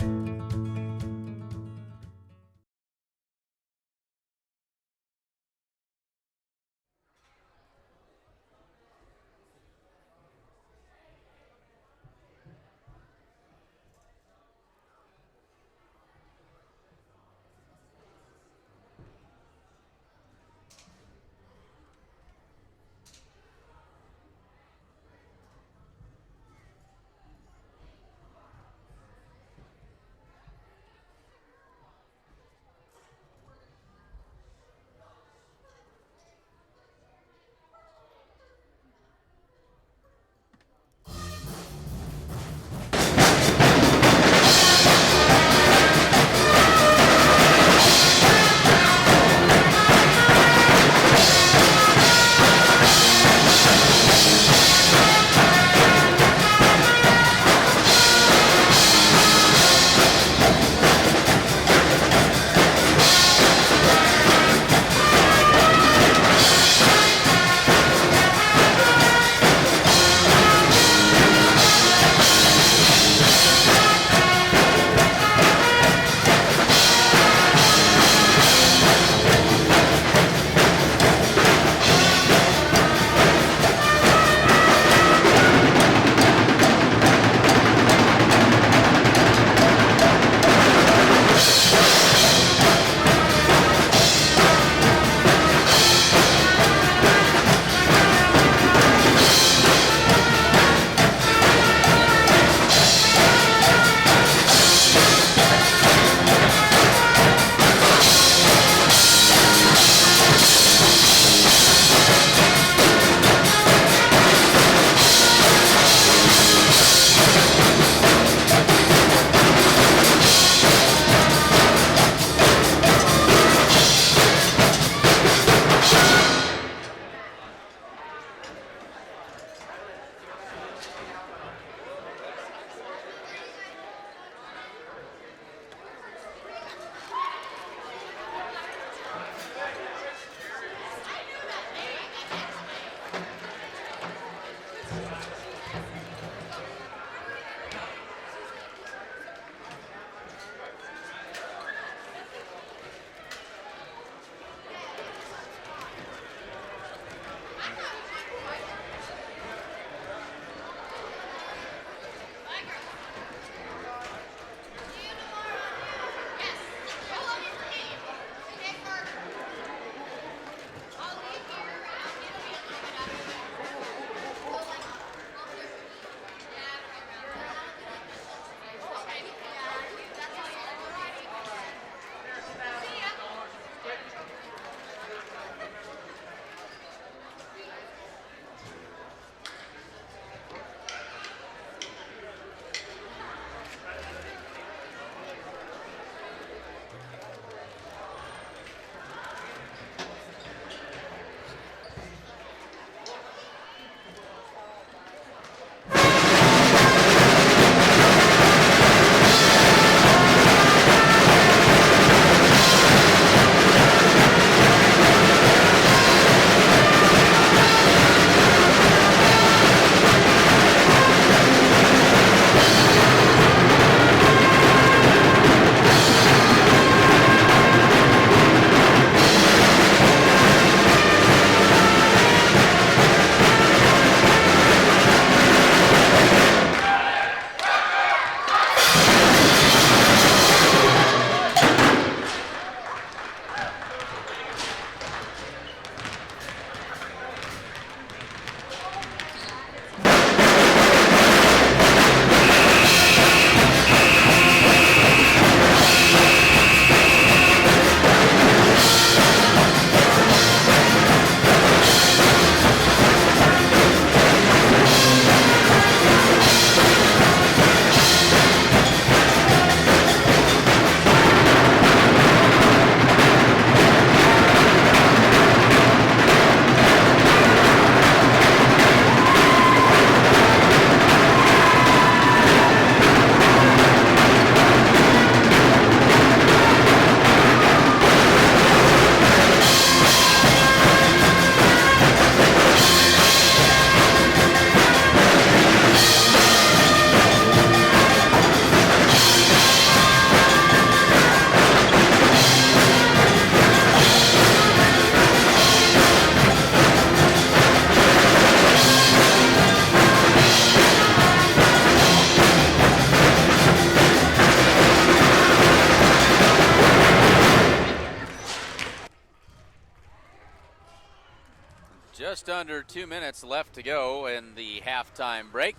under 2 minutes left to go in the halftime break.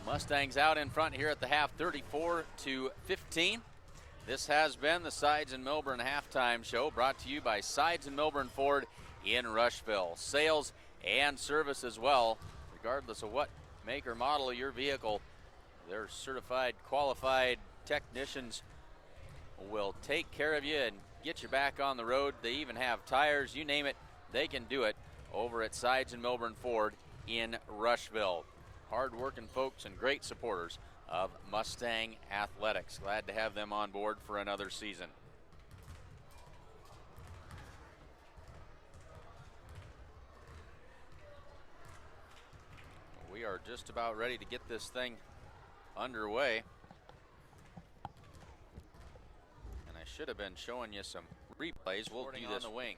Mustangs out in front here at the half, 34-15. This has been the Sides and Milburn halftime show, brought to you by Sides and Milburn Ford in Rushville. Sales and service as well, regardless of what make or model of your vehicle. Their certified, qualified technicians will take care of you and get you back on the road. They even have tires, you name it, they can do it over at Sides and Milburn Ford in Rushville. Hard-working folks and great supporters of Mustang Athletics. Glad to have them on board for another season. We are just about ready to get this thing underway. And I should have been showing you some replays. We'll do this on the wing.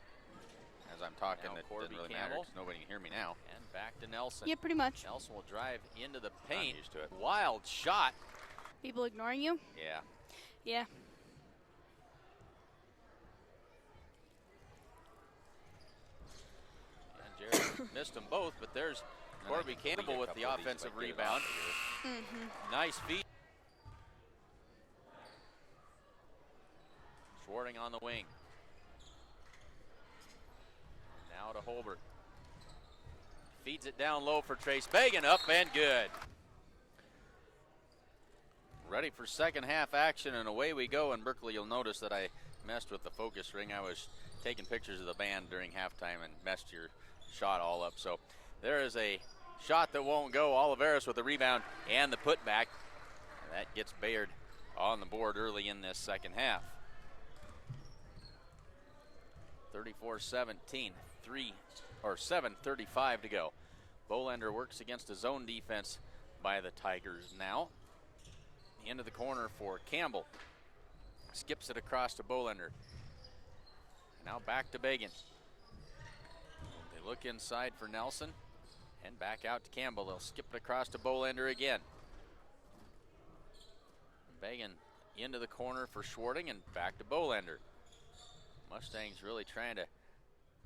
As I'm talking, it doesn't really matter because nobody can hear me now. And back to Nelson. Yeah, pretty much. Nelson will drive into the paint. I'm used to it. Wild shot. People ignoring you? Yeah. Yeah. And Jared missed them both, but there's Corby Campbell with the offensive rebound. Nice feed. Schwarting on the wing. Now to Holbert. Feeds it down low for Trace Bagan, up and good. Ready for second half action, and away we go. And Berkeley, you'll notice that I messed with the focus ring. I was taking pictures of the band during halftime and messed your shot all up. So there is a shot that won't go. Oliveris with the rebound and the putback. That gets Bayard on the board early in this second half. 34-17, 7:35 to go. Bolander works against a zone defense by the Tigers now. Into the corner for Campbell. Skips it across to Bolander. Now back to Bagan. They look inside for Nelson and back out to Campbell. They'll skip it across to Bolander again. Bagan into the corner for Schwarting and back to Bolander. Mustangs really trying to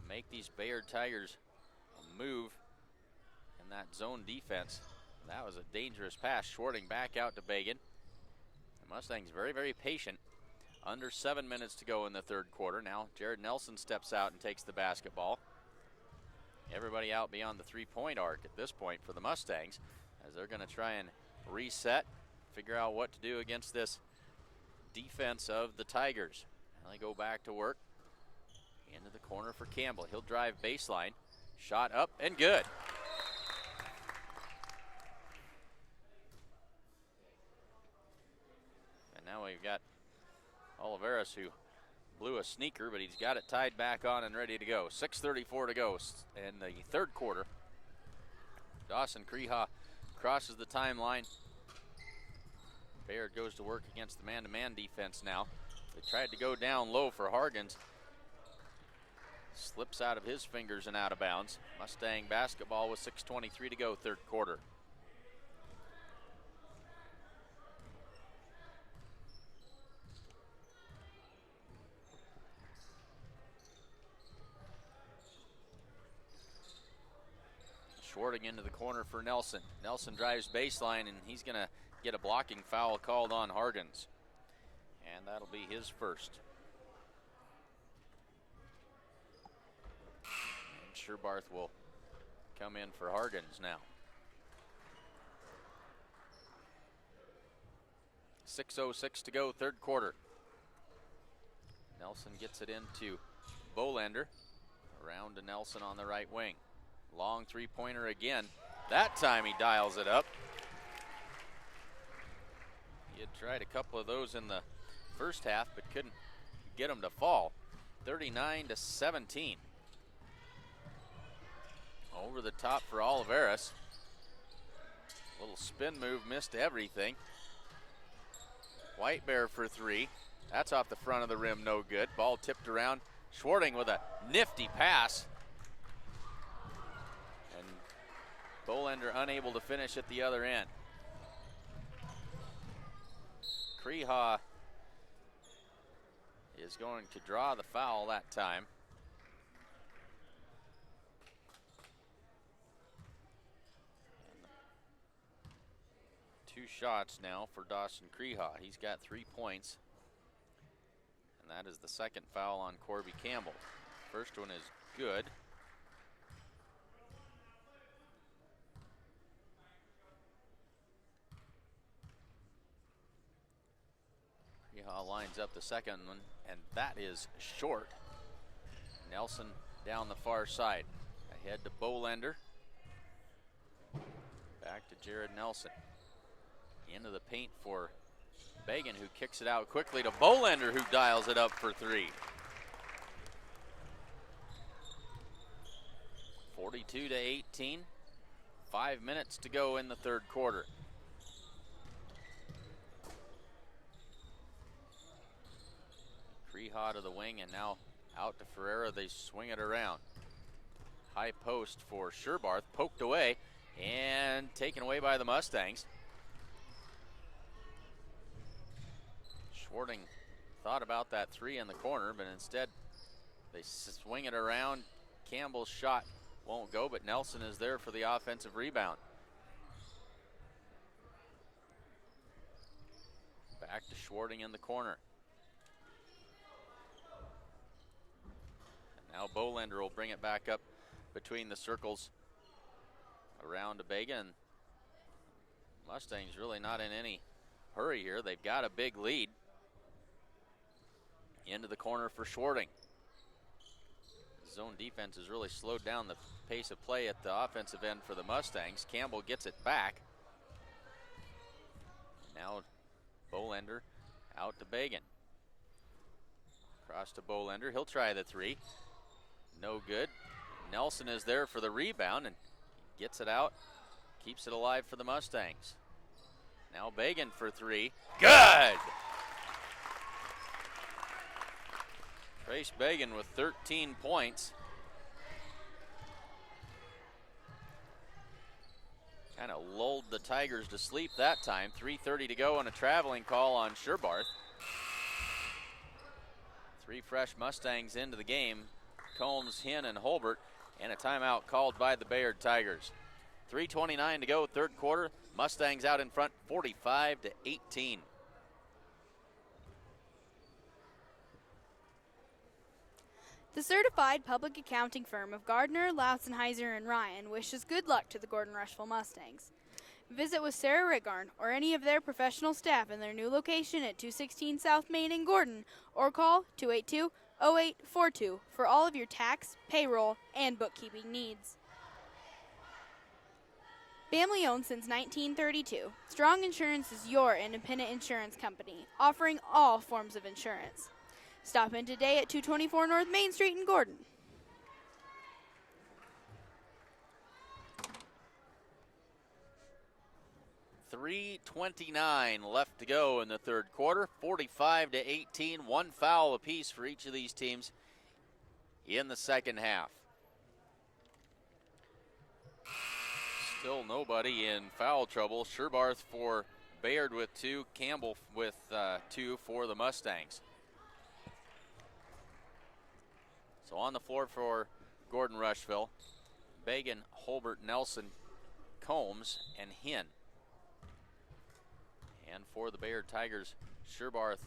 make these Bayard Tigers move in that zone defense. That was a dangerous pass. Schwarting back out to Bagan. The Mustangs very, very patient. Under 7 minutes to go in the third quarter. Now Jared Nelson steps out and takes the basketball. Everybody out beyond the three-point arc at this point for the Mustangs, as they're going to try and reset, figure out what to do against this defense of the Tigers. And they go back to work. Into the corner for Campbell. He'll drive baseline. Shot up and good. And now we've got Oliveris, who blew a sneaker, but he's got it tied back on and ready to go. 6:34 to go in the third quarter. Dawson Creha crosses the timeline. Bayard goes to work against the man-to-man defense now. They tried to go down low for Hargens. Slips out of his fingers and out of bounds. Mustang basketball with 6:23 to go, third quarter. Schwarting into the corner for Nelson. Nelson drives baseline, and he's going to get a blocking foul called on Hargens. And that'll be his first. Sherbarth will come in for Hargens now. 6:06 to go, third quarter. Nelson gets it into Bolander. Around to Nelson on the right wing. Long three-pointer again. That time he dials it up. He had tried a couple of those in the first half, but couldn't get them to fall. 39-17. Over the top for Oliveris. Little spin move, missed everything. White Bear for three. That's off the front of the rim, no good. Ball tipped around. Schwarting with a nifty pass. And Bolander unable to finish at the other end. Creha is going to draw the foul that time. 2 shots now for Dawson Crehaw. He's got 3 points. And that is the second foul on Corby Campbell. First one is good. Crehaw lines up the second one, and that is short. Nelson down the far side. Ahead to Bolender. Back to Jared Nelson. Into the paint for Bagan, who kicks it out quickly to Bolender, who dials it up for 3. 42-18. 5 minutes to go in the third quarter. Crehaw to the wing, and now out to Ferreira. They swing it around. High post for Sherbarth, poked away and taken away by the Mustangs. Schwarting thought about that 3 in the corner, but instead they swing it around. Campbell's shot won't go, but Nelson is there for the offensive rebound. Back to Schwarting in the corner. And now Bolender will bring it back up between the circles around to Bagan. Mustangs really not in any hurry here. They've got a big lead. Into the corner for Schwarting. Zone defense has really slowed down the pace of play at the offensive end for the Mustangs. Campbell gets it back. Now Bolender out to Bagan. Cross to Bolender. He'll try the 3. No good. Nelson is there for the rebound and gets it out. Keeps it alive for the Mustangs. Now Bagan for 3. Good! Trace Bagan with 13 points. Kind of lulled the Tigers to sleep that time. 3:30 to go and a traveling call on Sherbarth. 3 fresh Mustangs into the game. Combs, Hinn, and Holbert, and a timeout called by the Bayard Tigers. 3:29 to go, third quarter. Mustangs out in front, 45-18. The certified public accounting firm of Gardner, Lautzenheiser, and Ryan wishes good luck to the Gordon-Rushville Mustangs. Visit with Sarah Rigarn or any of their professional staff in their new location at 216 South Main in Gordon, or call 282-0842 for all of your tax, payroll, and bookkeeping needs. Family owned since 1932, Strong Insurance is your independent insurance company, offering all forms of insurance. Stop in today at 224 North Main Street in Gordon. $3:29 left to go in the third quarter. 45-18. 1 foul apiece for each of these teams in the second half. Still nobody in foul trouble. Sherbarth for Bayard with 2. Campbell with 2 for the Mustangs. So on the floor for Gordon-Rushville, Bagan, Holbert, Nelson, Combs, and Hinn. And for the Bayard Tigers, Sherbarth,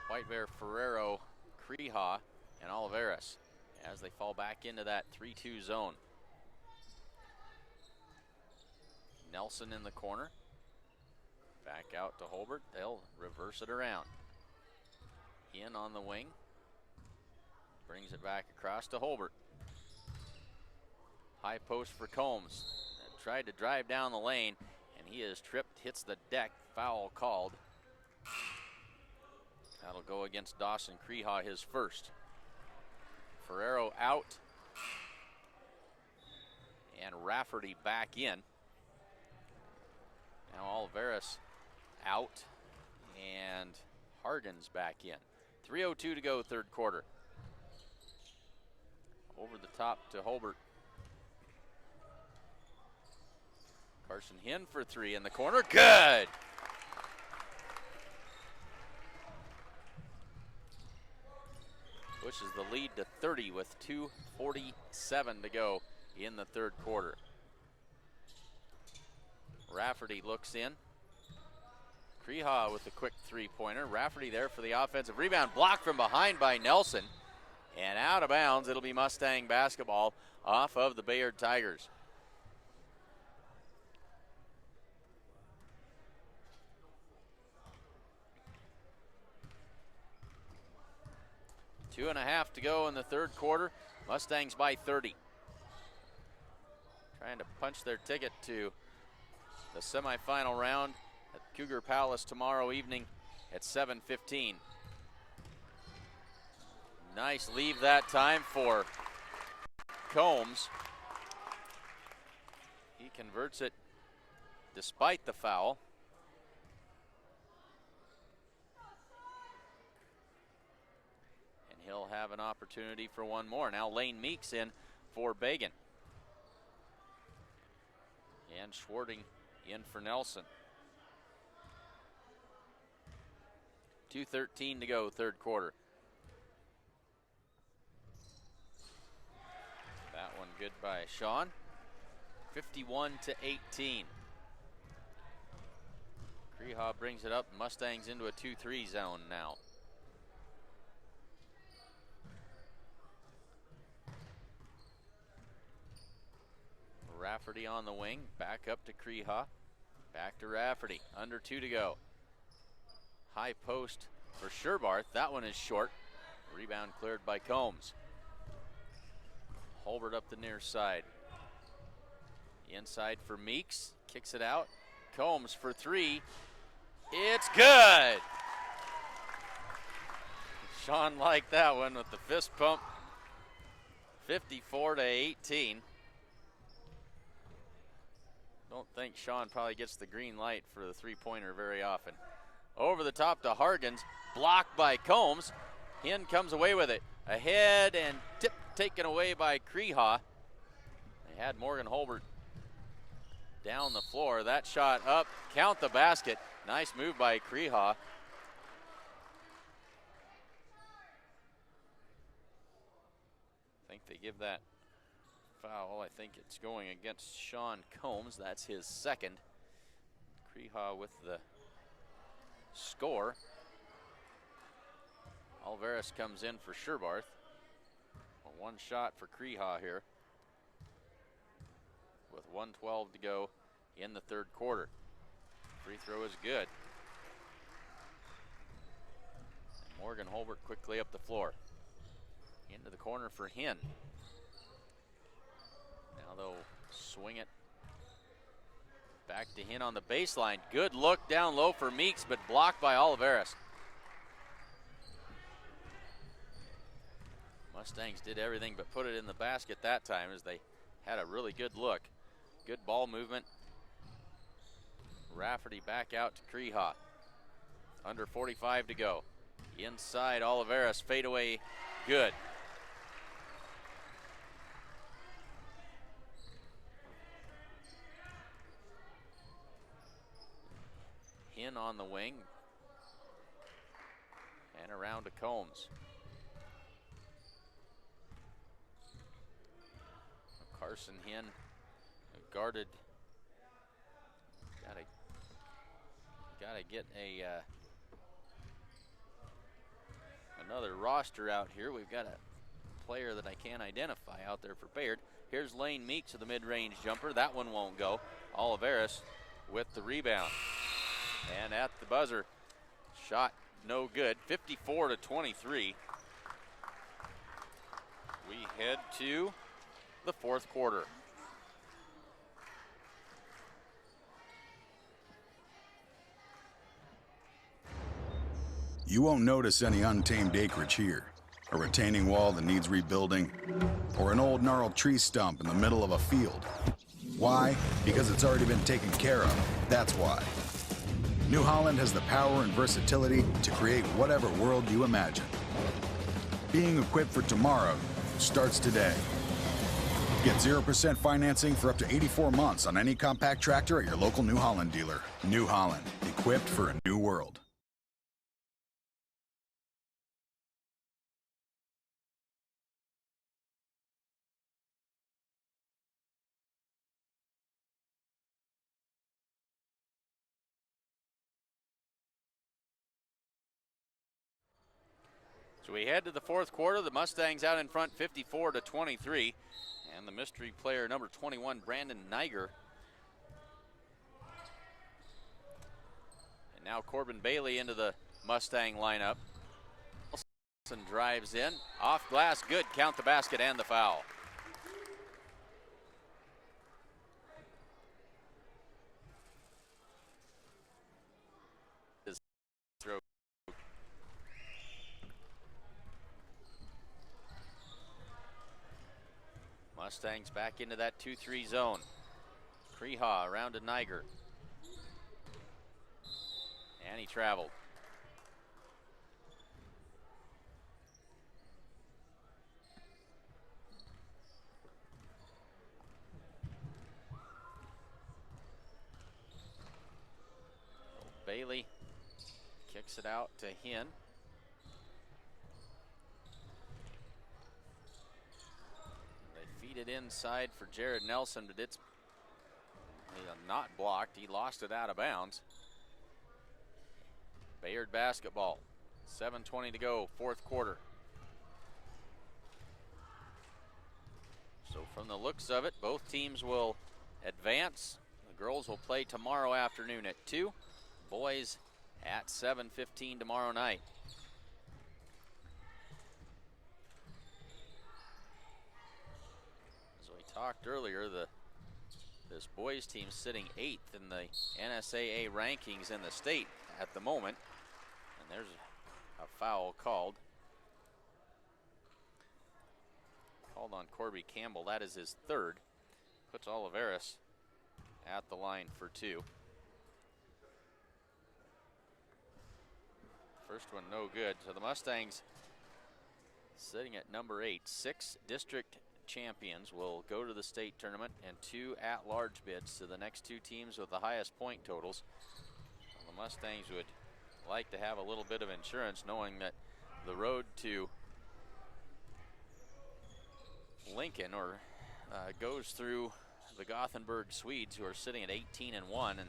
White Bear, Ferrero, Crehaw, and Oliveras as they fall back into that 3-2 zone. Nelson in the corner. Back out to Holbert. They'll reverse it around. Hinn on the wing. Brings it back across to Holbert. High post for Combs. Tried to drive down the lane, and he is tripped, hits the deck. Foul called. That'll go against Dawson Crehaw, his first. Ferrero out. And Rafferty back in. Now Oliveras out. And Hargan's back in. 3:02 to go, third quarter. Over the top to Holbert. Carson Hinn for 3 in the corner. Good! Pushes the lead to 30 with 2:47 to go in the third quarter. Rafferty looks in. Creha with the quick three-pointer. Rafferty there for the offensive rebound. Blocked from behind by Nelson. And out of bounds, it'll be Mustang basketball off of the Bayard Tigers. Two and a half to go in the third quarter. Mustangs by 30. Trying to punch their ticket to the semifinal round at Cougar Palace tomorrow evening at 7:15. Nice leave that time for Combs. He converts it despite the foul. And he'll have an opportunity for one more. Now Lane Meeks in for Bagan. And Schwarting in for Nelson. 2:13 to go, third quarter. That one good by Sean. 51-18. Creha brings it up. Mustangs into a 2-3 zone now. Rafferty on the wing, back up to Creha. Back to Rafferty, under 2 to go. High post for Sherbarth. That one is short. Rebound cleared by Combs. Holbert up the near side. Inside for Meeks. Kicks it out. Combs for three. It's good! Sean liked that one with the fist pump. 54-18. Don't think Sean probably gets the green light for the three-pointer very often. Over the top to Hargens. Blocked by Combs. Hinn comes away with it. Ahead and taken away by Creha. They had Morgan Holbert down the floor. That shot up. Count the basket. Nice move by Creha. I think they give that foul. I think it's going against Sean Combs. That's his second. Creha with the score. Alvarez comes in for Sherbarth. One shot for Creha here with 1:12 to go in the third quarter. Free throw is good. And Morgan Holbert quickly up the floor. Into the corner for Hinn. Now they'll swing it back to Hinn on the baseline. Good look down low for Meeks, but blocked by Oliveras. Mustangs did everything but put it in the basket that time as they had a really good look. Good ball movement. Rafferty back out to Creha. Under 45 to go. Inside Oliveras, fadeaway, good. Hinn on the wing. And around to Combs. Carson Hinn guarded. Gotta get another roster out here. We've got a player that I can't identify out there for Bayard. Here's Lane Meeks with the mid-range jumper. That one won't go. Oliveras with the rebound. And at the buzzer, shot no good. 54-23. We head to the fourth quarter. You won't notice any untamed acreage here, a retaining wall that needs rebuilding, or an old gnarled tree stump in the middle of a field. Why? Because it's already been taken care of. That's why. New Holland has the power and versatility to create whatever world you imagine. Being equipped for tomorrow starts today. Get 0% financing for up to 84 months on any compact tractor at your local New Holland dealer. New Holland, equipped for a new world. So we head to the fourth quarter. The Mustangs out in front 54-23. And the mystery player number 21, Brandon Niger. And now Corbin Bailey into the Mustang lineup. Nelson drives in, off glass, good. Count the basket and the foul. Mustangs back into that 2-3 zone. Kreha around to Niger. And he traveled. Bailey kicks it out to Hinn. Feed it inside for Jared Nelson, but it's not blocked. He lost it out of bounds. Bayard basketball. 7:20 to go, fourth quarter. So from the looks of it, both teams will advance. The girls will play tomorrow afternoon at 2. Boys at 7:15 tomorrow night. Talked earlier, this boys team sitting 8th in the NSAA rankings in the state at the moment. And there's a foul called on Corby Campbell. That is his third. Puts Oliveris at the line for 2. First one no good. So the Mustangs sitting at number 8. 6 district champions will go to the state tournament, and 2 at-large bids to the next 2 teams with the highest point totals. Well, the Mustangs would like to have a little bit of insurance, knowing that the road to Lincoln goes through the Gothenburg Swedes, who are sitting at 18-1, and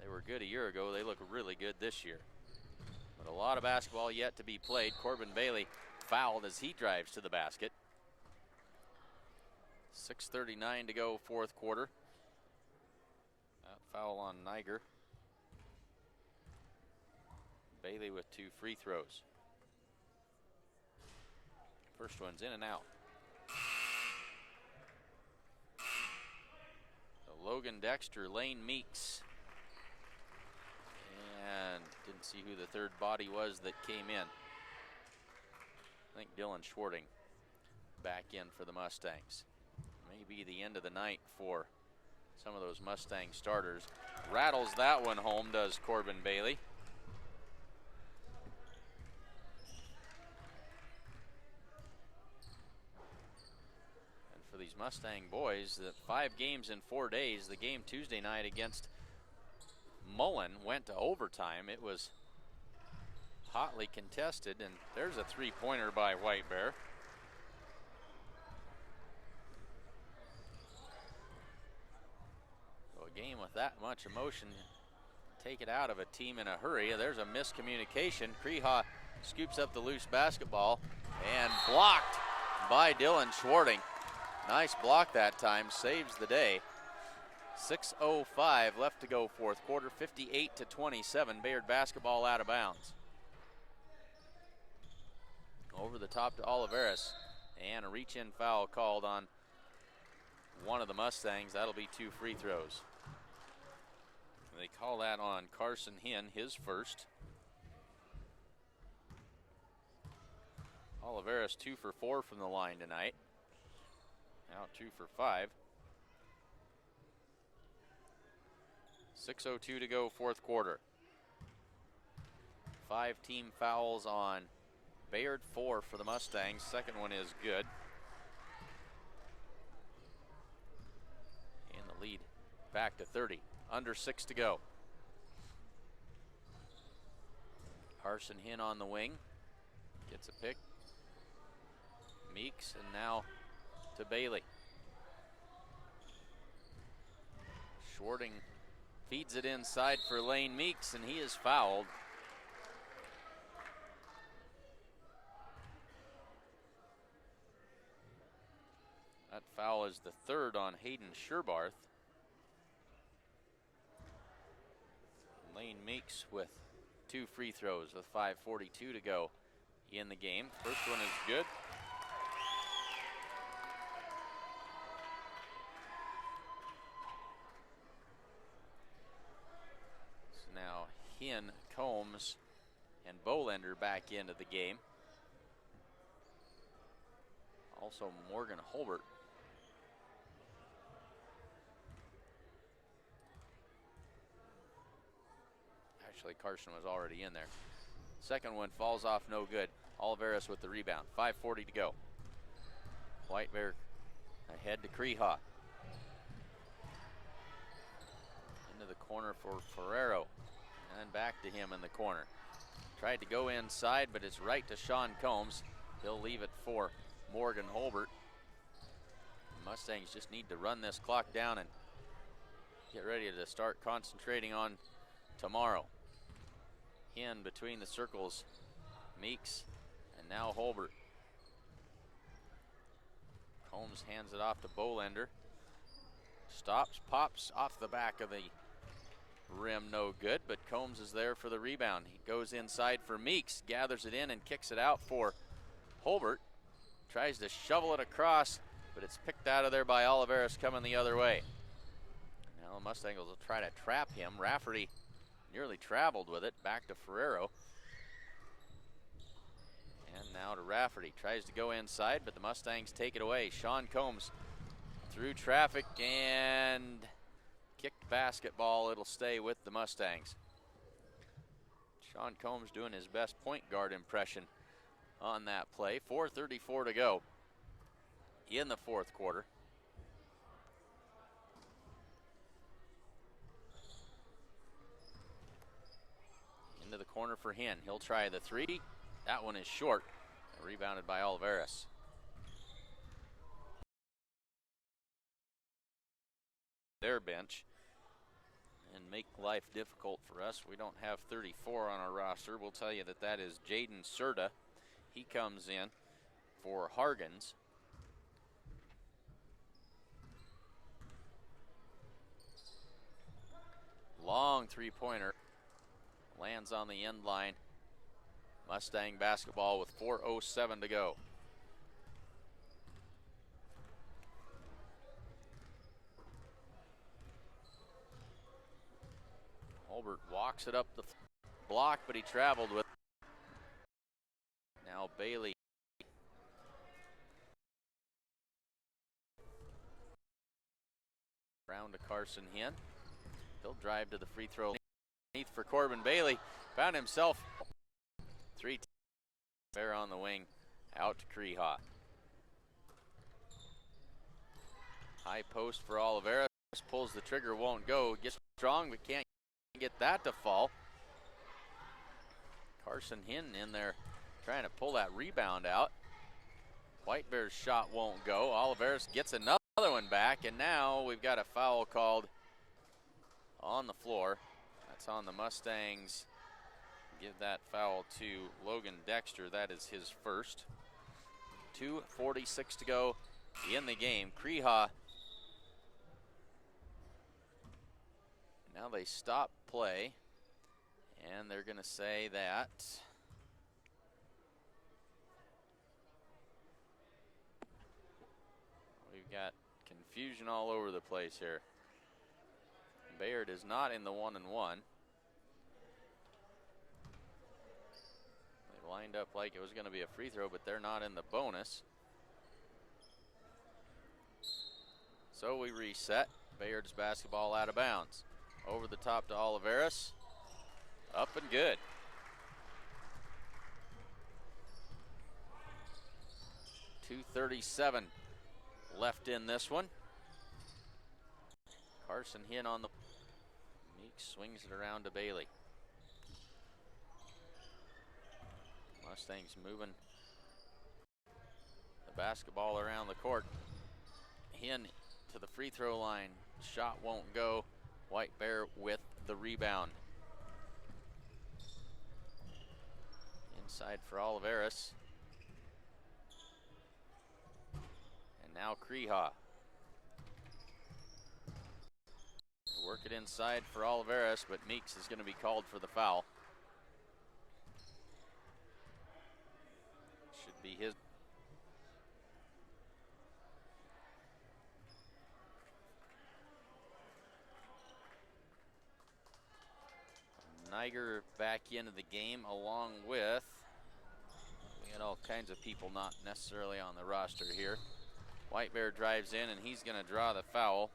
they were good a year ago. They look really good this year. But a lot of basketball yet to be played. Corbin Bailey fouled as he drives to the basket. 6:39 to go, fourth quarter. That foul on Niger. Bailey with 2 free throws. First one's in and out. So Logan Dexter, Lane Meeks. And didn't see who the third body was that came in. I think Dylan Schwarting back in for the Mustangs. Maybe the end of the night for some of those Mustang starters. Rattles that one home, does Corbin Bailey. And for these Mustang boys, the 5 games in 4 days, the game Tuesday night against Mullen went to overtime. It was hotly contested, and there's a 3-pointer by White Bear. Game with that much emotion, take it out of a team in a hurry. There's a miscommunication. Kreha scoops up the loose basketball and blocked by Dylan Schwarting. Nice block that time, saves the day. 6:05 left to go, fourth quarter, 58-27. Bayard basketball out of bounds. Over the top to Oliveris, and a reach-in foul called on one of the Mustangs. That'll be 2 free throws. They call that on Carson Hinn, his first. Oliveris 2 for 4 from the line tonight. Now 2 for 5. 6:02 to go, fourth quarter. 5 team fouls on Bayard, 4 for the Mustangs. Second one is good. And the lead back to 30. Under 6 to go. Carson Hinn on the wing. Gets a pick. Meeks, and now to Bailey. Schwarting feeds it inside for Lane Meeks, and he is fouled. foul is the third on Hayden Sherbarth. Lane Meeks with 2 free throws with 5:42 to go in the game. First one is good. So now Hinn, Combs, and Bolender back into the game. Also Morgan Holbert. Actually, Carson was already in there. Second one falls off, no good. Oliveras with the rebound. 5:40 to go. White Bear ahead to Kreha. Into the corner for Ferrero. And back to him in the corner. Tried to go inside, but it's right to Sean Combs. He'll leave it for Morgan Holbert. The Mustangs just need to run this clock down and get ready to start concentrating on tomorrow. In between the circles, Meeks and now Holbert. Combs hands it off to Bolender. Stops, pops off the back of the rim, no good, but Combs is there for the rebound. He goes inside for Meeks, gathers it in and kicks it out for Holbert. Tries to shovel it across, but it's picked out of there by Oliveras coming the other way. Now the Mustangs will try to trap him. Rafferty nearly traveled with it, back to Ferrero. And now to Rafferty, tries to go inside, but the Mustangs take it away. Sean Combs through traffic and kicked basketball. It'll stay with the Mustangs. Sean Combs doing his best point guard impression on that play. 4:34 to go in the fourth quarter. Into the corner for Hinn. He'll try the three. That one is short. Rebounded by Oliveras. Their bench and make life difficult for us. We don't have 34 on our roster. We'll tell you that that is Jaden Serta. He comes in for Hargens. Long three-pointer. Lands on the end line. Mustang basketball with 4:07 to go. Holbert walks it up the block, but he traveled with it. Now Bailey. Round to Carson Hinn. He'll drive to the free throw for Corbin Bailey. Found himself 3 fair on the wing, out to Kreha. High post for Oliveras, pulls the trigger, won't go, gets strong but can't get that to fall. Carson Hinn in there trying to pull that rebound out. White Bear's shot won't go. Oliveras gets another one back, and now we've got a foul called on the floor. That's on the Mustangs. Give that foul to Logan Dexter. That is his first. 2:46 to go in the game. Kreha. Now they stop play, and they're going to say that we've got confusion all over the place here. Bayard is not in the 1-and-1. They lined up like it was going to be a free throw, but they're not in the bonus. So we reset. Bayard's basketball out of bounds. Over the top to Oliveras. Up and good. .237 left in this one. Carson Hinn on the Meeks, swings it around to Bailey. Mustangs moving the basketball around the court. Hinn to the free throw line. Shot won't go. White Bear with the rebound. Inside for Oliveras. And now Kreha Work it inside for Oliveras, but Meeks is going to be called for the foul. Should be his. Niger back into the game along with, we had all kinds of people not necessarily on the roster here. White Bear drives in and he's going to draw the foul.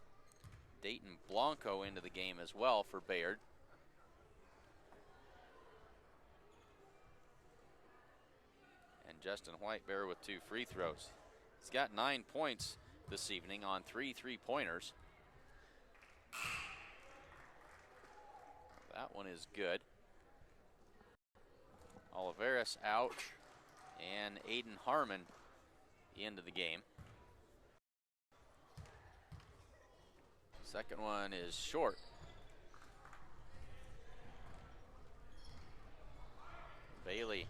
Dayton Blanco into the game as well for Bayard. And Justin White Bear with 2 free throws. He's got 9 points this evening on 3 3-pointers. That one is good. Oliveras out and Aiden Harmon into the game. Second one is short. Bailey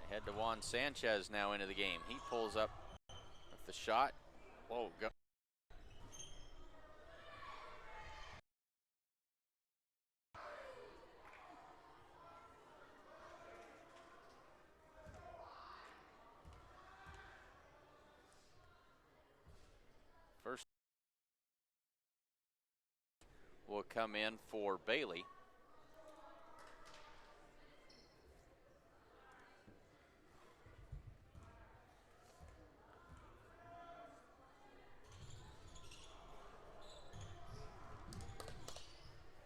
ahead to Juan Sanchez now into the game. He pulls up with the shot. Whoa, go. First will come in for Bailey.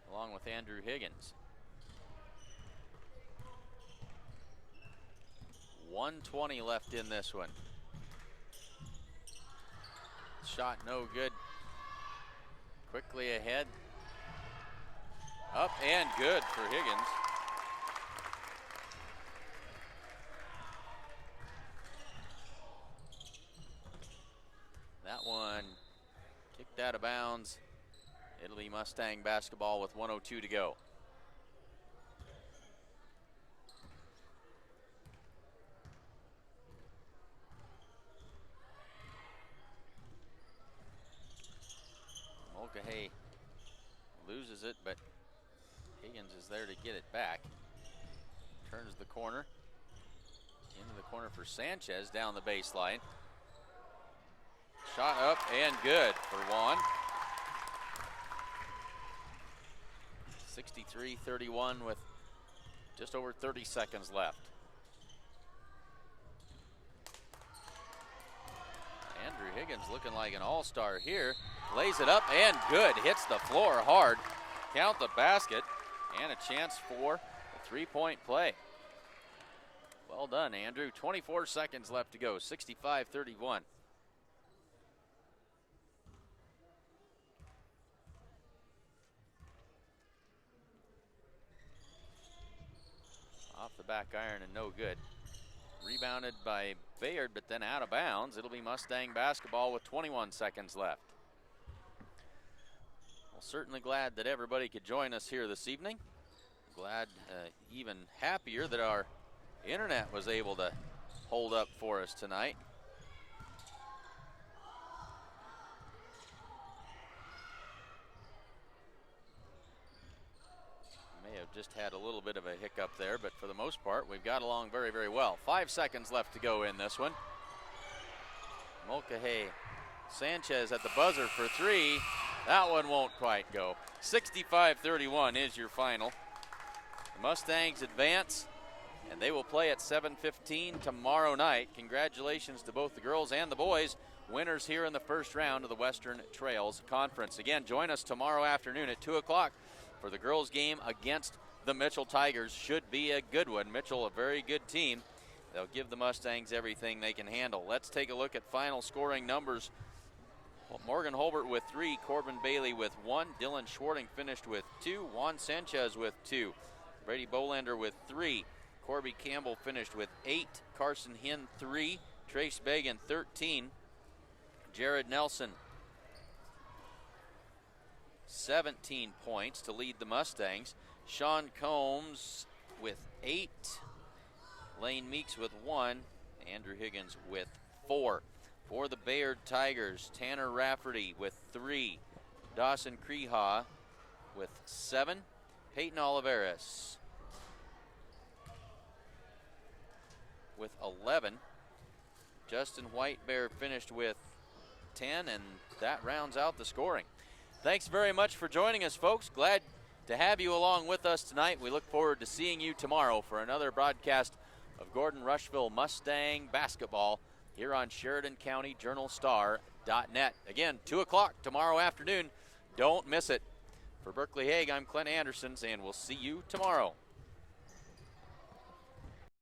Along with Andrew Higgins. 1:20 left in this one. Shot no good. Quickly ahead. Up and good for Higgins. That one kicked out of bounds. It'll be Mustang basketball with 1:02 to go. Mulcahy loses it, but Higgins is there to get it back. Turns the corner. Into the corner for Sanchez down the baseline. Shot up and good for Juan. 63-31 with just over 30 seconds left. Andrew Higgins looking like an all-star here. Lays it up and good. Hits the floor hard. Count the basket and a chance for a 3-point play. Well done, Andrew. 24 seconds left to go. 65-31. Off the back iron and no good. Rebounded by Bayard, but then out of bounds. It'll be Mustang basketball with 21 seconds left. Well, certainly glad that everybody could join us here this evening. Glad, even happier that our internet was able to hold up for us tonight. May have just had a little bit of a hiccup there, but for the most part, we've got along very, very well. 5 seconds left to go in this one. Mulcahy, Sanchez at the buzzer for 3. That one won't quite go. 65-31 is your final. The Mustangs advance, and they will play at 7:15 tomorrow night. Congratulations to both the girls and the boys, winners here in the first round of the Western Trails Conference. Again, join us tomorrow afternoon at 2 o'clock for the girls' game against the Mitchell Tigers. Should be a good one. Mitchell, a very good team. They'll give the Mustangs everything they can handle. Let's take a look at final scoring numbers. Morgan Holbert with 3, Corbin Bailey with 1, Dylan Schwarting finished with 2, Juan Sanchez with 2, Brady Bolander with 3, Corby Campbell finished with 8, Carson Hinn 3, Trace Began 13, Jared Nelson 17 points to lead the Mustangs, Sean Combs with 8, Lane Meeks with 1, Andrew Higgins with 4. For the Bayard Tigers, Tanner Rafferty with 3, Dawson Crehaw with 7. Peyton Olivares with 11. Justin Whitebear finished with 10, and that rounds out the scoring. Thanks very much for joining us, folks. Glad to have you along with us tonight. We look forward to seeing you tomorrow for another broadcast of Gordon-Rushville Mustang basketball here on SheridanCountyJournalStar.net. Again, 2 o'clock tomorrow afternoon. Don't miss it. For Berkeley Hague, I'm Clint Anderson, and we'll see you tomorrow.